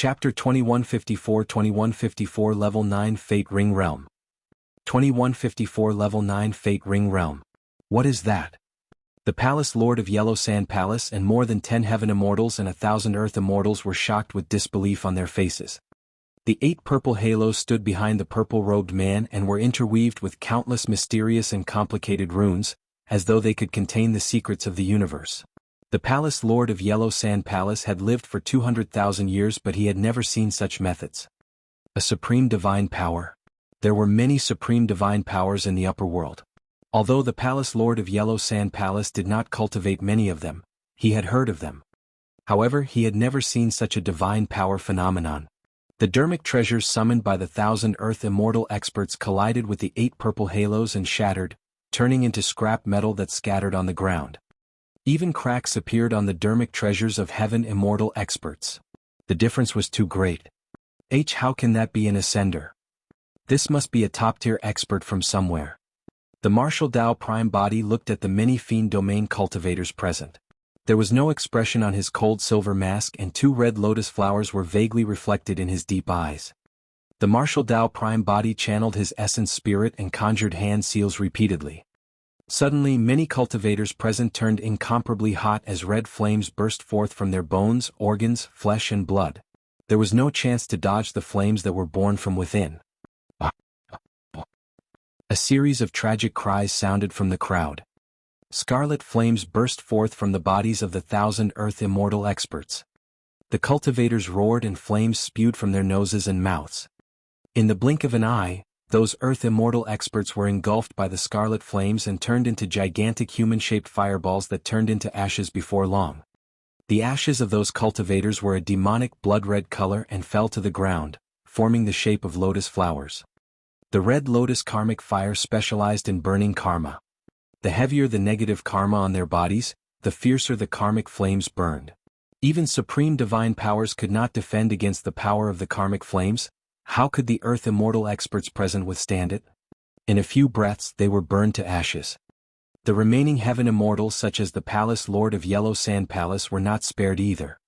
Chapter 2154 Level 9 Fate Ring Realm. 2154 Level 9 Fate Ring Realm. What is that? The Palace Lord of Yellow Sand Palace and more than 10 Heaven Immortals and 1,000 Earth Immortals were shocked with disbelief on their faces. The 8 purple halos stood behind the purple-robed man and were interweaved with countless mysterious and complicated runes, as though they could contain the secrets of the universe. The Palace Lord of Yellow Sand Palace had lived for 200,000 years, but he had never seen such methods. A supreme divine power. There were many supreme divine powers in the upper world. Although the Palace Lord of Yellow Sand Palace did not cultivate many of them, he had heard of them. However, he had never seen such a divine power phenomenon. The Dermic treasures summoned by the 1,000 Earth Immortal experts collided with the 8 purple halos and shattered, turning into scrap metal that scattered on the ground. Even cracks appeared on the Dermic treasures of Heaven Immortal experts. The difference was too great. How can that be an ascender? This must be a top-tier expert from somewhere. The Martial Dao Prime Body looked at the many Fiend domain cultivators present. There was no expression on his cold silver mask, and 2 red lotus flowers were vaguely reflected in his deep eyes. The Martial Dao Prime Body channeled his essence spirit and conjured hand seals repeatedly. Suddenly, many cultivators present turned incomparably hot as red flames burst forth from their bones, organs, flesh and blood. There was no chance to dodge the flames that were born from within. A series of tragic cries sounded from the crowd. Scarlet flames burst forth from the bodies of the 1,000 Earth Immortal experts. The cultivators roared and flames spewed from their noses and mouths. In the blink of an eye, those Earth Immortal experts were engulfed by the scarlet flames and turned into gigantic human-shaped fireballs that turned into ashes before long. The ashes of those cultivators were a demonic blood-red color and fell to the ground, forming the shape of lotus flowers. The red lotus karmic fire specialized in burning karma. The heavier the negative karma on their bodies, the fiercer the karmic flames burned. Even supreme divine powers could not defend against the power of the karmic flames. How could the Earth Immortal experts present withstand it? In a few breaths they were burned to ashes. The remaining Heaven Immortals such as the Palace Lord of Yellow Sand Palace were not spared either.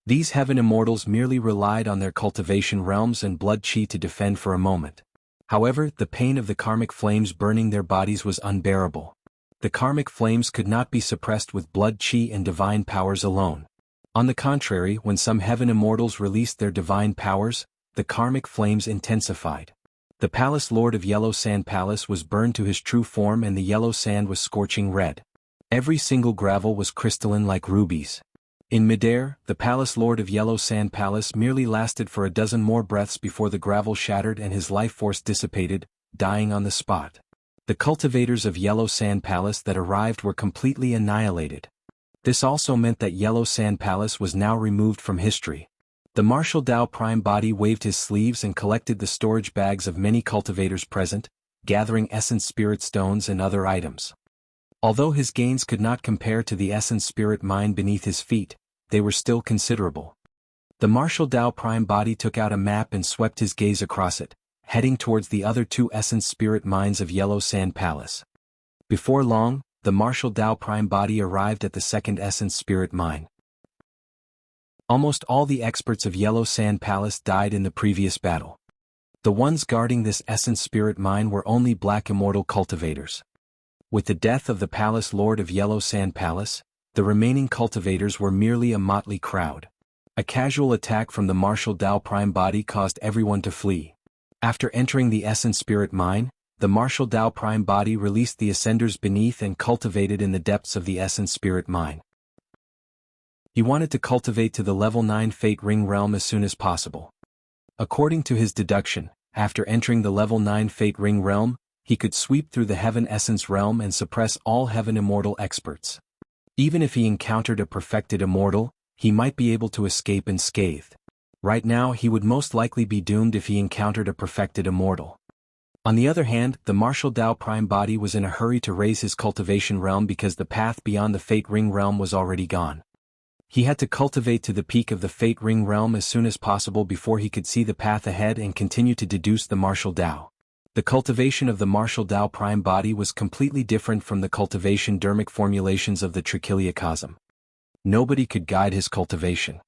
These Heaven Immortals merely relied on their cultivation realms and blood chi to defend for a moment. However, the pain of the karmic flames burning their bodies was unbearable. The karmic flames could not be suppressed with blood chi and divine powers alone. On the contrary, when some Heaven Immortals released their divine powers, the karmic flames intensified. The Palace Lord of Yellow Sand Palace was burned to his true form and the yellow sand was scorching red. Every single gravel was crystalline like rubies. In midair, the Palace Lord of Yellow Sand Palace merely lasted for a dozen more breaths before the gravel shattered and his life force dissipated, dying on the spot. The cultivators of Yellow Sand Palace that arrived were completely annihilated. This also meant that Yellow Sand Palace was now removed from history. The Martial Dao Prime Body waved his sleeves and collected the storage bags of many cultivators present, gathering essence spirit stones and other items. Although his gains could not compare to the essence spirit mine beneath his feet, they were still considerable. The Martial Dao Prime Body took out a map and swept his gaze across it, heading towards the other 2 essence spirit mines of Yellow Sand Palace. Before long, the Martial Dao Prime Body arrived at the 2nd essence spirit mine. Almost all the experts of Yellow Sand Palace died in the previous battle. The ones guarding this essence spirit mine were only black immortal cultivators. With the death of the Palace Lord of Yellow Sand Palace, the remaining cultivators were merely a motley crowd. A casual attack from the Martial Dao Prime Body caused everyone to flee. After entering the essence spirit mine, the Martial Dao Prime Body released the ascenders beneath and cultivated in the depths of the essence spirit mine. He wanted to cultivate to the level 9 Fate Ring Realm as soon as possible. According to his deduction, after entering the level 9 Fate Ring Realm, he could sweep through the Heaven Essence Realm and suppress all Heaven Immortal experts. Even if he encountered a perfected immortal, he might be able to escape unscathed. Right now he would most likely be doomed if he encountered a perfected immortal. On the other hand, the Martial Dao Prime Body was in a hurry to raise his cultivation realm because the path beyond the Fate Ring Realm was already gone. He had to cultivate to the peak of the Fate Ring Realm as soon as possible before he could see the path ahead and continue to deduce the Martial Dao. The cultivation of the Martial Dao Prime Body was completely different from the cultivation dermic formulations of the Trichiliacosm. Nobody could guide his cultivation.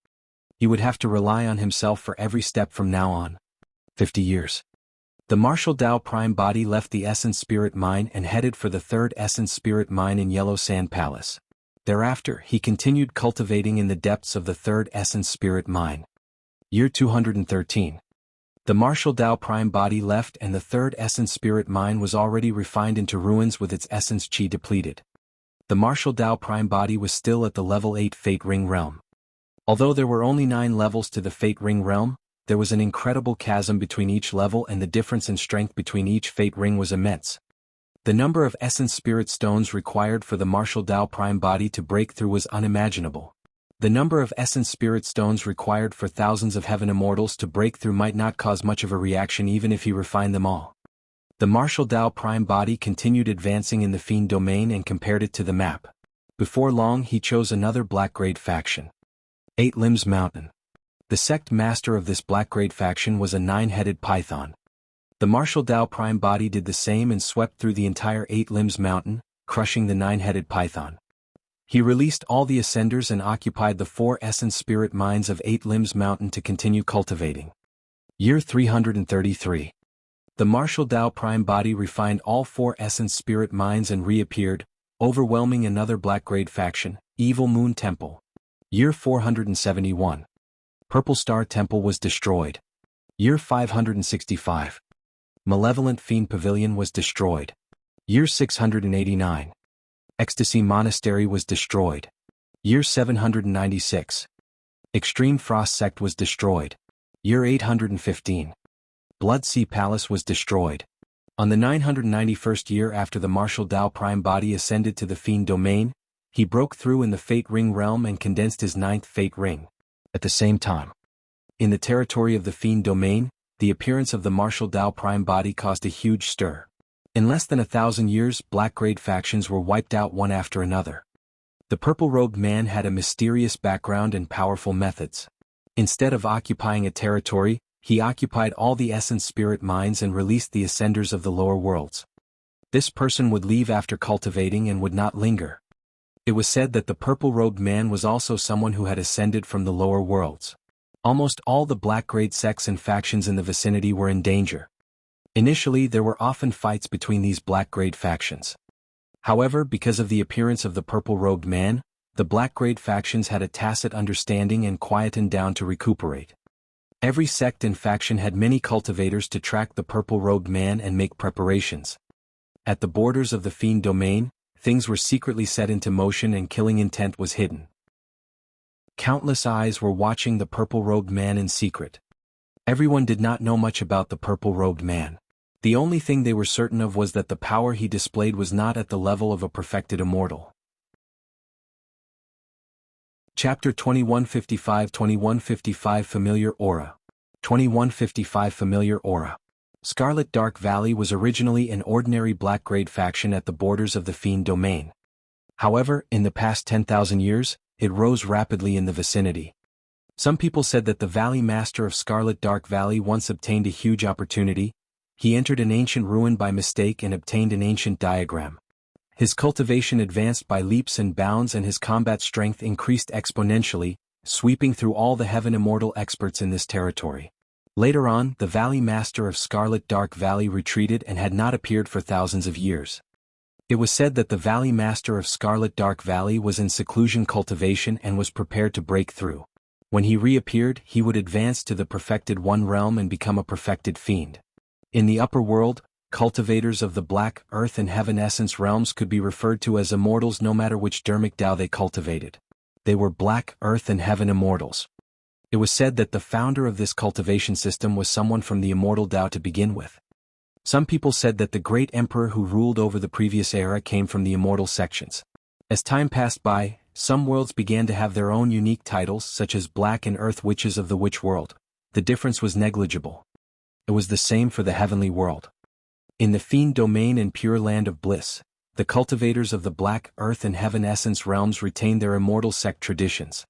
He would have to rely on himself for every step from now on. 50 years. The martial Dao Prime Body left the Essence Spirit Mine and headed for the third Essence Spirit Mine in Yellow Sand Palace. Thereafter, he continued cultivating in the depths of the third Essence Spirit Mine. Year 213. The martial Dao Prime Body left and the third Essence Spirit Mine was already refined into ruins with its Essence Qi depleted. The martial Dao Prime Body was still at the level 8 Fate Ring Realm. Although there were only 9 levels to the Fate Ring Realm, there was an incredible chasm between each level and the difference in strength between each Fate Ring was immense. The number of Essence Spirit Stones required for the martial Dao Prime Body to break through was unimaginable. The number of Essence Spirit Stones required for thousands of Heaven Immortals to break through might not cause much of a reaction even if he refined them all. The martial Dao Prime Body continued advancing in the Fiend domain and compared it to the map. Before long he chose another Black-Grade faction. 8 Limbs Mountain. The sect master of this Black-Grade faction was a 9-headed python. The martial Dao Prime Body did the same and swept through the entire 8 Limbs Mountain, crushing the 9-headed python. He released all the Ascenders and occupied the 4 Essence Spirit Mines of 8 Limbs Mountain to continue cultivating. Year 333. The martial Dao Prime Body refined all 4 Essence Spirit Mines and reappeared, overwhelming another Black-Grade faction, Evil Moon Temple. Year 471. Purple Star Temple was destroyed. Year 565. Malevolent Fiend Pavilion was destroyed. Year 689. Ecstasy Monastery was destroyed. Year 796. Extreme Frost Sect was destroyed. Year 815. Blood Sea Palace was destroyed. On the 991st year after the martial Dao Prime Body ascended to the Fiend domain, he broke through in the Fate Ring realm and condensed his 9th Fate Ring. At the same time, in the territory of the Fiend domain, the appearance of the martial Dao Prime Body caused a huge stir. In less than 1,000 years, Black-Grade factions were wiped out one after another. The purple-robed man had a mysterious background and powerful methods. Instead of occupying a territory, he occupied all the Essence Spirit Mines and released the Ascenders of the lower worlds. This person would leave after cultivating and would not linger. It was said that the purple-robed man was also someone who had ascended from the lower worlds. Almost all the Black-Grade sects and factions in the vicinity were in danger. Initially there were often fights between these Black-Grade factions. However, because of the appearance of the purple-robed man, the Black-Grade factions had a tacit understanding and quietened down to recuperate. Every sect and faction had many cultivators to track the purple-robed man and make preparations. At the borders of the Fiend domain, things were secretly set into motion and killing intent was hidden. Countless eyes were watching the purple-robed man in secret. Everyone did not know much about the purple-robed man. The only thing they were certain of was that the power he displayed was not at the level of a perfected immortal. Chapter 2155 Familiar Aura. 2155 Familiar Aura. Scarlet Dark Valley was originally an ordinary Black-Grade faction at the borders of the Fiend domain. However, in the past 10,000 years, it rose rapidly in the vicinity. Some people said that the Valley Master of Scarlet Dark Valley once obtained a huge opportunity. He entered an ancient ruin by mistake and obtained an ancient diagram. His cultivation advanced by leaps and bounds and his combat strength increased exponentially, sweeping through all the Heaven Immortal experts in this territory. Later on, the Valley Master of Scarlet Dark Valley retreated and had not appeared for thousands of years. It was said that the Valley Master of Scarlet Dark Valley was in seclusion cultivation and was prepared to break through. When he reappeared, he would advance to the Perfected One realm and become a perfected fiend. In the upper world, cultivators of the Black, Earth and Heaven Essence realms could be referred to as immortals no matter which Dharmic Dao they cultivated. They were Black, Earth and Heaven immortals. It was said that the founder of this cultivation system was someone from the Immortal Dao to begin with. Some people said that the great emperor who ruled over the previous era came from the immortal sections. As time passed by, some worlds began to have their own unique titles such as Black and Earth Witches of the Witch World. The difference was negligible. It was the same for the Heavenly World. In the Fiend domain and Pure Land of Bliss, the cultivators of the Black, Earth and Heaven Essence realms retained their immortal sect traditions.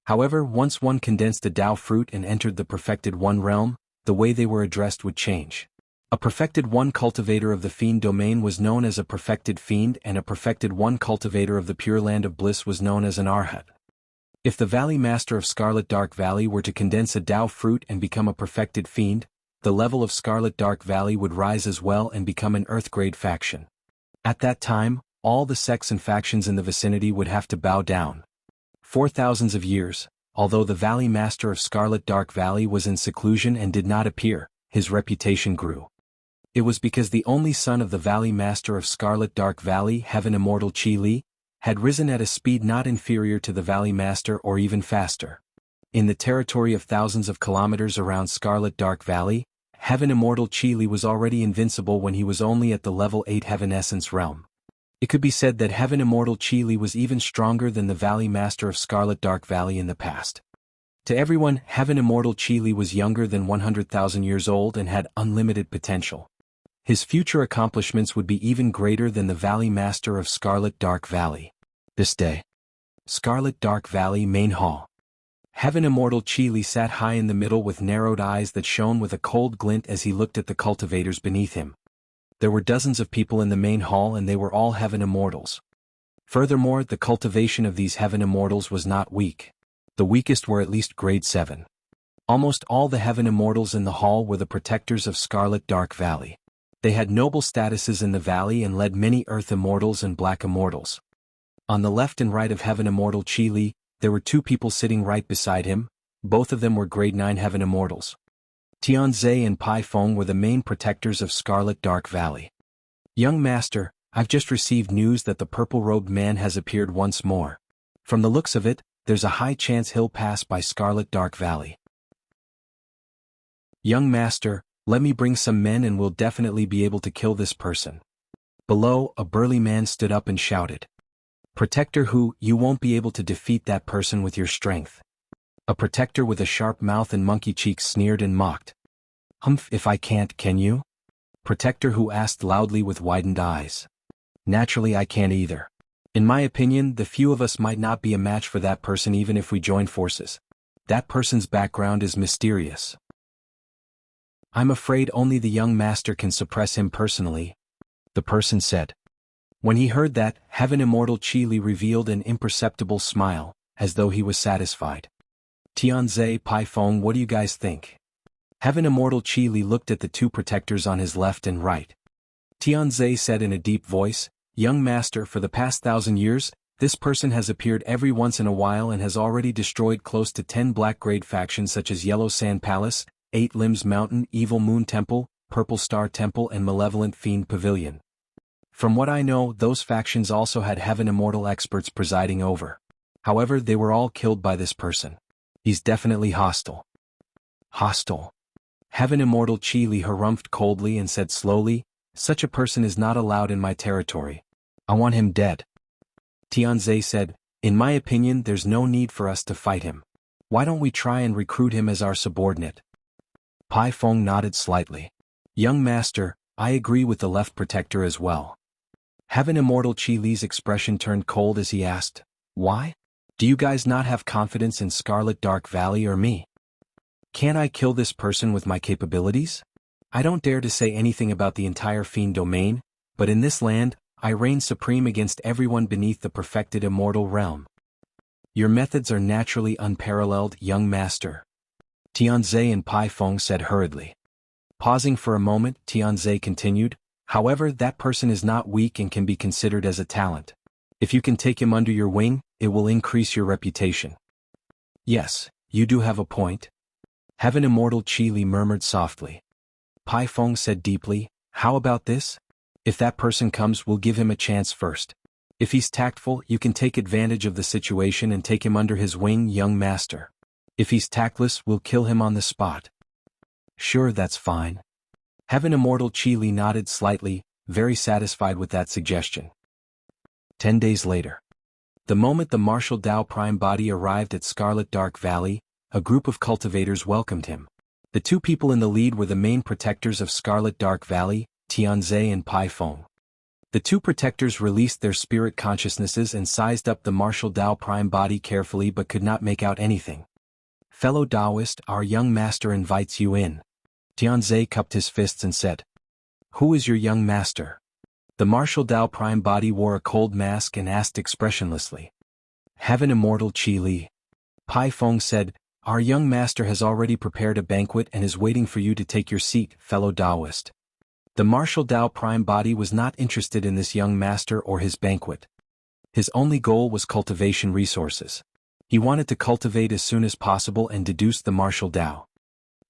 However, once one condensed a Dao fruit and entered the Perfected One realm, the way they were addressed would change. A Perfected One cultivator of the Fiend domain was known as a Perfected Fiend and a Perfected One cultivator of the Pure Land of Bliss was known as an Arhat. If the Valley Master of Scarlet Dark Valley were to condense a Dao fruit and become a perfected fiend, the level of Scarlet Dark Valley would rise as well and become an Earth-grade faction. At that time, all the sects and factions in the vicinity would have to bow down. For thousands of years, although the Valley Master of Scarlet Dark Valley was in seclusion and did not appear, his reputation grew. It was because the only son of the Valley Master of Scarlet Dark Valley, Heaven Immortal Qi Li, had risen at a speed not inferior to the Valley Master or even faster. In the territory of thousands of kilometers around Scarlet Dark Valley, Heaven Immortal Qi Li was already invincible when he was only at the level 8 Heaven Essence realm. It could be said that Heaven Immortal Qi Li was even stronger than the Valley Master of Scarlet Dark Valley in the past. To everyone, Heaven Immortal Qi Li was younger than 100,000 years old and had unlimited potential. His future accomplishments would be even greater than the Valley Master of Scarlet Dark Valley. This day. Scarlet Dark Valley Main Hall. Heaven Immortal Qi Li sat high in the middle with narrowed eyes that shone with a cold glint as he looked at the cultivators beneath him. There were dozens of people in the main hall and they were all Heaven Immortals. Furthermore, the cultivation of these Heaven Immortals was not weak. The weakest were at least grade 7. Almost all the Heaven Immortals in the hall were the protectors of Scarlet Dark Valley. They had noble statuses in the valley and led many Earth Immortals and Black Immortals. On the left and right of Heaven Immortal Qi Li, there were two people sitting right beside him. Both of them were grade 9 Heaven Immortals. Tianhuang and Fang were the main protectors of Scarlet Dark Valley. Young Master, I've just received news that the purple-robed man has appeared once more. From the looks of it, there's a high chance he'll pass by Scarlet Dark Valley. Young Master, let me bring some men and we'll definitely be able to kill this person. Below, a burly man stood up and shouted. Protector who, you won't be able to defeat that person with your strength. A protector with a sharp mouth and monkey cheeks sneered and mocked. Humph, if I can't, can you? Protector who asked loudly with widened eyes. Naturally I can't either. In my opinion, the few of us might not be a match for that person even if we join forces. That person's background is mysterious. I'm afraid only the young master can suppress him personally, the person said. When he heard that, Heaven Immortal Qi Li revealed an imperceptible smile, as though he was satisfied. Tianhuang, Fang, what do you guys think? Heaven Immortal Qi Li looked at the two protectors on his left and right. Tianhuang said in a deep voice, Young Master, for the past 1,000 years, this person has appeared every once in a while and has already destroyed close to 10 black-grade factions such as Yellow Sand Palace, 8 Limbs Mountain, Evil Moon Temple, Purple Star Temple and Malevolent Fiend Pavilion. From what I know, those factions also had Heaven Immortal experts presiding over. However, they were all killed by this person. He's definitely hostile. Hostile. Heaven Immortal Qi Li harumphed coldly and said slowly, such a person is not allowed in my territory. I want him dead. Tianhuang said, in my opinion there's no need for us to fight him. Why don't we try and recruit him as our subordinate? Fang nodded slightly. Young Master, I agree with the left protector as well. Heaven Immortal Qi Li's expression turned cold as he asked, why? Do you guys not have confidence in Scarlet Dark Valley or me? Can't I kill this person with my capabilities? I don't dare to say anything about the entire Fiend domain, but in this land, I reign supreme against everyone beneath the perfected immortal realm. Your methods are naturally unparalleled, young master. Tianhuang and Fang said hurriedly. Pausing for a moment, Tianhuang continued, however, that person is not weak and can be considered as a talent. If you can take him under your wing, it will increase your reputation. Yes, you do have a point. Heaven Immortal Qi Li murmured softly. Fang said deeply, how about this? If that person comes, we'll give him a chance first. If he's tactful, you can take advantage of the situation and take him under his wing, young master. If he's tactless, we'll kill him on the spot. Sure, that's fine. Heaven Immortal Qi Li nodded slightly, very satisfied with that suggestion. 10 days later. The moment the Martial Dao Prime Body arrived at Scarlet Dark Valley, a group of cultivators welcomed him. The two people in the lead were the main protectors of Scarlet Dark Valley, Tianhuang and Fang. The two protectors released their spirit consciousnesses and sized up the Martial Dao Prime Body carefully but could not make out anything. Fellow Taoist, our young master invites you in. Tianhuang cupped his fists and said. Who is your young master? The Martial Dao Prime Body wore a cold mask and asked expressionlessly. Heaven Immortal Qi Li. Pai Feng said, "Our young master has already prepared a banquet and is waiting for you to take your seat, fellow Taoist." The martial Tao prime body was not interested in this young master or his banquet. His only goal was cultivation resources. He wanted to cultivate as soon as possible and deduce the martial Tao.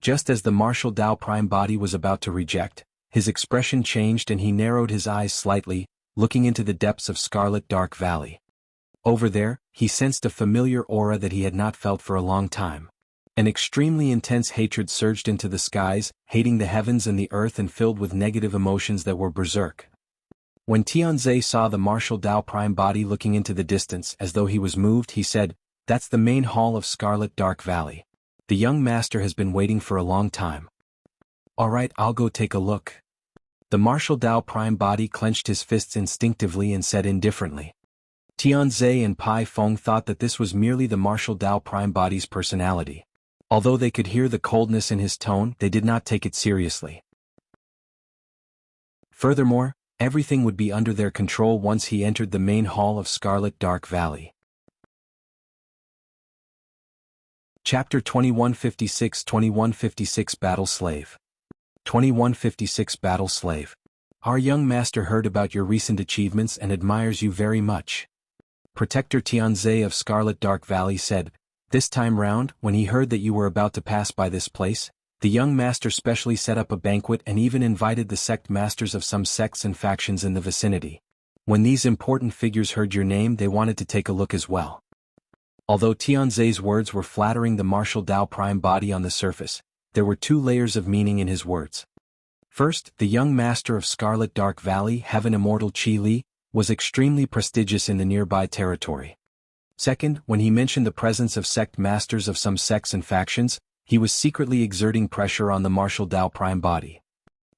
Just as the martial Tao prime body was about to reject, his expression changed and he narrowed his eyes slightly, looking into the depths of Scarlet Dark Valley. Over there, he sensed a familiar aura that he had not felt for a long time. An extremely intense hatred surged into the skies, hating the heavens and the earth and filled with negative emotions that were berserk. When Tianhuang saw the martial Tao prime body looking into the distance as though he was moved, he said, "That's the main hall of Scarlet Dark Valley. The young master has been waiting for a long time." "Alright, I'll go take a look." The martial Tao prime body clenched his fists instinctively and said indifferently. Tianhuang and Pai Feng thought that this was merely the martial Tao prime body's personality. Although they could hear the coldness in his tone, they did not take it seriously. Furthermore, everything would be under their control once he entered the main hall of Scarlet Dark Valley. Chapter 2156 Battle Slave. 2156 Battle Slave. Our young master heard about your recent achievements and admires you very much. Protector Tianhuang of Scarlet Dark Valley said, "This time round, when he heard that you were about to pass by this place, the young master specially set up a banquet and even invited the sect masters of some sects and factions in the vicinity. When these important figures heard your name, they wanted to take a look as well." Although Tianhuang's words were flattering the martial Tao prime body on the surface, there were two layers of meaning in his words. First, the young master of Scarlet Dark Valley, Heaven Immortal Qi Li, was extremely prestigious in the nearby territory. Second, when he mentioned the presence of sect masters of some sects and factions, he was secretly exerting pressure on the martial Tao prime body.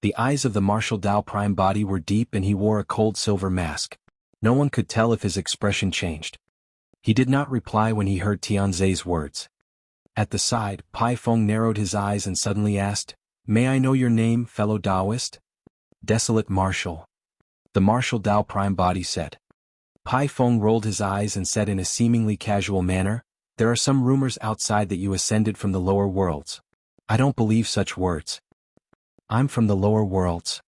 The eyes of the martial Tao prime body were deep and he wore a cold silver mask. No one could tell if his expression changed. He did not reply when he heard Tianhuang's words. At the side, Pai Feng narrowed his eyes and suddenly asked, "May I know your name, fellow Taoist?" "Desolate Martial." The martial Tao prime body said. Pai Feng rolled his eyes and said in a seemingly casual manner, "There are some rumors outside that you ascended from the lower worlds. I don't believe such words." "I'm from the lower worlds."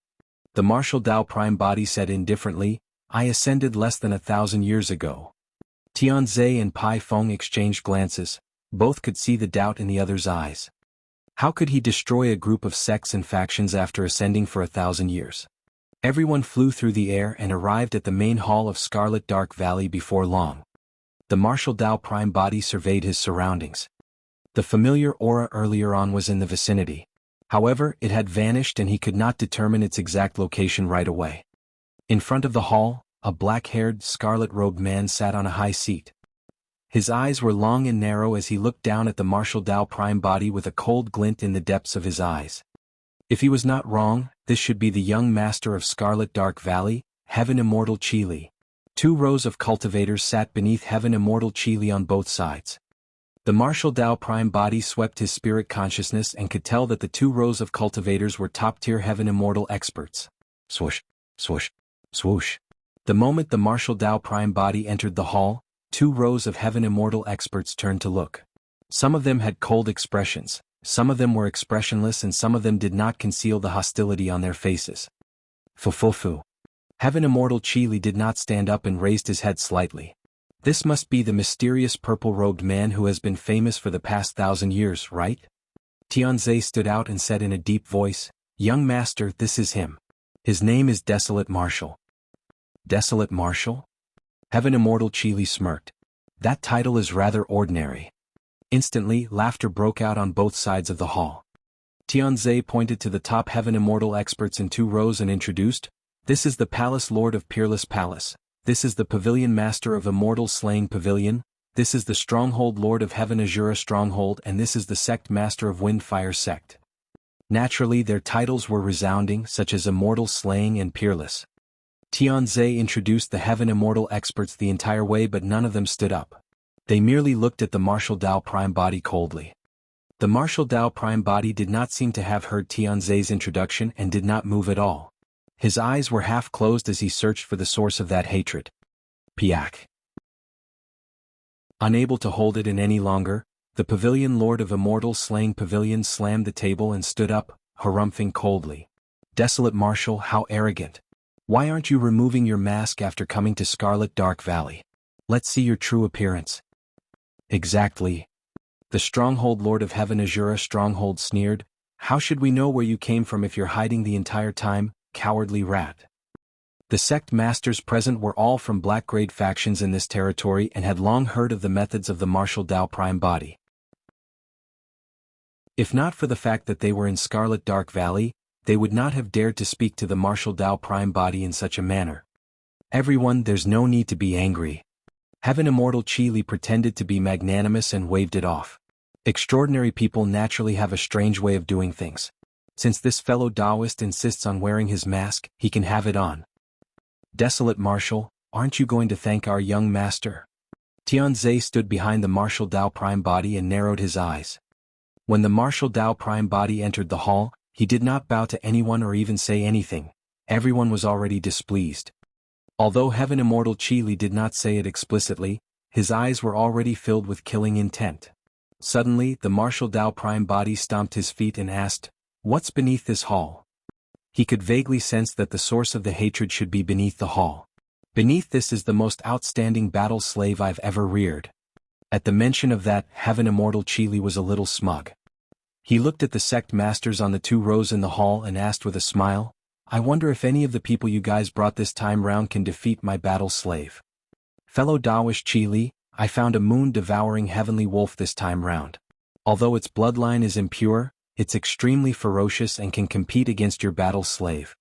The martial Tao prime body said indifferently, "I ascended less than 1,000 years ago." Tianhuang and Pai Feng exchanged glances. Both could see the doubt in the other's eyes. How could he destroy a group of sects and factions after ascending for 1,000 years? Everyone flew through the air and arrived at the main hall of Scarlet Dark Valley before long. The martial Tao prime body surveyed his surroundings. The familiar aura earlier on was in the vicinity. However, it had vanished and he could not determine its exact location right away. In front of the hall, a black-haired, scarlet-robed man sat on a high seat. His eyes were long and narrow as he looked down at the martial Tao prime body with a cold glint in the depths of his eyes. If he was not wrong, this should be the young master of Scarlet Dark Valley, Heaven Immortal Qi Li. Two rows of cultivators sat beneath Heaven Immortal Qi Li on both sides. The martial Tao prime body swept his spirit consciousness and could tell that the two rows of cultivators were top-tier Heaven Immortal experts. Swoosh, swoosh, swoosh. The moment the martial Tao prime body entered the hall, two rows of Heaven Immortal experts turned to look. Some of them had cold expressions, some of them were expressionless and some of them did not conceal the hostility on their faces. Fu. Heaven Immortal Qi Li did not stand up and raised his head slightly. This must be the mysterious purple-robed man who has been famous for the past 1,000 years, right? Tianhuang stood out and said in a deep voice, "Young master, this is him. His name is Desolate Martial." Desolate Martial? Heaven Immortal Qi Li smirked. That title is rather ordinary. Instantly, laughter broke out on both sides of the hall. Tianhuang pointed to the top Heaven Immortal experts in two rows and introduced, "This is the Palace Lord of Peerless Palace. This is the Pavilion Master of Immortal Slaying Pavilion. This is the Stronghold Lord of Heaven Azura Stronghold, and this is the Sect Master of Windfire Sect." Naturally, their titles were resounding, such as Immortal Slaying and Peerless. Tianhuang introduced the Heaven Immortal experts the entire way, but none of them stood up. They merely looked at the martial Tao prime body coldly. The martial Tao prime body did not seem to have heard Tianhuang's introduction and did not move at all. His eyes were half closed as he searched for the source of that hatred. Piak. Unable to hold it in any longer, the Pavilion Lord of Immortal Slaying Pavilion slammed the table and stood up, harumphing coldly. Desolate Marshal, how arrogant. Why aren't you removing your mask after coming to Scarlet Dark Valley? Let's see your true appearance. Exactly. The Stronghold Lord of Heaven Azura Stronghold sneered. How should we know where you came from if you're hiding the entire time, cowardly rat? The sect masters present were all from black-grade factions in this territory and had long heard of the methods of the Martial Dao Prime Body. If not for the fact that they were in Scarlet Dark Valley, they would not have dared to speak to the Martial Dao Prime Body in such a manner. Everyone, there's no need to be angry. Heaven Immortal Chi Li pretended to be magnanimous and waved it off. Extraordinary people naturally have a strange way of doing things. Since this fellow Taoist insists on wearing his mask, he can have it on. Desolate Marshal, aren't you going to thank our young master? Tianzhe stood behind the Martial Dao Prime Body and narrowed his eyes. When the Martial Dao Prime Body entered the hall, he did not bow to anyone or even say anything. Everyone was already displeased. Although Heaven Immortal Chi Li did not say it explicitly, his eyes were already filled with killing intent. Suddenly, the Martial Dao Prime Body stomped his feet and asked, "What's beneath this hall?" He could vaguely sense that the source of the hatred should be beneath the hall. Beneath this is the most outstanding battle slave I've ever reared. At the mention of that, Heaven Immortal Chi Li was a little smug. He looked at the sect masters on the 2 rows in the hall and asked with a smile, "I wonder if any of the people you guys brought this time round can defeat my battle slave." Fellow Daoish Chi Li, I found a moon-devouring heavenly wolf this time round. Although its bloodline is impure, it's extremely ferocious and can compete against your battle slave.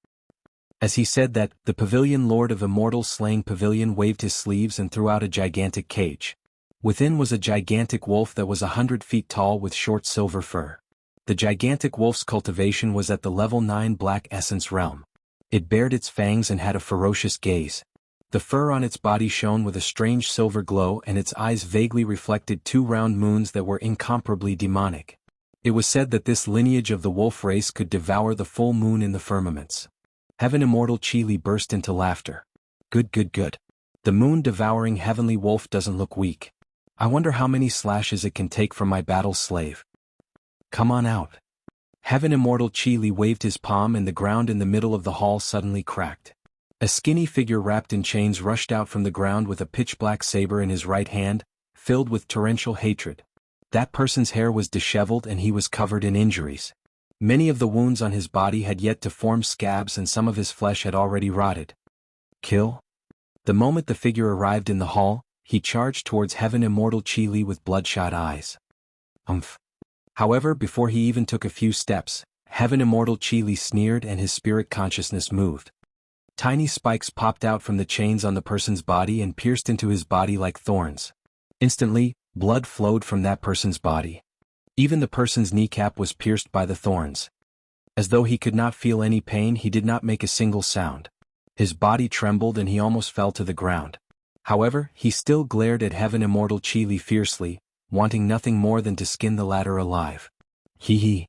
As he said that, the Pavilion Lord of Immortal Slaying Pavilion waved his sleeves and threw out a gigantic cage. Within was a gigantic wolf that was 100 feet tall with short silver fur. The gigantic wolf's cultivation was at the level 9 Black Essence realm. It bared its fangs and had a ferocious gaze. The fur on its body shone with a strange silver glow and its eyes vaguely reflected 2 round moons that were incomparably demonic. It was said that this lineage of the wolf race could devour the full moon in the firmaments. Heaven Immortal Chi Li burst into laughter. Good. The moon-devouring heavenly wolf doesn't look weak. I wonder how many slashes it can take from my battle slave. Come on out. Heaven Immortal Chi Li waved his palm and the ground in the middle of the hall suddenly cracked. A skinny figure wrapped in chains rushed out from the ground with a pitch-black saber in his right hand, filled with torrential hatred. That person's hair was disheveled and he was covered in injuries. Many of the wounds on his body had yet to form scabs and some of his flesh had already rotted. Kill? The moment the figure arrived in the hall, he charged towards Heaven Immortal Chi Li with bloodshot eyes. However, before he even took a few steps, Heaven Immortal Chi Li sneered and his spirit consciousness moved. Tiny spikes popped out from the chains on the person's body and pierced into his body like thorns. Instantly, blood flowed from that person's body. Even the person's kneecap was pierced by the thorns. As though he could not feel any pain, he did not make a single sound. His body trembled and he almost fell to the ground. However, he still glared at Heaven Immortal Chi Li fiercely, wanting nothing more than to skin the latter alive. Hee.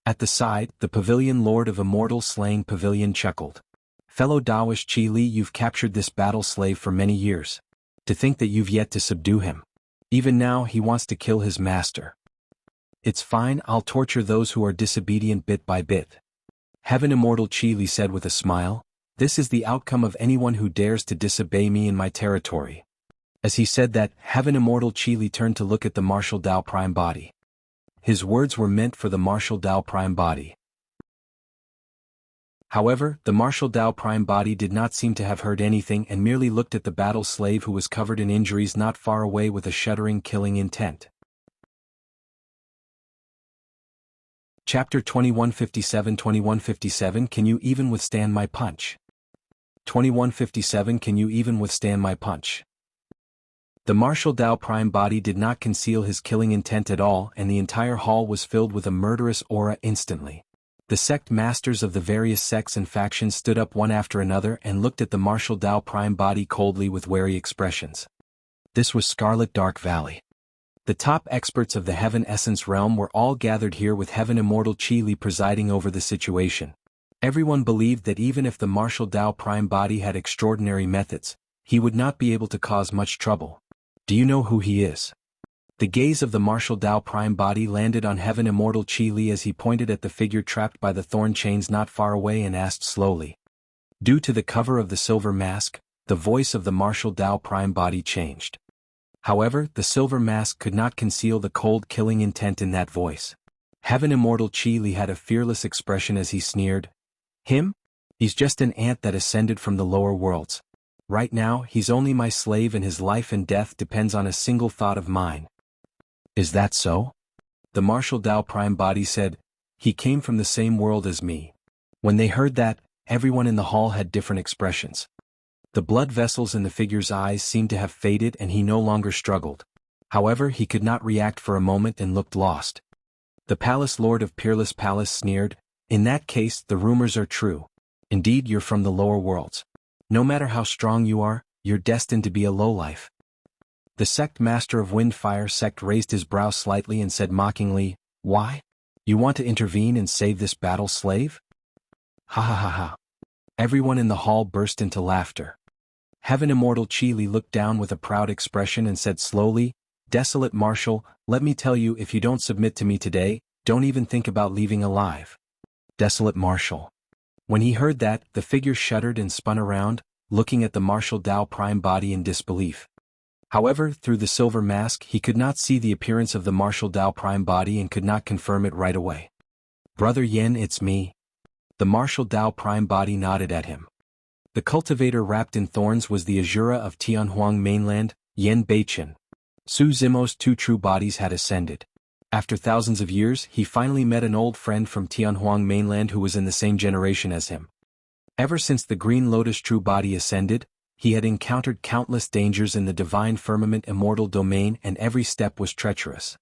At the side, the Pavilion Lord of Immortal Slaying Pavilion chuckled. Fellow Taoist Chi Li, you've captured this battle slave for many years. To think that you've yet to subdue him. Even now he wants to kill his master. It's fine, I'll torture those who are disobedient bit by bit. Heaven Immortal Chi Li said with a smile, this is the outcome of anyone who dares to disobey me in my territory. As he said that, Heaven Immortal Chi Li turned to look at the Martial Dao Prime Body. His words were meant for the Martial Dao Prime Body. However, the Martial Dao Prime Body did not seem to have heard anything and merely looked at the battle slave who was covered in injuries not far away with a shuddering killing intent. Chapter 2157 Can you even withstand my punch? 2157 Can you even withstand my punch? The Martial Dao Prime Body did not conceal his killing intent at all and the entire hall was filled with a murderous aura instantly. The sect masters of the various sects and factions stood up one after another and looked at the Martial Dao Prime Body coldly with wary expressions. This was Scarlet Dark Valley. The top experts of the Heaven Essence realm were all gathered here with Heaven Immortal Chi Li presiding over the situation. Everyone believed that even if the Martial Dao Prime Body had extraordinary methods, he would not be able to cause much trouble. Do you know who he is? The gaze of the martial Dao prime body landed on Heaven Immortal Qi Li as he pointed at the figure trapped by the thorn chains not far away and asked slowly. Due to the cover of the silver mask, the voice of the martial Dao prime body changed. However, the silver mask could not conceal the cold killing intent in that voice. Heaven Immortal Qi Li had a fearless expression as he sneered. Him? He's just an ant that ascended from the lower worlds. Right now, he's only my slave and his life and death depends on a single thought of mine. Is that so? The martial Dao prime body said. He came from the same world as me. When they heard that, everyone in the hall had different expressions. The blood vessels in the figure's eyes seemed to have faded and he no longer struggled. However, he could not react for a moment and looked lost. The palace lord of Peerless Palace sneered. In that case, the rumors are true. Indeed, you're from the lower worlds. No matter how strong you are, you're destined to be a lowlife. The Sect master of Windfire Sect raised his brow slightly and said mockingly, Why? You want to intervene and save this battle slave? Ha ha ha ha. Everyone in the hall burst into laughter. Heaven Immortal Qi Li looked down with a proud expression and said slowly, Desolate Marshal, let me tell you, if you don't submit to me today, don't even think about leaving alive. Desolate Marshal. When he heard that, the figure shuddered and spun around, looking at the martial Dao prime body in disbelief. However, through the silver mask he could not see the appearance of the martial Dao prime body and could not confirm it right away. Brother Yen, it's me. The martial Dao prime body nodded at him. The cultivator wrapped in thorns was the Azura of Tianhuang mainland, Yen Beichen. Su Zimo's two true bodies had ascended. After thousands of years, he finally met an old friend from Tianhuang mainland who was in the same generation as him. Ever since the Green Lotus true body ascended, he had encountered countless dangers in the divine firmament immortal domain and every step was treacherous.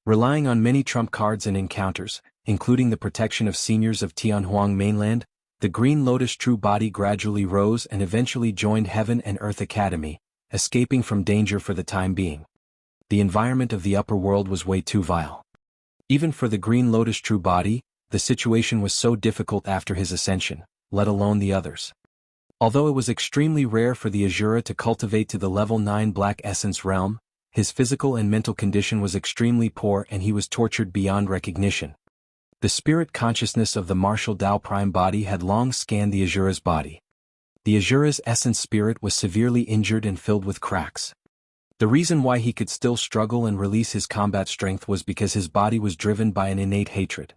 Relying on many trump cards and encounters, including the protection of seniors of Tianhuang mainland, the Green Lotus true body gradually rose and eventually joined Heaven and Earth Academy, escaping from danger for the time being. The environment of the upper world was way too vile. Even for the Green Lotus true body, the situation was so difficult after his ascension, let alone the others. Although it was extremely rare for the Azura to cultivate to the level 9 Black Essence realm, his physical and mental condition was extremely poor and he was tortured beyond recognition. The spirit consciousness of the martial Dao prime body had long scanned the Azura's body. The Azura's essence spirit was severely injured and filled with cracks. The reason why he could still struggle and release his combat strength was because his body was driven by an innate hatred.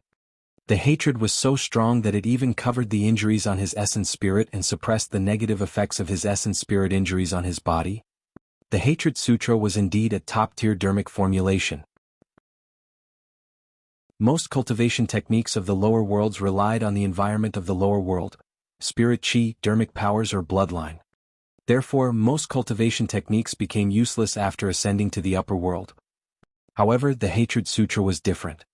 The hatred was so strong that it even covered the injuries on his essence spirit and suppressed the negative effects of his essence spirit injuries on his body. The Hatred Sutra was indeed a top-tier dermic formulation. Most cultivation techniques of the lower worlds relied on the environment of the lower world, spirit chi, dermic powers or bloodline. Therefore, most cultivation techniques became useless after ascending to the upper world. However, the Hatred Sutra was different.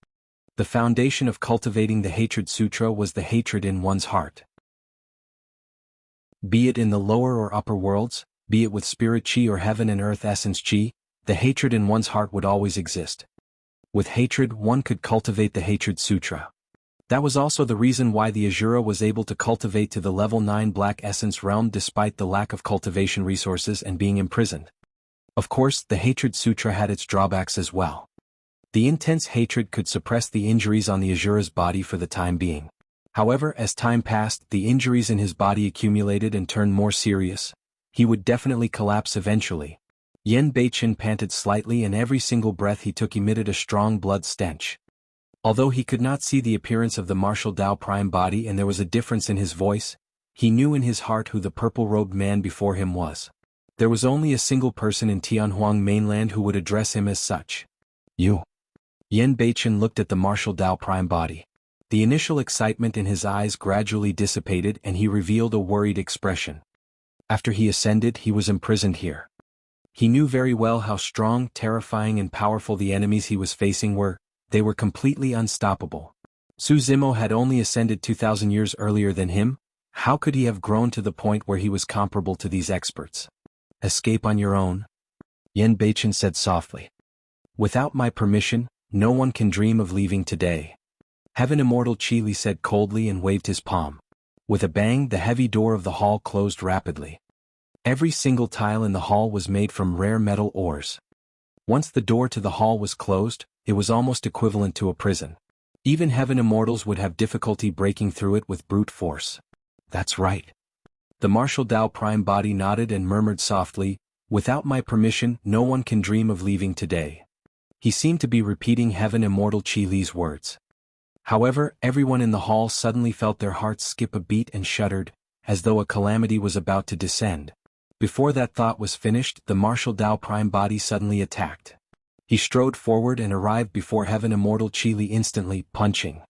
The foundation of cultivating the Hatred Sutra was the hatred in one's heart. Be it in the lower or upper worlds, be it with spirit chi or heaven and earth essence chi, the hatred in one's heart would always exist. With hatred, one could cultivate the Hatred Sutra. That was also the reason why the Azura was able to cultivate to the level 9 Black Essence realm despite the lack of cultivation resources and being imprisoned. Of course, the Hatred Sutra had its drawbacks as well. The intense hatred could suppress the injuries on the Azura's body for the time being. However, as time passed, the injuries in his body accumulated and turned more serious. He would definitely collapse eventually. Yen Beichen panted slightly and every single breath he took emitted a strong blood stench. Although he could not see the appearance of the martial Dao prime body and there was a difference in his voice, he knew in his heart who the purple-robed man before him was. There was only a single person in Tianhuang mainland who would address him as such. You. Yen Beichen looked at the martial Dao prime body. The initial excitement in his eyes gradually dissipated and he revealed a worried expression. After he ascended, he was imprisoned here. He knew very well how strong, terrifying and powerful the enemies he was facing were. They were completely unstoppable. Su Zimo had only ascended 2,000 years earlier than him. How could he have grown to the point where he was comparable to these experts? Escape on your own? Yen Beichen said softly. Without my permission, no one can dream of leaving today. Heaven Immortal Qi Li said coldly and waved his palm. With a bang, the heavy door of the hall closed rapidly. Every single tile in the hall was made from rare metal ores. Once the door to the hall was closed, it was almost equivalent to a prison. Even heaven immortals would have difficulty breaking through it with brute force. That's right. The martial Tao Prime body nodded and murmured softly, "Without my permission, no one can dream of leaving today." He seemed to be repeating heaven immortal Qi Li's words. However, everyone in the hall suddenly felt their hearts skip a beat and shuddered, as though a calamity was about to descend. Before that thought was finished, the martial Tao Prime body suddenly attacked. He strode forward and arrived before heaven immortal Qi Li instantly, punching.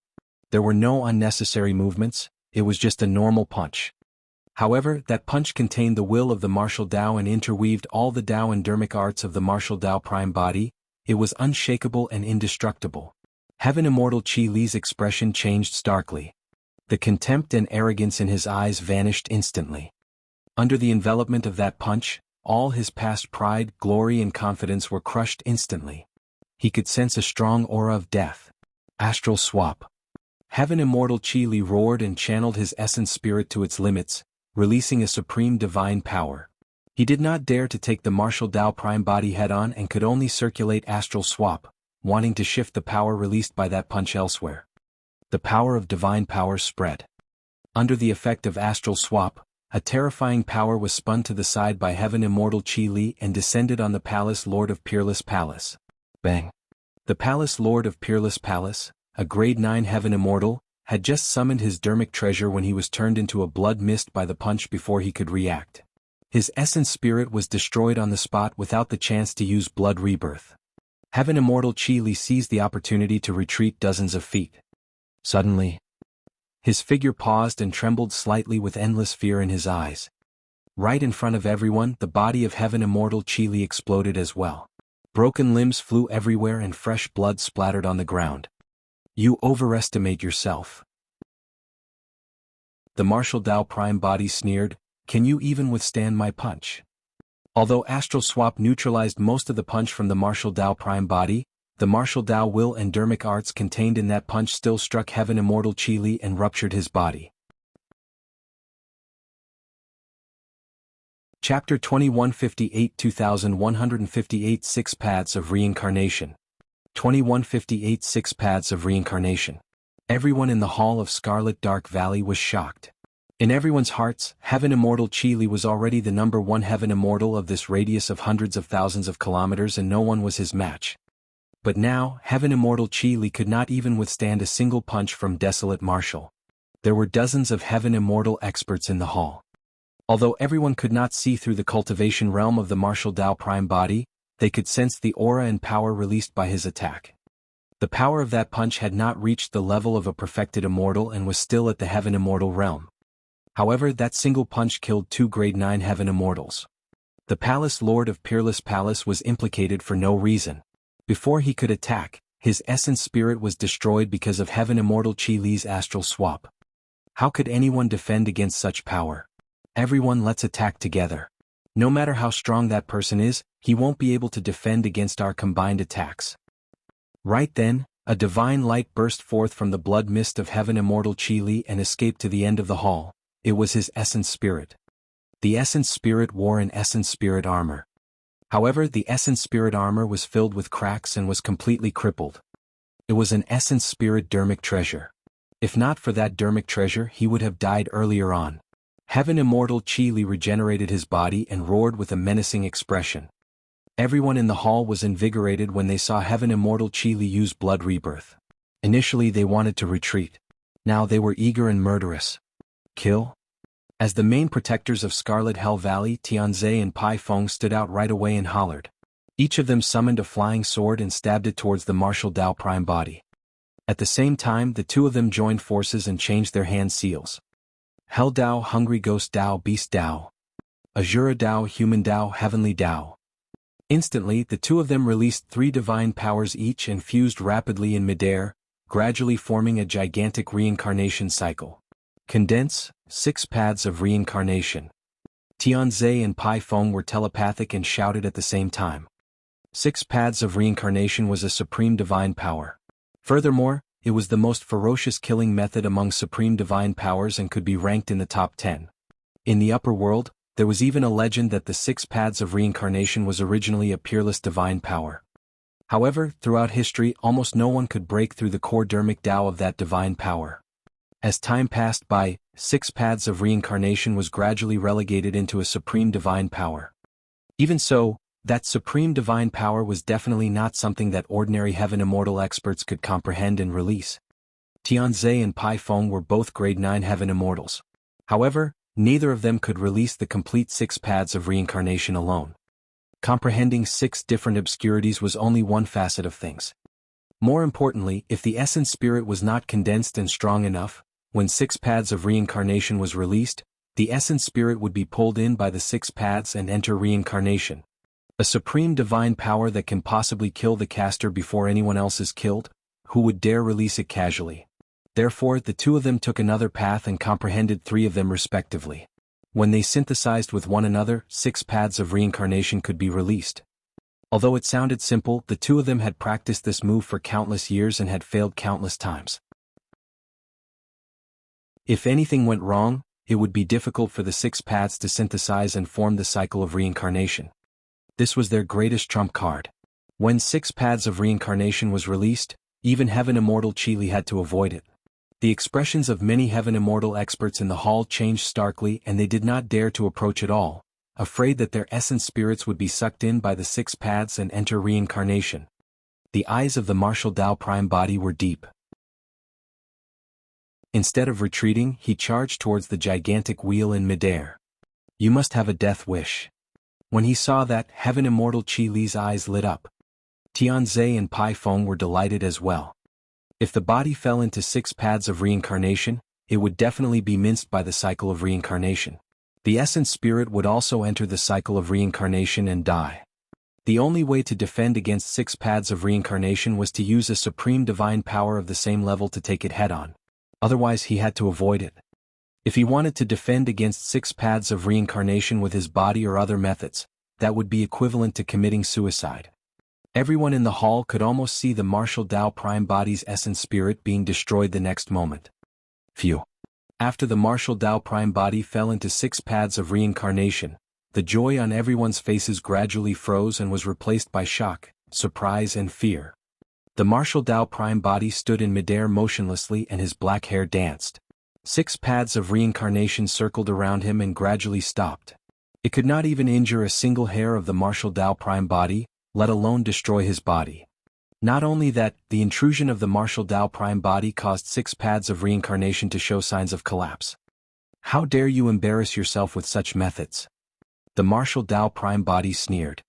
There were no unnecessary movements, it was just a normal punch. However, that punch contained the will of the martial Tao and interweaved all the Tao and dermic arts of the martial Tao Prime body. It was unshakable and indestructible. Heaven immortal Qi Li's expression changed starkly. The contempt and arrogance in his eyes vanished instantly. Under the envelopment of that punch, all his past pride, glory and confidence were crushed instantly. He could sense a strong aura of death. Astral swap. Heaven immortal Qi Li roared and channeled his essence spirit to its limits, releasing a supreme divine power. He did not dare to take the martial Tao Prime body head-on and could only circulate astral swap, wanting to shift the power released by that punch elsewhere. The power of divine power spread. Under the effect of astral swap, a terrifying power was spun to the side by heaven immortal Qi Li and descended on the Palace Lord of Peerless Palace. Bang! The Palace Lord of Peerless Palace, a grade 9 heaven immortal, had just summoned his dermic treasure when he was turned into a blood mist by the punch before he could react. His essence spirit was destroyed on the spot without the chance to use blood rebirth. Heaven immortal Qi Li seized the opportunity to retreat dozens of feet. Suddenly, his figure paused and trembled slightly with endless fear in his eyes. Right in front of everyone, the body of heaven immortal Qi Li exploded as well. Broken limbs flew everywhere and fresh blood splattered on the ground. You overestimate yourself. The martial Tao Prime body sneered, "Can you even withstand my punch?" Although astral swap neutralized most of the punch from the martial Tao Prime body, the martial Tao will and dermic arts contained in that punch still struck heaven immortal Qi Li and ruptured his body. Chapter 2158 2158 Six Paths of Reincarnation. 2158 Six Paths of Reincarnation. Everyone in the Hall of Scarlet Dark Valley was shocked. In everyone's hearts, heaven immortal Qi Li was already the number one heaven immortal of this radius of hundreds of thousands of kilometers and no one was his match. But now, heaven immortal Qi Li could not even withstand a single punch from desolate martial. There were dozens of heaven immortal experts in the hall. Although everyone could not see through the cultivation realm of the martial Tao Prime body, they could sense the aura and power released by his attack. The power of that punch had not reached the level of a perfected immortal and was still at the heaven immortal realm. However, that single punch killed 2 grade 9 heaven immortals. The Palace Lord of Peerless Palace was implicated for no reason. Before he could attack, his essence spirit was destroyed because of heaven immortal Qi Li's astral swap. How could anyone defend against such power? Everyone, let's attack together. No matter how strong that person is, he won't be able to defend against our combined attacks. Right then, a divine light burst forth from the blood mist of heaven immortal Qi Li and escaped to the end of the hall. It was his essence spirit. The essence spirit wore an essence spirit armor. However, the essence spirit armor was filled with cracks and was completely crippled. It was an essence spirit dermic treasure. If not for that dermic treasure, he would have died earlier on. Heaven immortal Qi Li regenerated his body and roared with a menacing expression. Everyone in the hall was invigorated when they saw heaven immortal Qi Li use blood rebirth. Initially they wanted to retreat. Now they were eager and murderous. Kill? As the main protectors of Scarlet Hell Valley, Tianhuang and Fang stood out right away and hollered. Each of them summoned a flying sword and stabbed it towards the martial Tao Prime body. At the same time, the two of them joined forces and changed their hand seals. Hell Tao, Hungry Ghost Tao, Beast Tao. Azura Tao, Human Tao, Heavenly Tao. Instantly, the two of them released 3 divine powers each and fused rapidly in midair, gradually forming a gigantic reincarnation cycle. Condense, 6 Paths of Reincarnation. Tianhuang and Fang were telepathic and shouted at the same time. 6 Paths of Reincarnation was a supreme divine power. Furthermore, it was the most ferocious killing method among supreme divine powers and could be ranked in the top 10. In the upper world, There was even a legend that the 6 paths of reincarnation was originally a peerless divine power. However, throughout history almost no one could break through the core dermic Tao of that divine power. As time passed by, 6 paths of reincarnation was gradually relegated into a supreme divine power. Even so, that supreme divine power was definitely not something that ordinary heaven immortal experts could comprehend and release. Tianhuang and Pai Feng were both grade 9 heaven immortals. However, neither of them could release the complete 6 paths of reincarnation alone. Comprehending 6 different obscurities was only one facet of things. More importantly, if the essence spirit was not condensed and strong enough, when 6 paths of reincarnation was released, the essence spirit would be pulled in by the 6 paths and enter reincarnation. A supreme divine power that can possibly kill the caster before anyone else is killed? Who would dare release it casually? Therefore, the two of them took another path and comprehended 3 of them respectively. When they synthesized with one another, 6 paths of reincarnation could be released. Although it sounded simple, the two of them had practiced this move for countless years and had failed countless times. If anything went wrong, it would be difficult for the 6 paths to synthesize and form the cycle of reincarnation. This was their greatest trump card. When 6 paths of reincarnation was released, even heaven immortal Qili had to avoid it. The expressions of many heaven immortal experts in the hall changed starkly and they did not dare to approach at all, afraid that their essence spirits would be sucked in by the 6 paths and enter reincarnation. The eyes of the martial Tao prime body were deep. Instead of retreating, he charged towards the gigantic wheel in midair. You must have a death wish. When he saw that, heaven immortal Qi Li's eyes lit up. Tianhuang and Pai Feng were delighted as well. If the body fell into 6 paths of reincarnation, it would definitely be minced by the cycle of reincarnation. The essence spirit would also enter the cycle of reincarnation and die. The only way to defend against 6 paths of reincarnation was to use a supreme divine power of the same level to take it head-on. Otherwise he had to avoid it. If he wanted to defend against 6 paths of reincarnation with his body or other methods, that would be equivalent to committing suicide. Everyone in the hall could almost see the martial Tao prime body's essence spirit being destroyed the next moment. Phew. After the martial Tao prime body fell into 6 paths of reincarnation, the joy on everyone's faces gradually froze and was replaced by shock, surprise and fear. The martial Tao prime body stood in midair motionlessly and his black hair danced. 6 paths of reincarnation circled around him and gradually stopped. It could not even injure a single hair of the martial Tao prime body, let alone destroy his body. Not only that, the intrusion of the martial Tao prime body caused 6 paths of reincarnation to show signs of collapse. How dare you embarrass yourself with such methods? The martial Tao prime body sneered.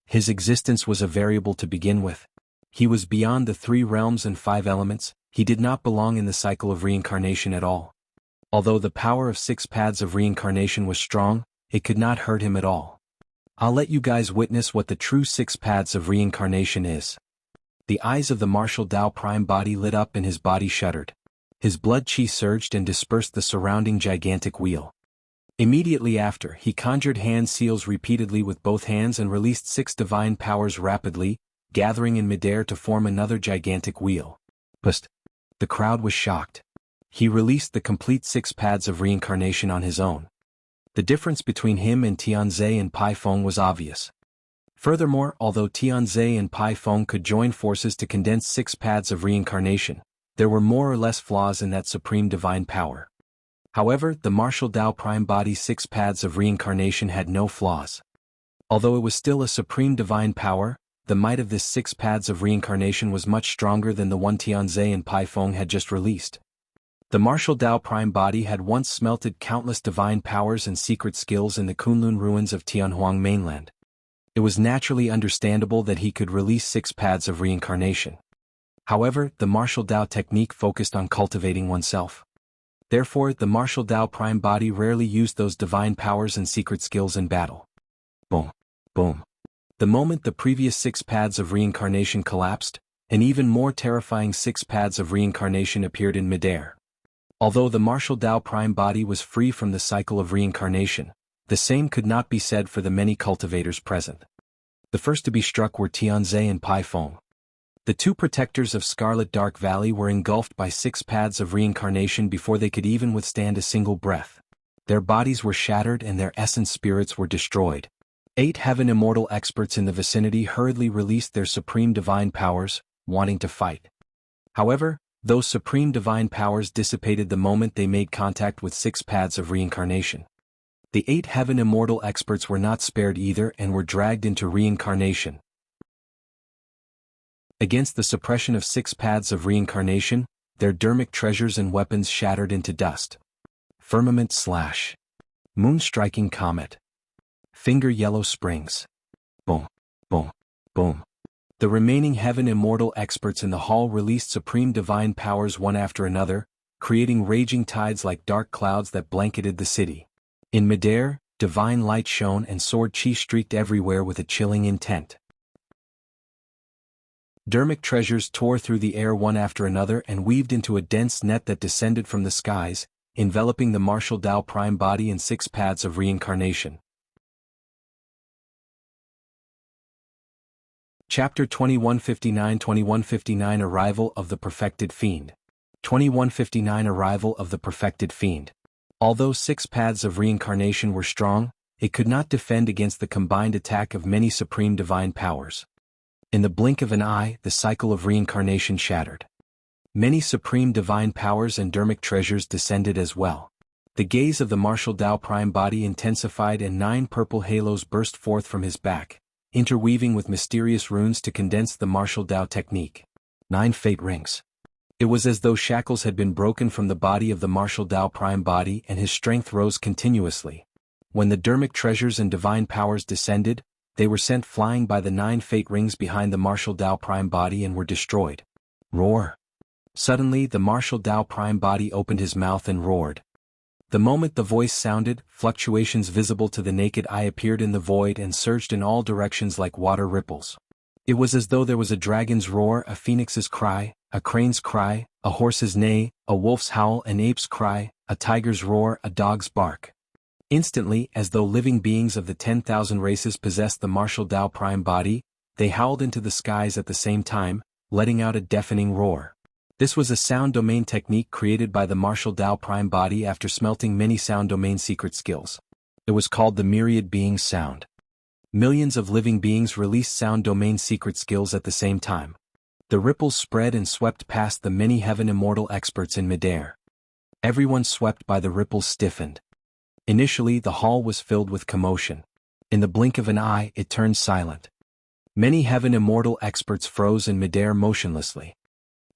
His existence was a variable to begin with. He was beyond the 3 realms and 5 elements, he did not belong in the cycle of reincarnation at all. Although the power of 6 paths of reincarnation was strong, it could not hurt him at all. I'll let you guys witness what the true 6 paths of reincarnation is. The eyes of the martial Tao prime body lit up and his body shuddered. His blood chi surged and dispersed the surrounding gigantic wheel. Immediately after, he conjured hand seals repeatedly with both hands and released 6 divine powers rapidly, gathering in midair to form another gigantic wheel. Pust. The crowd was shocked. He released the complete 6 paths of reincarnation on his own. The difference between him and Tianhuang and Pai Feng was obvious. Furthermore, although Tianhuang and Pai Feng could join forces to condense 6 paths of reincarnation, there were more or less flaws in that supreme divine power. However, the martial Tao prime body's 6 paths of reincarnation had no flaws. Although it was still a supreme divine power, the might of this 6 paths of reincarnation was much stronger than the one Tianhuang and Pai Feng had just released. The martial Tao prime body had once smelted countless divine powers and secret skills in the Kunlun ruins of Tianhuang mainland. It was naturally understandable that he could release 6 paths of reincarnation. However, the martial Tao technique focused on cultivating oneself. Therefore, the martial Tao prime body rarely used those divine powers and secret skills in battle. Boom. Boom. The moment the previous 6 paths of reincarnation collapsed, an even more terrifying 6 paths of reincarnation appeared in midair. Although the martial Tao prime body was free from the cycle of reincarnation, the same could not be said for the many cultivators present. The first to be struck were Tianhuang and Pai Feng. The 2 protectors of Scarlet Dark Valley were engulfed by 6 paths of reincarnation before they could even withstand a single breath. Their bodies were shattered and their essence spirits were destroyed. 8 Heaven Immortal experts in the vicinity hurriedly released their supreme divine powers, wanting to fight. However, those supreme divine powers dissipated the moment they made contact with 6 paths of reincarnation. The 8 Heaven Immortal experts were not spared either and were dragged into reincarnation. Against the suppression of 6 paths of reincarnation, their dermic treasures and weapons shattered into dust. Firmament slash. Moon-striking comet. Finger yellow springs. Boom, boom, boom. The remaining Heaven Immortal experts in the hall released supreme divine powers one after another, creating raging tides like dark clouds that blanketed the city. In midair, divine light shone and sword chi streaked everywhere with a chilling intent. Dermic treasures tore through the air one after another and weaved into a dense net that descended from the skies, enveloping the martial Tao prime body in 6 paths of reincarnation. Chapter 2159 Arrival of the Perfected Fiend. 2159 Arrival of the Perfected Fiend. Although 6 paths of reincarnation were strong, it could not defend against the combined attack of many supreme divine powers. In the blink of an eye, the cycle of reincarnation shattered. Many supreme divine powers and dermic treasures descended as well. The gaze of the martial Tao prime body intensified and 9 purple halos burst forth from his back, interweaving with mysterious runes to condense the martial Tao technique. 9 fate rings. It was as though shackles had been broken from the body of the martial Tao prime body and his strength rose continuously. When the dermic treasures and divine powers descended, they were sent flying by the 9 fate rings behind the martial Tao prime body and were destroyed. Roar. Suddenly the martial Tao prime body opened his mouth and roared. The moment the voice sounded, fluctuations visible to the naked eye appeared in the void and surged in all directions like water ripples. It was as though there was a dragon's roar, a phoenix's cry, a crane's cry, a horse's neigh, a wolf's howl, an ape's cry, a tiger's roar, a dog's bark. Instantly, as though living beings of the 10,000 races possessed the martial Tao prime body, they howled into the skies at the same time, letting out a deafening roar. This was a sound domain technique created by the martial Tao prime body after smelting many sound domain secret skills. It was called the myriad beings sound. Millions of living beings released sound domain secret skills at the same time. The ripples spread and swept past the many Heaven Immortal experts in midair. Everyone swept by the ripples stiffened. Initially the hall was filled with commotion. In the blink of an eye it turned silent. Many Heaven Immortal experts froze in midair motionlessly.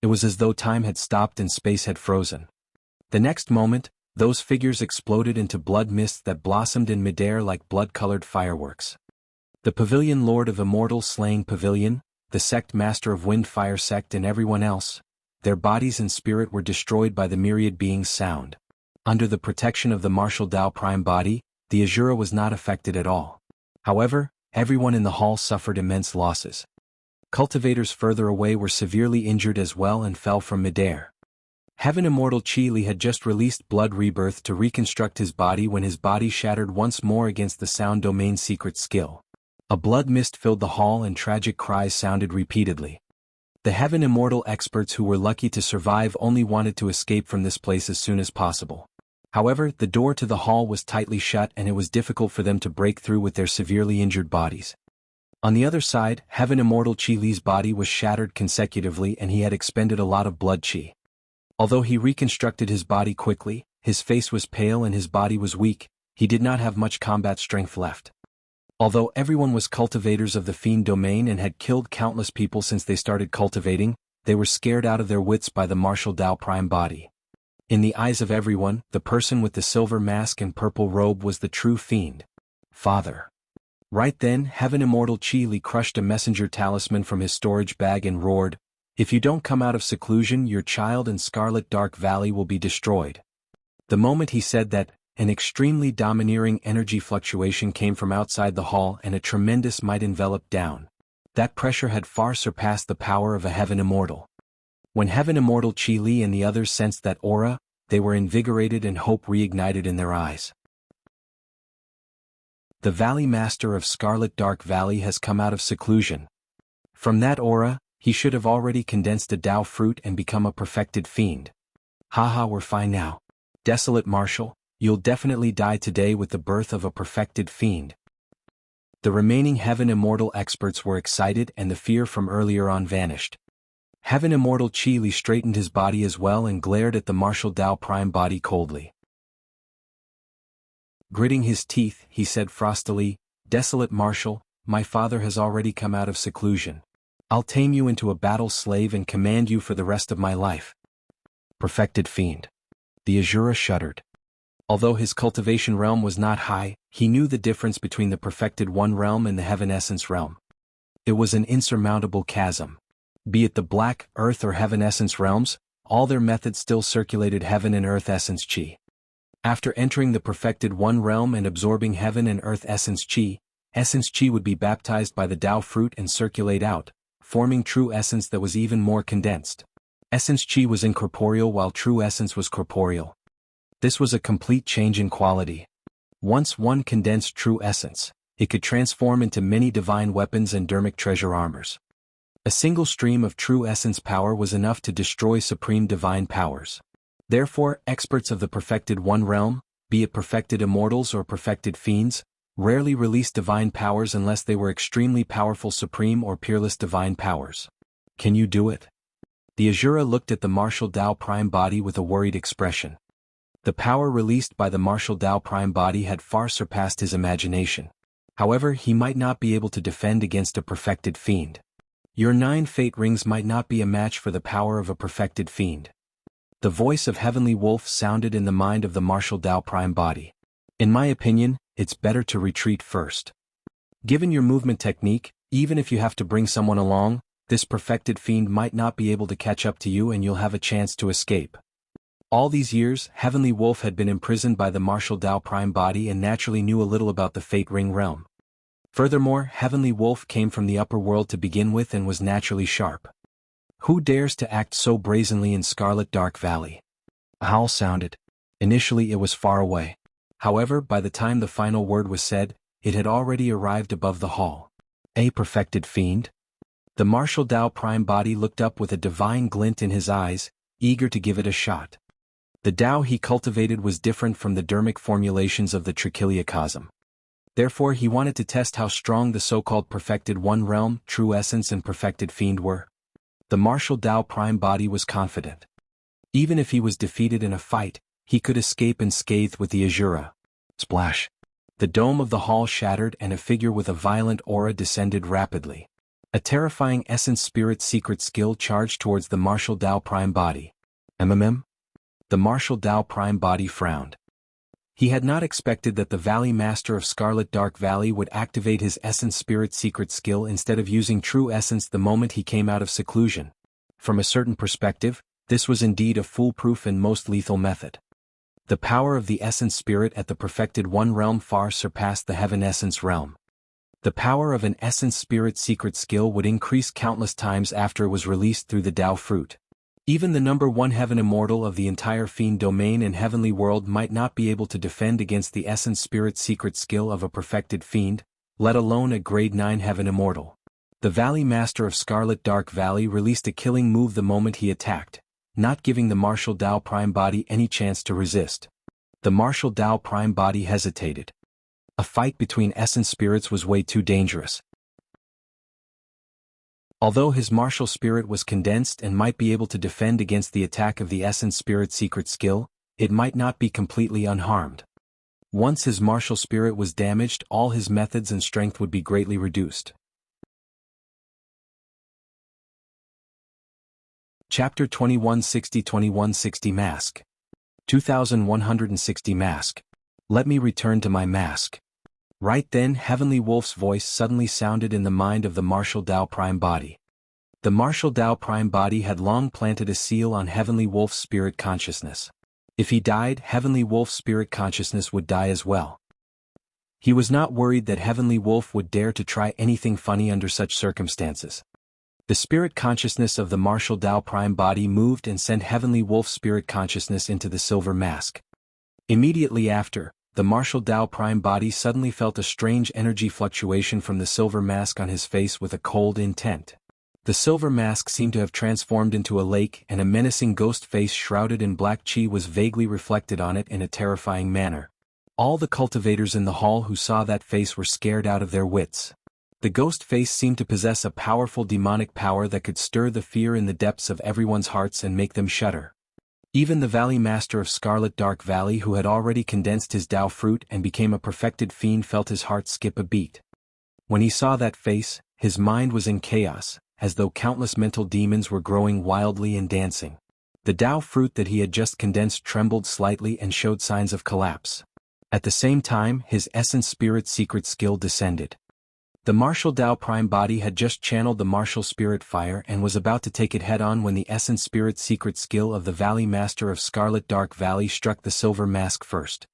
It was as though time had stopped and space had frozen. The next moment, those figures exploded into blood mists that blossomed in midair like blood-colored fireworks. The Pavilion Lord of Immortal Slaying Pavilion, the Sect Master of Wind-Fire Sect and everyone else, their bodies and spirit were destroyed by the myriad beings sound. Under the protection of the martial Tao prime body, the Azura was not affected at all. However, everyone in the hall suffered immense losses. Cultivators further away were severely injured as well and fell from midair. Heaven Immortal Qi Li had just released Blood Rebirth to reconstruct his body when his body shattered once more against the sound domain secret skill. A blood mist filled the hall and tragic cries sounded repeatedly. The Heaven Immortal experts who were lucky to survive only wanted to escape from this place as soon as possible. However, the door to the hall was tightly shut and it was difficult for them to break through with their severely injured bodies. On the other side, Heaven Immortal Qi Li's body was shattered consecutively and he had expended a lot of blood qi. Although he reconstructed his body quickly, his face was pale and his body was weak, he did not have much combat strength left. Although everyone was cultivators of the Fiend domain and had killed countless people since they started cultivating, they were scared out of their wits by the martial Tao prime body. In the eyes of everyone, the person with the silver mask and purple robe was the true Fiend. Father. Right then, Heaven Immortal Qi Li crushed a messenger talisman from his storage bag and roared, "If you don't come out of seclusion, your child and Scarlet Dark Valley will be destroyed." The moment he said that, an extremely domineering energy fluctuation came from outside the hall and a tremendous might enveloped down. That pressure had far surpassed the power of a Heaven Immortal. When Heaven Immortal Qi Li and the others sensed that aura, they were invigorated and hope reignited in their eyes. The Valley Master of Scarlet Dark Valley has come out of seclusion. From that aura, he should have already condensed a Tao fruit and become a perfected fiend. Haha, we're fine now. Desolate Marshal, You'll definitely die today with the birth of a perfected fiend. The remaining Heaven Immortal experts were excited and the fear from earlier on vanished. Heaven Immortal Qi Li straightened his body as well and glared at the martial Dao Prime body coldly. Gritting his teeth, he said frostily, "Desolate Marshal, my father has already come out of seclusion. I'll tame you into a battle slave and command you for the rest of my life." Perfected fiend. The Azura shuddered. Although his cultivation realm was not high, he knew the difference between the perfected one realm and the Heaven Essence realm. It was an insurmountable chasm. Be it the Black, Earth or Heaven Essence realms, all their methods still circulated Heaven and Earth Essence Qi. After entering the perfected one realm and absorbing Heaven and Earth Essence Qi would be baptized by the Tao fruit and circulate out, forming true essence that was even more condensed. Essence Qi was incorporeal while true essence was corporeal. This was a complete change in quality. Once one condensed true essence, it could transform into many divine weapons and dermic treasure armors. A single stream of true essence power was enough to destroy supreme divine powers. Therefore, experts of the perfected one realm, be it perfected immortals or perfected fiends, rarely released divine powers unless they were extremely powerful supreme or peerless divine powers. Can you do it? The Azura looked at the martial Dao Prime body with a worried expression. The power released by the martial Dao Prime body had far surpassed his imagination. However, he might not be able to defend against a perfected fiend. Your 9 fate rings might not be a match for the power of a perfected fiend. The voice of Heavenly Wolf sounded in the mind of the martial Dao Prime body. In my opinion, it's better to retreat first. Given your movement technique, even if you have to bring someone along, this perfected fiend might not be able to catch up to you and you'll have a chance to escape. All these years, Heavenly Wolf had been imprisoned by the martial Dao Prime body and naturally knew a little about the Fate Ring realm. Furthermore, Heavenly Wolf came from the upper world to begin with and was naturally sharp. Who dares to act so brazenly in Scarlet Dark Valley? A howl sounded. Initially it was far away. However, by the time the final word was said, it had already arrived above the hall. A perfected fiend? The martial Dao Prime body looked up with a divine glint in his eyes, eager to give it a shot. The Tao he cultivated was different from the dermic formulations of the Trichiliacosm. Therefore he wanted to test how strong the so-called perfected one realm, true essence and perfected fiend were. The martial Dao Prime body was confident. Even if he was defeated in a fight, he could escape unscathed with the Azura. Splash! The dome of the hall shattered and a figure with a violent aura descended rapidly. A terrifying essence spirit secret skill charged towards the martial Dao Prime body. The martial Dao Prime body frowned. He had not expected that the Valley Master of Scarlet Dark Valley would activate his Essence Spirit secret skill instead of using True Essence the moment he came out of seclusion. From a certain perspective, this was indeed a foolproof and most lethal method. The power of the Essence Spirit at the perfected one realm far surpassed the Heaven Essence realm. The power of an Essence Spirit secret skill would increase countless times after it was released through the Dao fruit. Even the number 1 Heaven Immortal of the entire Fiend domain and Heavenly World might not be able to defend against the Essence Spirit secret skill of a perfected Fiend, let alone a Grade 9 Heaven Immortal. The Valley Master of Scarlet Dark Valley released a killing move the moment he attacked, not giving the martial Dao Prime body any chance to resist. The martial Dao Prime body hesitated. A fight between Essence Spirits was way too dangerous. Although his martial spirit was condensed and might be able to defend against the attack of the Essence Spirit secret skill, it might not be completely unharmed. Once his martial spirit was damaged, all his methods and strength would be greatly reduced. Chapter 2160 Mask. 2160 Mask. Let me return to my mask. Right then Heavenly Wolf's voice suddenly sounded in the mind of the martial Dao Prime body. The martial Dao Prime body had long planted a seal on Heavenly Wolf's spirit consciousness. If he died, Heavenly Wolf's spirit consciousness would die as well. He was not worried that Heavenly Wolf would dare to try anything funny under such circumstances. The spirit consciousness of the martial Dao Prime body moved and sent Heavenly Wolf's spirit consciousness into the silver mask. Immediately after, the martial Dao Prime body suddenly felt a strange energy fluctuation from the silver mask on his face with a cold intent. The silver mask seemed to have transformed into a lake, and a menacing ghost face shrouded in black chi was vaguely reflected on it in a terrifying manner. All the cultivators in the hall who saw that face were scared out of their wits. The ghost face seemed to possess a powerful demonic power that could stir the fear in the depths of everyone's hearts and make them shudder. Even the Valley Master of Scarlet Dark Valley, who had already condensed his Tao fruit and became a perfected fiend, felt his heart skip a beat. When he saw that face, his mind was in chaos, as though countless mental demons were growing wildly and dancing. The Tao fruit that he had just condensed trembled slightly and showed signs of collapse. At the same time, his Essence Spirit secret skill descended. The Martial Tao Prime Body had just channeled the Martial Spirit Fire and was about to take it head-on when the Essence Spirit secret skill of the Valley Master of Scarlet Dark Valley struck the silver mask first.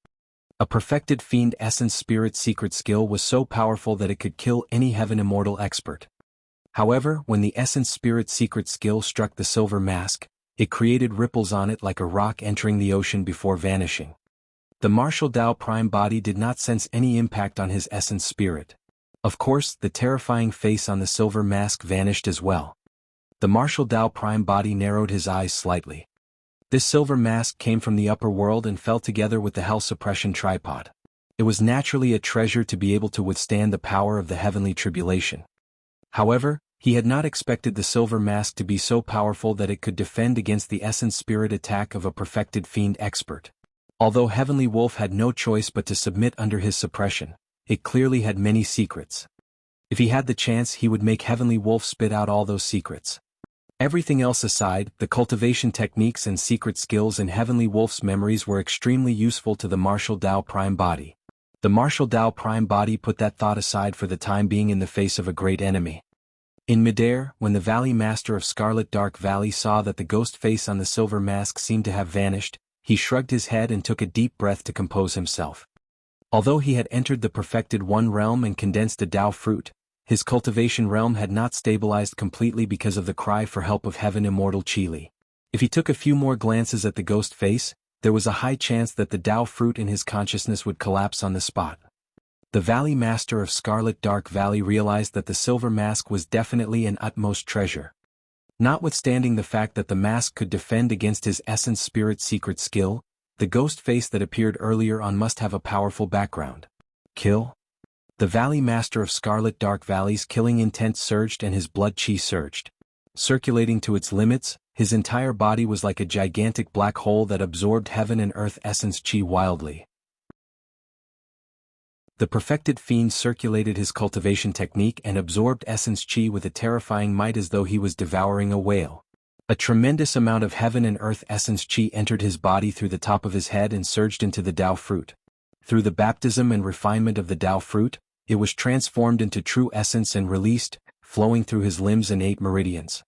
A perfected Fiend Essence Spirit secret skill was so powerful that it could kill any Heaven Immortal expert. However, when the Essence Spirit secret skill struck the silver mask, it created ripples on it like a rock entering the ocean before vanishing. The Martial Tao Prime Body did not sense any impact on his Essence Spirit. Of course, the terrifying face on the silver mask vanished as well. The Martial Tao Prime Body narrowed his eyes slightly. This silver mask came from the upper world and fell together with the Hell Suppression Tripod. It was naturally a treasure to be able to withstand the power of the heavenly tribulation. However, he had not expected the silver mask to be so powerful that it could defend against the Essence Spirit attack of a perfected Fiend expert. Although Heavenly Wolf had no choice but to submit under his suppression, it clearly had many secrets. If he had the chance, he would make Heavenly Wolf spit out all those secrets. Everything else aside, the cultivation techniques and secret skills in Heavenly Wolf's memories were extremely useful to the Martial Tao Prime Body. The Martial Tao Prime Body put that thought aside for the time being in the face of a great enemy. In midair, when the Valley Master of Scarlet Dark Valley saw that the ghost face on the silver mask seemed to have vanished, he shrugged his head and took a deep breath to compose himself. Although he had entered the Perfected One realm and condensed a Tao fruit, his cultivation realm had not stabilized completely because of the cry for help of Heaven Immortal Chili. If he took a few more glances at the ghost face, there was a high chance that the Tao fruit in his consciousness would collapse on the spot. The Valley Master of Scarlet Dark Valley realized that the silver mask was definitely an utmost treasure. Notwithstanding the fact that the mask could defend against his Essence Spirit secret skill, the ghost face that appeared earlier on must have a powerful background. Kill? The Valley Master of Scarlet Dark Valley's killing intent surged and his blood chi surged. Circulating to its limits, his entire body was like a gigantic black hole that absorbed heaven and earth essence chi wildly. The perfected fiend circulated his cultivation technique and absorbed essence chi with a terrifying might as though he was devouring a whale. A tremendous amount of heaven and earth essence chi entered his body through the top of his head and surged into the Tao fruit. Through the baptism and refinement of the Tao fruit, it was transformed into true essence and released, flowing through his limbs and 8 meridians.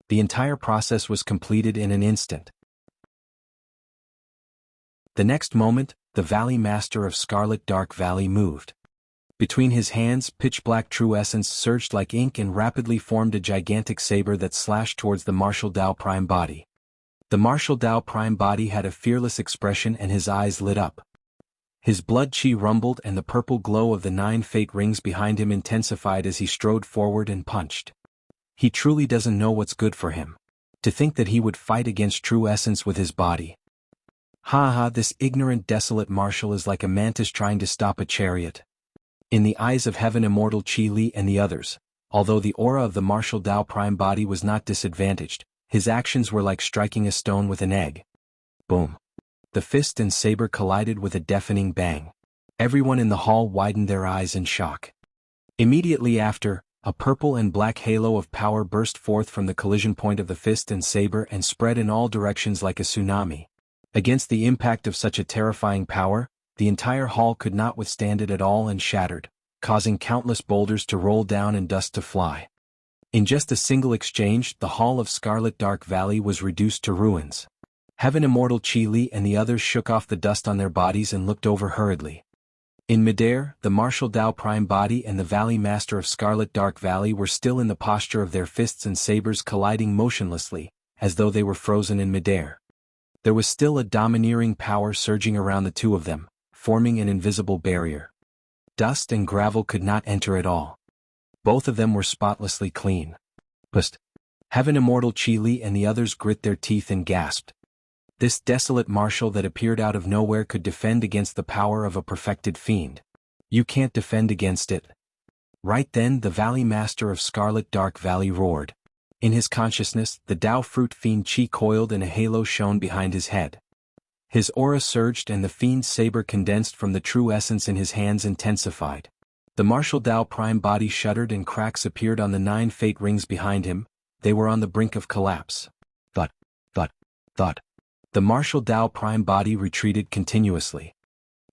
The entire process was completed in an instant. The next moment, the Valley Master of Scarlet Dark Valley moved. Between his hands, pitch-black true essence surged like ink and rapidly formed a gigantic saber that slashed towards the Martial Tao Prime Body. The Martial Tao Prime Body had a fearless expression and his eyes lit up. His blood chi rumbled and the purple glow of the 9 fate rings behind him intensified as he strode forward and punched. He truly doesn't know what's good for him. To think that he would fight against true essence with his body. Ha ha, this ignorant desolate martial is like a mantis trying to stop a chariot. In the eyes of Heaven Immortal Chi Li and the others, although the aura of the Martial Tao Prime Body was not disadvantaged, his actions were like striking a stone with an egg. Boom. The fist and saber collided with a deafening bang. Everyone in the hall widened their eyes in shock. Immediately after, a purple and black halo of power burst forth from the collision point of the fist and saber and spread in all directions like a tsunami. Against the impact of such a terrifying power, the entire hall could not withstand it at all and shattered, causing countless boulders to roll down and dust to fly. In just a single exchange, the hall of Scarlet Dark Valley was reduced to ruins. Heaven Immortal Chi Li and the others shook off the dust on their bodies and looked over hurriedly. In midair, the Martial Tao Prime Body and the Valley Master of Scarlet Dark Valley were still in the posture of their fists and sabers colliding motionlessly, as though they were frozen in midair. There was still a domineering power surging around the two of them, forming an invisible barrier. Dust and gravel could not enter at all. Both of them were spotlessly clean. Pust. Heaven Immortal Qi Li and the others grit their teeth and gasped. This desolate marshal that appeared out of nowhere could defend against the power of a perfected fiend. You can't defend against it. Right then the Valley Master of Scarlet Dark Valley roared. In his consciousness, the Tao Fruit Fiend Qi coiled and a halo shone behind his head. His aura surged and the fiend's saber condensed from the true essence in his hands intensified. The martial Tao Prime body shuddered and cracks appeared on the 9 fate rings behind him. They were on the brink of collapse. Thud, thud, thud. The martial Tao Prime body retreated continuously.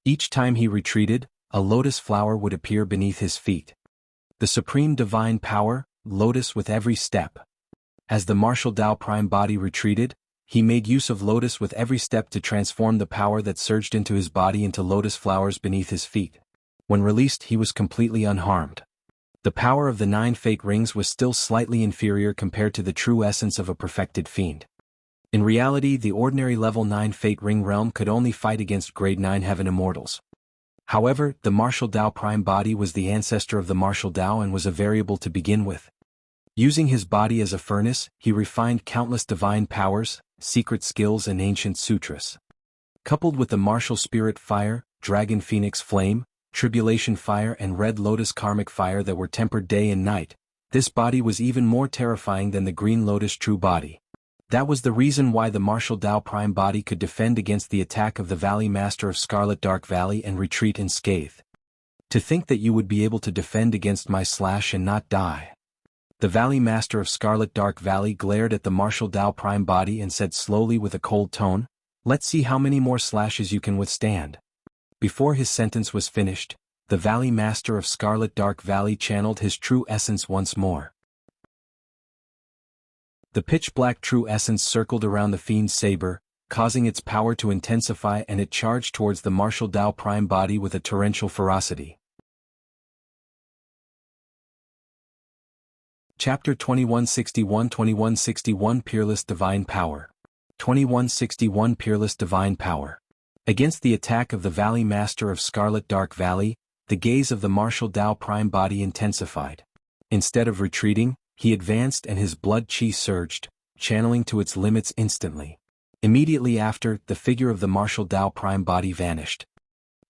Each time he retreated, a lotus flower would appear beneath his feet. The supreme divine power, lotus with every step. As the martial Tao Prime body retreated, he made use of lotus with every step to transform the power that surged into his body into lotus flowers beneath his feet. When released, he was completely unharmed. The power of the 9 fate rings was still slightly inferior compared to the true essence of a perfected fiend. In reality, the ordinary level 9 fate ring realm could only fight against grade 9 heaven immortals. However, the martial Tao Prime body was the ancestor of the martial Tao and was a variable to begin with. Using his body as a furnace, he refined countless divine powers, secret skills and ancient sutras. Coupled with the martial spirit fire, dragon phoenix flame, tribulation fire and red lotus karmic fire that were tempered day and night, this body was even more terrifying than the green lotus true body. That was the reason why the martial Tao Prime body could defend against the attack of the Valley Master of Scarlet Dark Valley and retreat unscathed. To think that you would be able to defend against my slash and not die. The Valley Master of Scarlet Dark Valley glared at the martial Tao Prime body and said slowly with a cold tone, "Let's see how many more slashes you can withstand." Before his sentence was finished, the Valley Master of Scarlet Dark Valley channeled his true essence once more. The pitch-black true essence circled around the fiend's saber, causing its power to intensify, and it charged towards the martial Tao Prime body with a torrential ferocity. Chapter 2161 Peerless Divine Power. 2161 Peerless Divine Power. Against the attack of the Valley Master of Scarlet Dark Valley, the gaze of the martial Tao Prime body intensified. Instead of retreating, he advanced and his blood qi surged, channeling to its limits instantly. Immediately after, the figure of the martial Tao Prime body vanished.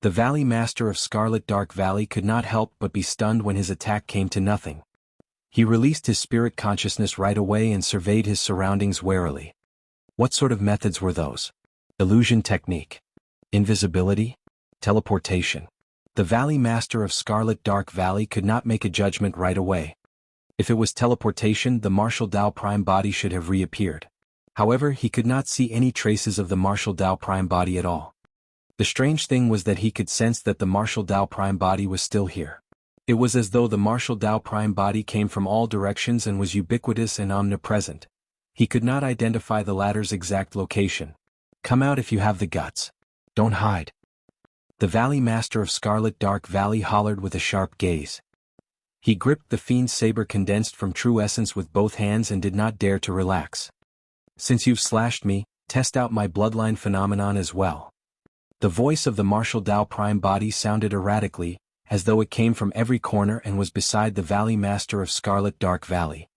The Valley Master of Scarlet Dark Valley could not help but be stunned when his attack came to nothing. He released his spirit consciousness right away and surveyed his surroundings warily. What sort of methods were those? Illusion technique? Invisibility? Teleportation? The Valley Master of Scarlet Dark Valley could not make a judgment right away. If it was teleportation, the martial Tao Prime body should have reappeared. However, he could not see any traces of the martial Tao Prime body at all. The strange thing was that he could sense that the martial Tao Prime body was still here. It was as though the martial Tao Prime body came from all directions and was ubiquitous and omnipresent. He could not identify the latter's exact location. Come out if you have the guts. Don't hide. The Valley Master of Scarlet Dark Valley hollered with a sharp gaze. He gripped the fiend's saber condensed from true essence with both hands and did not dare to relax. Since you've slashed me, test out my bloodline phenomenon as well. The voice of the martial Tao Prime body sounded erratically, as though it came from every corner and was beside the Valley Master of Scarlet Dark Valley.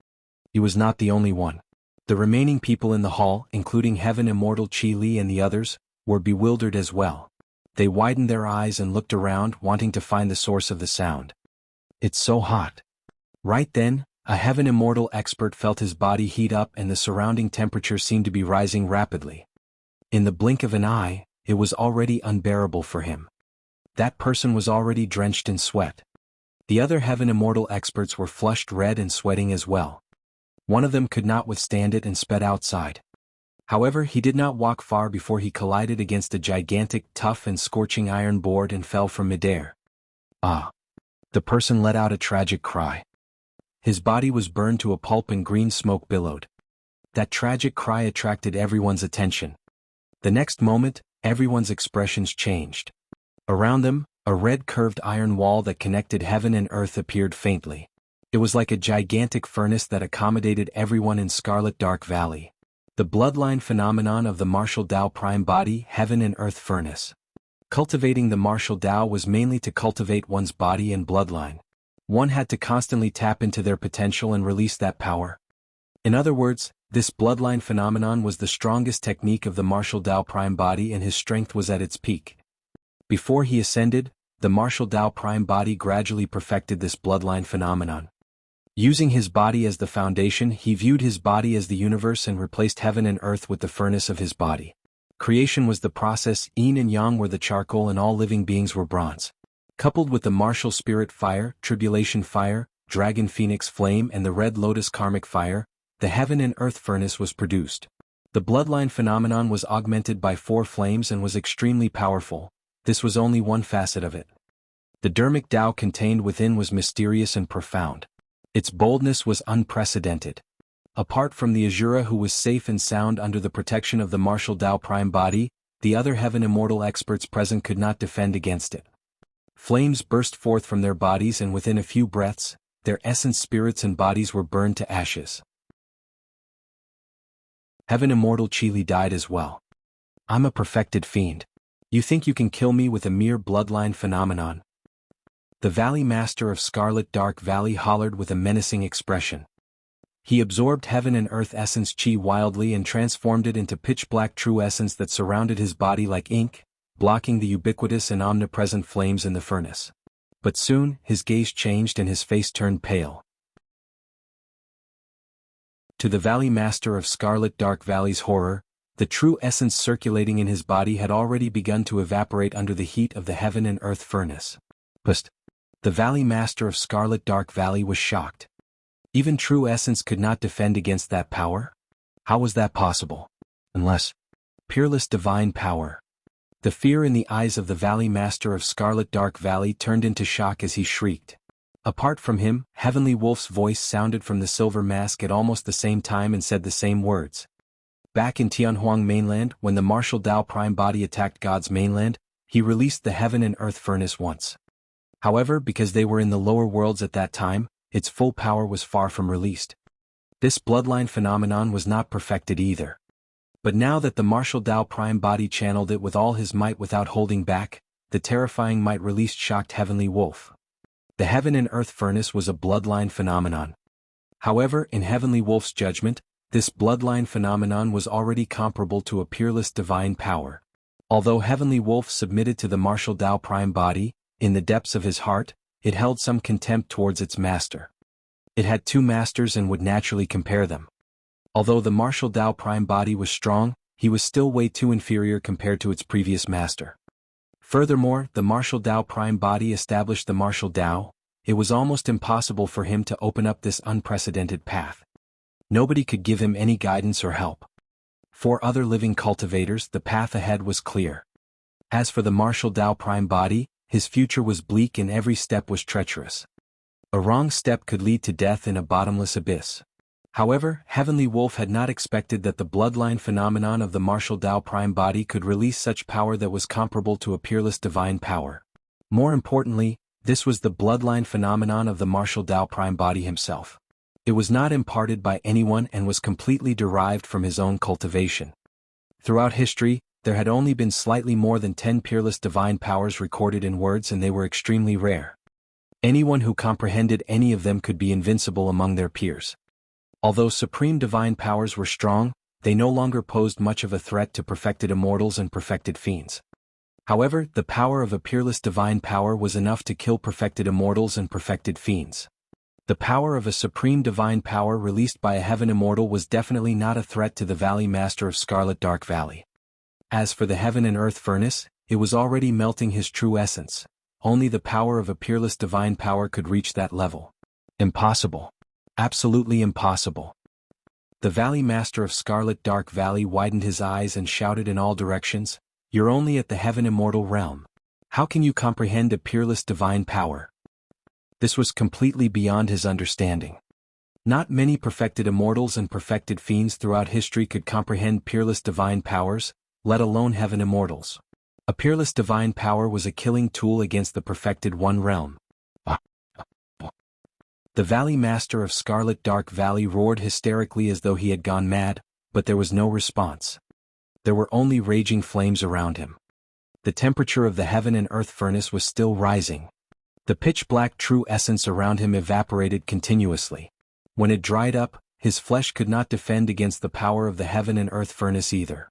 He was not the only one. The remaining people in the hall, including Heaven Immortal Qi Li and the others, were bewildered as well. They widened their eyes and looked around, wanting to find the source of the sound. It's so hot. Right then, a Heaven Immortal expert felt his body heat up and the surrounding temperature seemed to be rising rapidly. In the blink of an eye, it was already unbearable for him. That person was already drenched in sweat. The other Heaven Immortal experts were flushed red and sweating as well. One of them could not withstand it and sped outside. However, he did not walk far before he collided against a gigantic, tough and scorching iron board and fell from midair. Ah! The person let out a tragic cry. His body was burned to a pulp and green smoke billowed. That tragic cry attracted everyone's attention. The next moment, everyone's expressions changed. Around them, a red curved iron wall that connected heaven and earth appeared faintly. It was like a gigantic furnace that accommodated everyone in Scarlet Dark Valley. The bloodline phenomenon of the martial Tao Prime body, heaven and earth furnace. Cultivating the martial Tao was mainly to cultivate one's body and bloodline. One had to constantly tap into their potential and release that power. In other words, this bloodline phenomenon was the strongest technique of the martial Tao prime body and his strength was at its peak. Before he ascended, the martial Tao prime body gradually perfected this bloodline phenomenon. Using his body as the foundation, he viewed his body as the universe and replaced heaven and earth with the furnace of his body. Creation was the process, yin and yang were the charcoal and all living beings were bronze. Coupled with the martial spirit fire, tribulation fire, dragon phoenix flame and the red lotus karmic fire, the heaven and earth furnace was produced. The bloodline phenomenon was augmented by 4 flames and was extremely powerful. This was only one facet of it. The dermic Tao contained within was mysterious and profound. Its boldness was unprecedented. Apart from the Azura who was safe and sound under the protection of the martial Tao prime body, the other heaven immortal experts present could not defend against it. Flames burst forth from their bodies and within a few breaths, their essence spirits and bodies were burned to ashes. Heaven immortal Qili died as well. I'm a perfected fiend. You think you can kill me with a mere bloodline phenomenon? The Valley Master of Scarlet Dark Valley hollered with a menacing expression. He absorbed heaven and earth essence Qi wildly and transformed it into pitch-black true essence that surrounded his body like ink, blocking the ubiquitous and omnipresent flames in the furnace. But soon, his gaze changed and his face turned pale. To the Valley Master of Scarlet Dark Valley's horror, the true essence circulating in his body had already begun to evaporate under the heat of the heaven and earth furnace. The Valley Master of Scarlet Dark Valley was shocked. Even true essence could not defend against that power? How was that possible? Unless Peerless divine power. The fear in the eyes of the Valley Master of Scarlet Dark Valley turned into shock as he shrieked. Apart from him, Heavenly Wolf's voice sounded from the silver mask at almost the same time and said the same words. Back in Tianhuang mainland, when the martial Tao prime body attacked God's mainland, he released the heaven and earth furnace once. However, because they were in the lower worlds at that time, its full power was far from released. This bloodline phenomenon was not perfected either. But now that the martial Tao prime body channeled it with all his might without holding back, the terrifying might released shocked Heavenly Wolf. The heaven and earth furnace was a bloodline phenomenon. However, in Heavenly Wolf's judgment, this bloodline phenomenon was already comparable to a peerless divine power. Although Heavenly Wolf submitted to the martial Tao prime body, in the depths of his heart, it held some contempt towards its master. It had 2 masters and would naturally compare them. Although the martial Tao prime body was strong, he was still way too inferior compared to its previous master. Furthermore, the martial Tao prime body established the martial Tao. It was almost impossible for him to open up this unprecedented path. Nobody could give him any guidance or help. For other living cultivators, the path ahead was clear. As for the martial Tao prime body, his future was bleak and every step was treacherous. A wrong step could lead to death in a bottomless abyss. However, Heavenly Wolf had not expected that the bloodline phenomenon of the martial Tao prime body could release such power that was comparable to a peerless divine power. More importantly, this was the bloodline phenomenon of the martial Tao prime body himself. It was not imparted by anyone and was completely derived from his own cultivation. Throughout history, there had only been slightly more than 10 peerless divine powers recorded in words and they were extremely rare. Anyone who comprehended any of them could be invincible among their peers. Although supreme divine powers were strong, they no longer posed much of a threat to perfected immortals and perfected fiends. However, the power of a peerless divine power was enough to kill perfected immortals and perfected fiends. The power of a supreme divine power released by a heaven immortal was definitely not a threat to the Valley Master of Scarlet Dark Valley. As for the heaven and earth furnace, it was already melting his true essence. Only the power of a peerless divine power could reach that level. Impossible. Absolutely impossible. The Valley Master of Scarlet Dark Valley widened his eyes and shouted in all directions, "You're only at the heaven immortal realm. How can you comprehend a peerless divine power?" This was completely beyond his understanding. Not many perfected immortals and perfected fiends throughout history could comprehend peerless divine powers, let alone heaven immortals. A peerless divine power was a killing tool against the perfected one realm. The Valley Master of Scarlet Dark Valley roared hysterically as though he had gone mad, but there was no response. There were only raging flames around him. The temperature of the heaven and earth furnace was still rising. The pitch-black true essence around him evaporated continuously. When it dried up, his flesh could not defend against the power of the heaven and earth furnace either.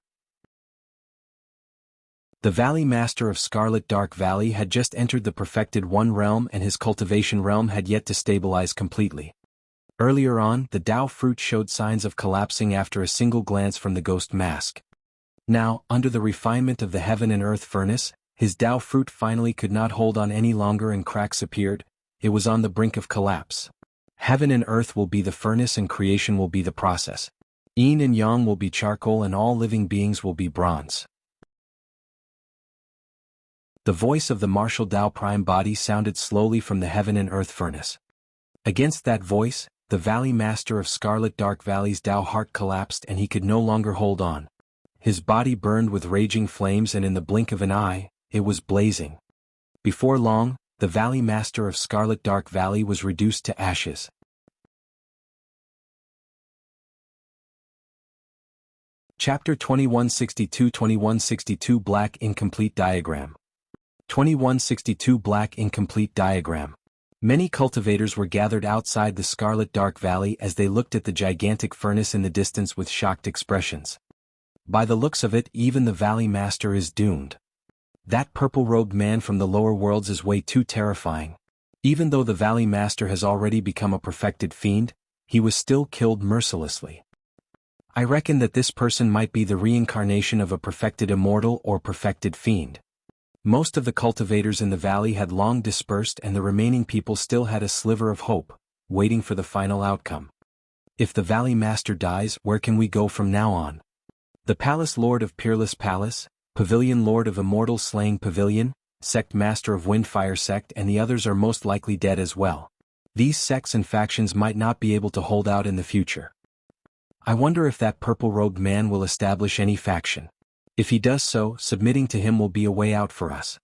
The Valley Master of Scarlet Dark Valley had just entered the Perfected One realm, and his cultivation realm had yet to stabilize completely. Earlier on, the Tao fruit showed signs of collapsing after a single glance from the ghost mask. Now, under the refinement of the heaven and earth furnace, his Tao fruit finally could not hold on any longer and cracks appeared. It was on the brink of collapse. Heaven and earth will be the furnace and creation will be the process. Yin and Yang will be charcoal and all living beings will be bronze. The voice of the martial Tao Prime Body sounded slowly from the heaven and earth furnace. Against that voice, the Valley Master of Scarlet Dark Valley's Tao heart collapsed and he could no longer hold on. His body burned with raging flames and in the blink of an eye, it was blazing. Before long, the Valley Master of Scarlet Dark Valley was reduced to ashes. Chapter 2162 Black Incomplete Diagram. 2162 Black Incomplete Diagram. Many cultivators were gathered outside the Scarlet Dark Valley as they looked at the gigantic furnace in the distance with shocked expressions. By the looks of it, even the Valley Master is doomed. That purple-robed man from the lower worlds is way too terrifying. Even though the Valley Master has already become a perfected fiend, he was still killed mercilessly. I reckon that this person might be the reincarnation of a perfected immortal or perfected fiend. Most of the cultivators in the valley had long dispersed and the remaining people still had a sliver of hope, waiting for the final outcome. If the Valley Master dies, where can we go from now on? The Palace Lord of Peerless Palace, Pavilion Lord of Immortal Slaying Pavilion, Sect Master of Windfire Sect and the others are most likely dead as well. These sects and factions might not be able to hold out in the future. I wonder if that purple-robed man will establish any faction. If he does so, submitting to him will be a way out for us.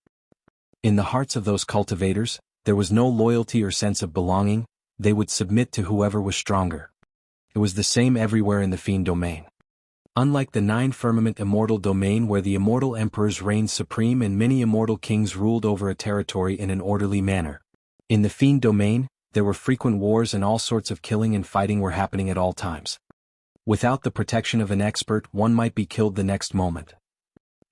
In the hearts of those cultivators, there was no loyalty or sense of belonging, they would submit to whoever was stronger. It was the same everywhere in the Fiend domain. Unlike the Nine Firmament Immortal domain where the immortal emperors reigned supreme and many immortal kings ruled over a territory in an orderly manner. In the Fiend domain, there were frequent wars and all sorts of killing and fighting were happening at all times. Without the protection of an expert, one might be killed the next moment.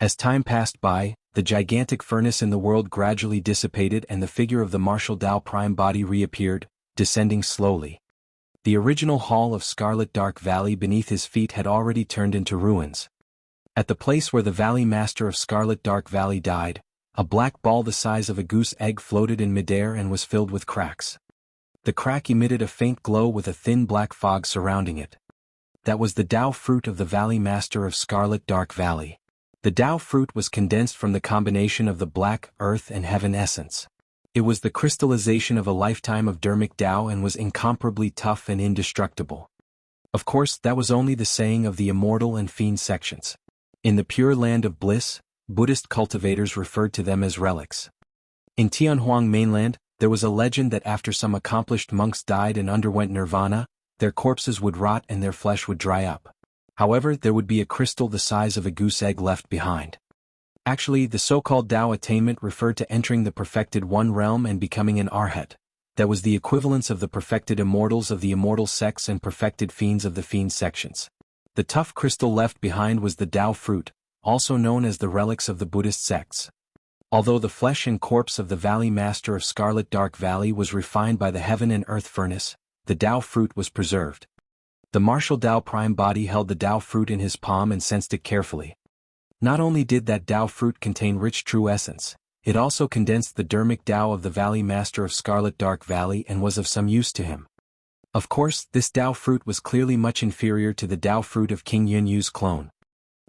As time passed by, the gigantic furnace in the world gradually dissipated and the figure of the martial Tao Prime Body reappeared, descending slowly. The original hall of Scarlet Dark Valley beneath his feet had already turned into ruins. At the place where the Valley Master of Scarlet Dark Valley died, a black ball the size of a goose egg floated in midair and was filled with cracks. The crack emitted a faint glow with a thin black fog surrounding it. That was the Tao fruit of the Valley Master of Scarlet Dark Valley. The Tao fruit was condensed from the combination of the black, earth and heaven essence. It was the crystallization of a lifetime of dermic Tao and was incomparably tough and indestructible. Of course, that was only the saying of the immortal and fiend sections. In the pure land of bliss, Buddhist cultivators referred to them as relics. In Tianhuang mainland, there was a legend that after some accomplished monks died and underwent nirvana, their corpses would rot and their flesh would dry up. However, there would be a crystal the size of a goose egg left behind. Actually, the so-called Tao attainment referred to entering the perfected one realm and becoming an arhat. That was the equivalence of the perfected immortals of the immortal sects and perfected fiends of the fiend sections. The tough crystal left behind was the Tao fruit, also known as the relics of the Buddhist sects. Although the flesh and corpse of the Valley Master of Scarlet Dark Valley was refined by the heaven and earth furnace, the Tao fruit was preserved. The martial Tao Prime Body held the Tao fruit in his palm and sensed it carefully. Not only did that Tao fruit contain rich true essence, it also condensed the dermic Tao of the Valley Master of Scarlet Dark Valley and was of some use to him. Of course, this Tao fruit was clearly much inferior to the Tao fruit of Qingyun's clone.